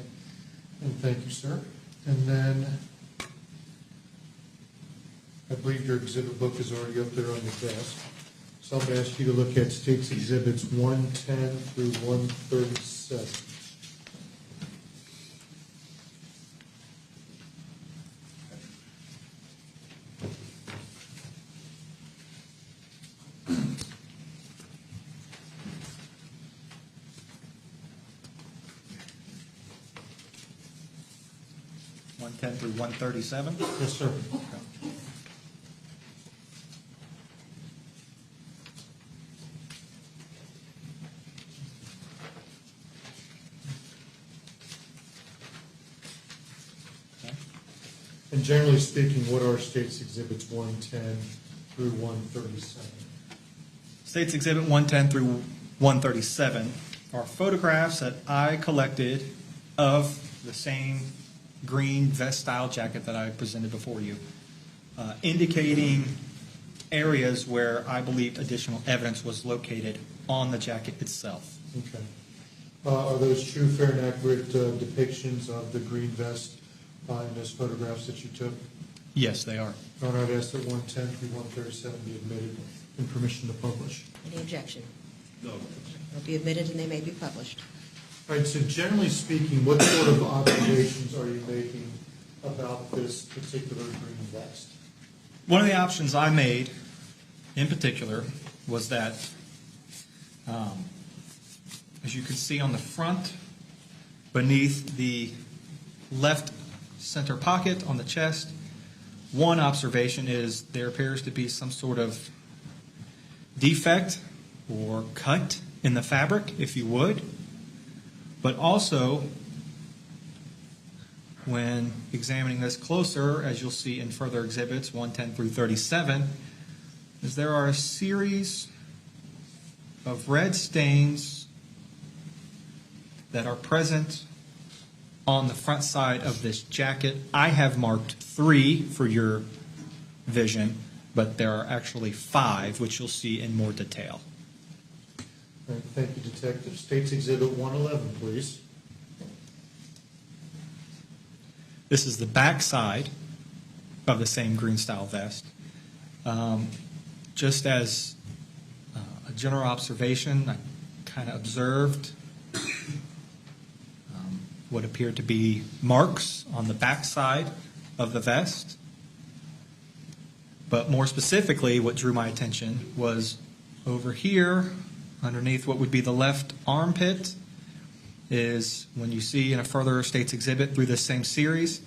And thank you, sir. And then, I believe your exhibit book is already up there on your desk. So I'm going to ask you to look at State's Exhibits 110 through 137. .110 through 137. Yes, sir. And generally speaking, what are State's Exhibits 110 through 137? States Exhibit 110 through 137 are photographs that I collected of the same green vest-style jacket that I presented before you, indicating areas where I believed additional evidence was located on the jacket itself. Okay. Are those true, fair, and accurate depictions of the green vest in those photographs that you took? Yes, they are. Your Honor, I'd ask that 110 through 137 be admitted and permission to publish. Any objection? No. They'll be admitted and they may be published. All right, so generally speaking, what sort of observations are you making about this particular green vest? One of the options I made, in particular, was that, as you can see on the front, beneath the left center pocket on the chest, one observation is there appears to be some sort of defect or cut in the fabric, if you would. But also, when examining this closer, as you'll see in further exhibits 110 through 37, is there are a series of red stains that are present on the front side of this jacket. I have marked 3 for your vision, but there are actually 5, which you'll see in more detail. All right, thank you, Detective. State's Exhibit 111, please. This is the back side of the same green style vest. Just as a general observation, I kind of observed what appeared to be marks on the back side of the vest. But more specifically, what drew my attention was over here, underneath what would be the left armpit, is when you see in a further State's Exhibit through this same series,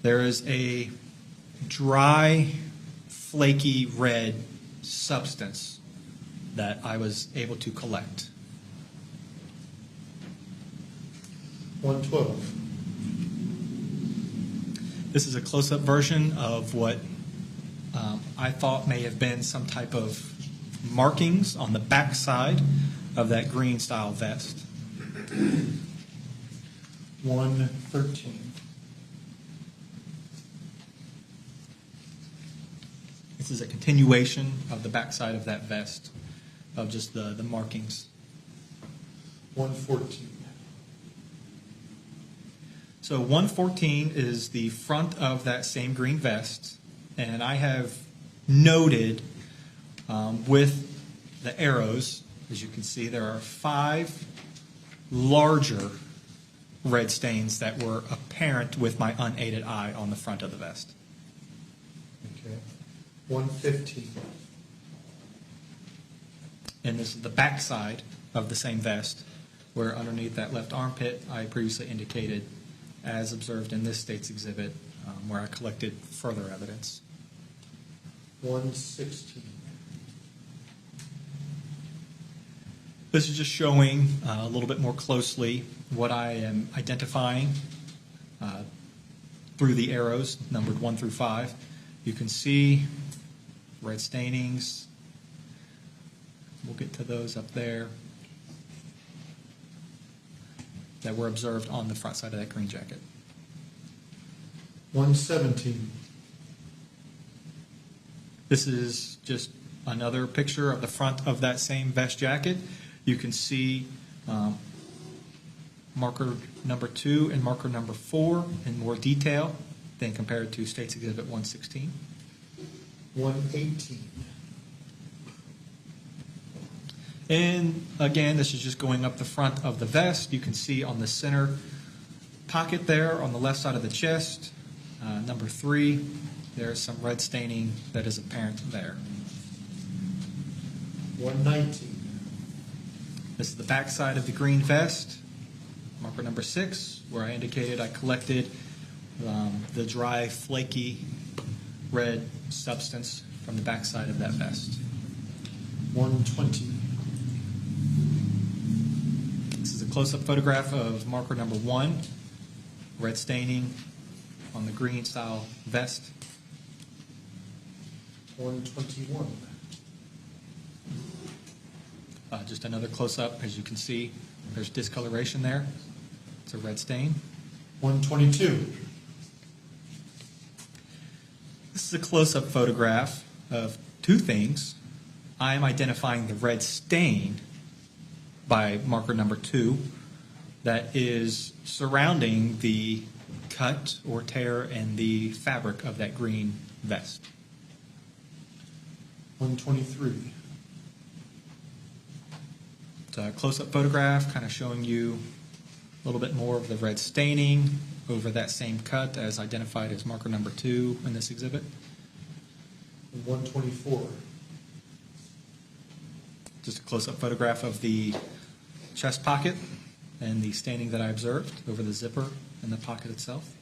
there is a dry, flaky red substance that I was able to collect. 112. This is a close-up version of what I thought may have been some type of markings on the back side of that green style vest. 113. This is a continuation of the back side of that vest, of just the markings. 114. So 114 is the front of that same green vest, and I have noted with the arrows, as you can see, there are 5 larger red stains that were apparent with my unaided eye on the front of the vest. Okay. 115. And this is the back side of the same vest, where underneath that left armpit I previously indicated, as observed in this state's exhibit, where I collected further evidence. 116. This is just showing a little bit more closely what I am identifying through the arrows, numbered 1 through 5. You can see red stainings. We'll get to those up there that were observed on the front side of that green jacket. 117. This is just another picture of the front of that same vest jacket. You can see marker number 2 and marker number 4 in more detail than compared to State's Exhibit 116. 118. And again, this is just going up the front of the vest. You can see on the center pocket there on the left side of the chest, number 3, there's some red staining that is apparent there. 119. This is the back side of the green vest, marker number 6, where I indicated I collected the dry, flaky red substance from the back side of that vest. 120. This is a close-up photograph of marker number 1, red staining on the green style vest. 121. Just another close-up, as you can see, there's discoloration there. It's a red stain. 122. This is a close-up photograph of 2 things. I am identifying the red stain by marker number 2 that is surrounding the cut or tear in the fabric of that green vest. 123. It's a close-up photograph kind of showing you a little bit more of the red staining over that same cut as identified as marker number 2 in this exhibit. 124. Just a close-up photograph of the chest pocket and the staining that I observed over the zipper and the pocket itself.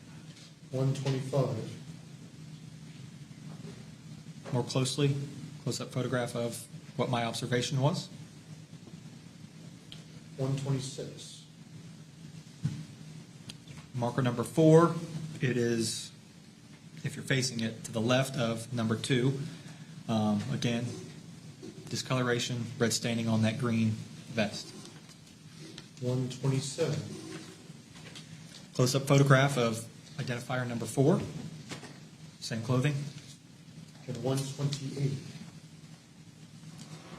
125. More closely, close-up photograph of what my observation was. 126. Marker number 4, it is, if you're facing it, to the left of number 2. Again, discoloration, red staining on that green vest. 127. Close-up photograph of identifier number 4, same clothing. And 128.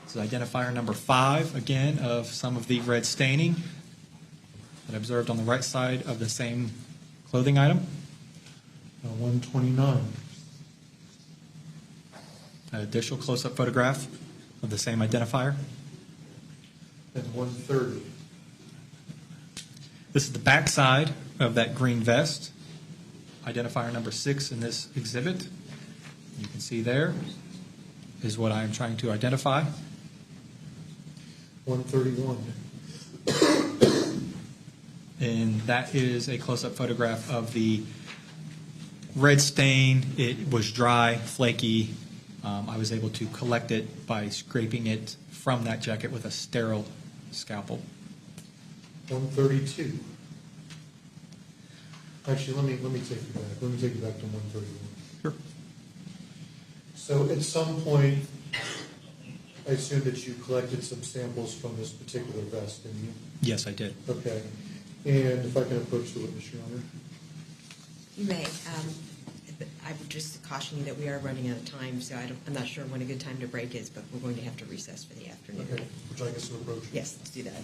This is identifier number 5, again, of some of the red staining that I observed on the right side of the same clothing item. 129. An additional close-up photograph of the same identifier. And 130. This is the back side of that green vest. Identifier number 6 in this exhibit. You can see there is what I am trying to identify. 131. And that is a close-up photograph of the red stain. It was dry, flaky. I was able to collect it by scraping it from that jacket with a sterile scalpel. 132. Actually, let me take you back. Let me take you back to 131. Sure. So at some point, I assume that you collected some samples from this particular vest, didn't you? Yes, I did. Okay. And if I can approach the witness, Your Honor. You may. I would just caution you that we are running out of time, so I'm not sure when a good time to break is, but we're going to have to recess for the afternoon. Okay. Would you like us to approach? Yes, let's do that.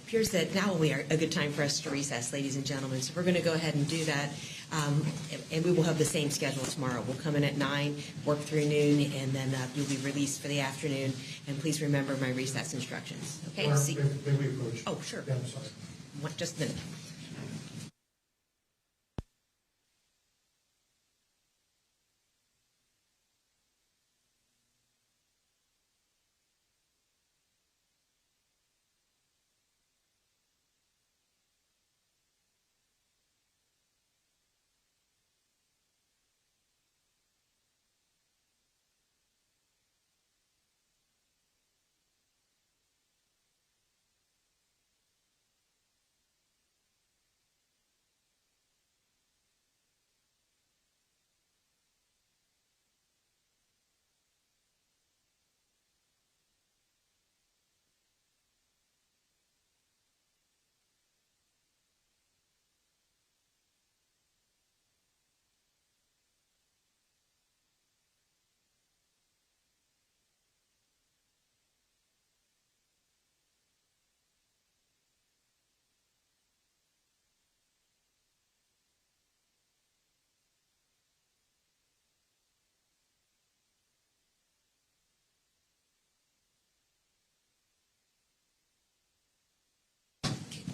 Appears that now will be a good time for us to recess, ladies and gentlemen. So we're going to go ahead and do that, and we will have the same schedule tomorrow. We'll come in at 9, work through noon, and then you'll be released for the afternoon. And please remember my recess instructions. Okay? May we approach? Oh, sure. Yeah, I'm sorry. Just a minute.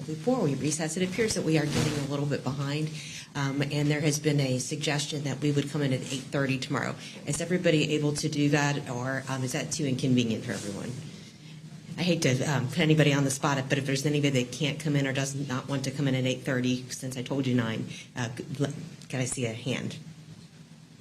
Before we recess, it appears that we are getting a little bit behind, and there has been a suggestion that we would come in at 8:30 tomorrow. Is everybody able to do that, or is that too inconvenient for everyone? I hate to put anybody on the spot, but if there's anybody that can't come in or does not want to come in at 8:30, since I told you 9, can I see a hand?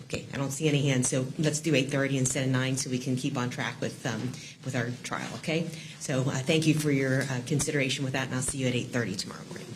Okay, I don't see any hands, so let's do 8:30 instead of 9 so we can keep on track with our trial, okay? So thank you for your consideration with that, and I'll see you at 8:30 tomorrow morning.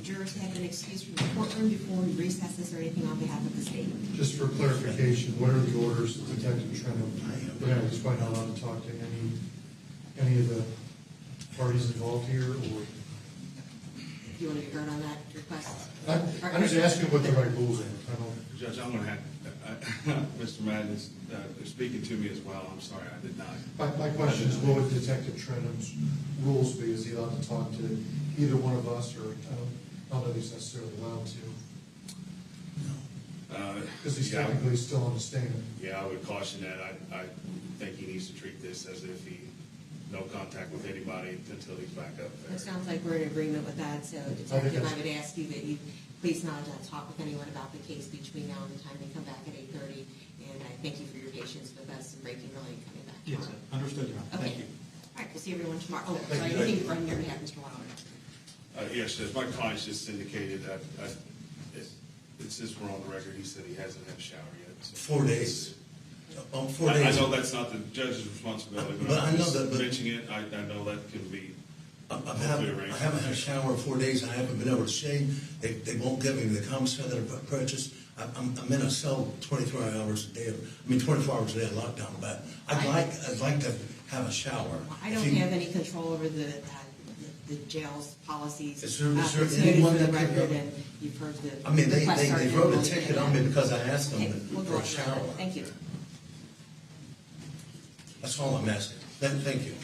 Jurors have been excused from the courtroom before we recess. Is there anything on behalf of the state? Just for clarification, what are the orders of Detective Trenum? He's probably not allowed to talk to any of the parties involved here, or? Do you want to be heard on that request? I'm just asking what the right rules are. I don't. Judge, I'm going to have, Mr. Madden is speaking to me as well. I'm sorry, I did not. My question is, what would Detective Trenum's rules be? Is he allowed to talk to either one of us, or I don't know if he's necessarily allowed to? Because he's technically still on the stand. Yeah, I would caution that. I think he needs to treat this as if no contact with anybody until he's back up there. It sounds like we're in agreement with that. So, Detective, I would ask you that you please not talk with anyone about the case between now and the time they come back at 8:30. And I thank you for your patience with us and breaking early and coming back tomorrow. Yes, understood, Your Honor. Okay. Thank you. All right, we'll see everyone tomorrow. Oh, Thank sorry, you. anything from your behalf, Mr. Wilder? Yes, Judge, my client just indicated that, since we're on the record, he said he hasn't had a shower yet. So 4 days. On 4 I days. know that's not the judge's responsibility, But but I I'm know just that- but- mentioning it, I know that can be I hopefully arranged. haven't had a shower in 4 days. I haven't been able to shave. They won't give me the commissary that I purchased. I'm in a cell 24 hours a day. 24 hours a day of lockdown. But I'd like to have a shower. I don't have any control over the jail's policies. Is there It's noted anyone for the that can record, help? and you've heard the. I mean, they request our wrote a general ticket and- on me because I asked Okay, them we'll for go a on. shower. Thank you. That's all I'm asking. Thank you.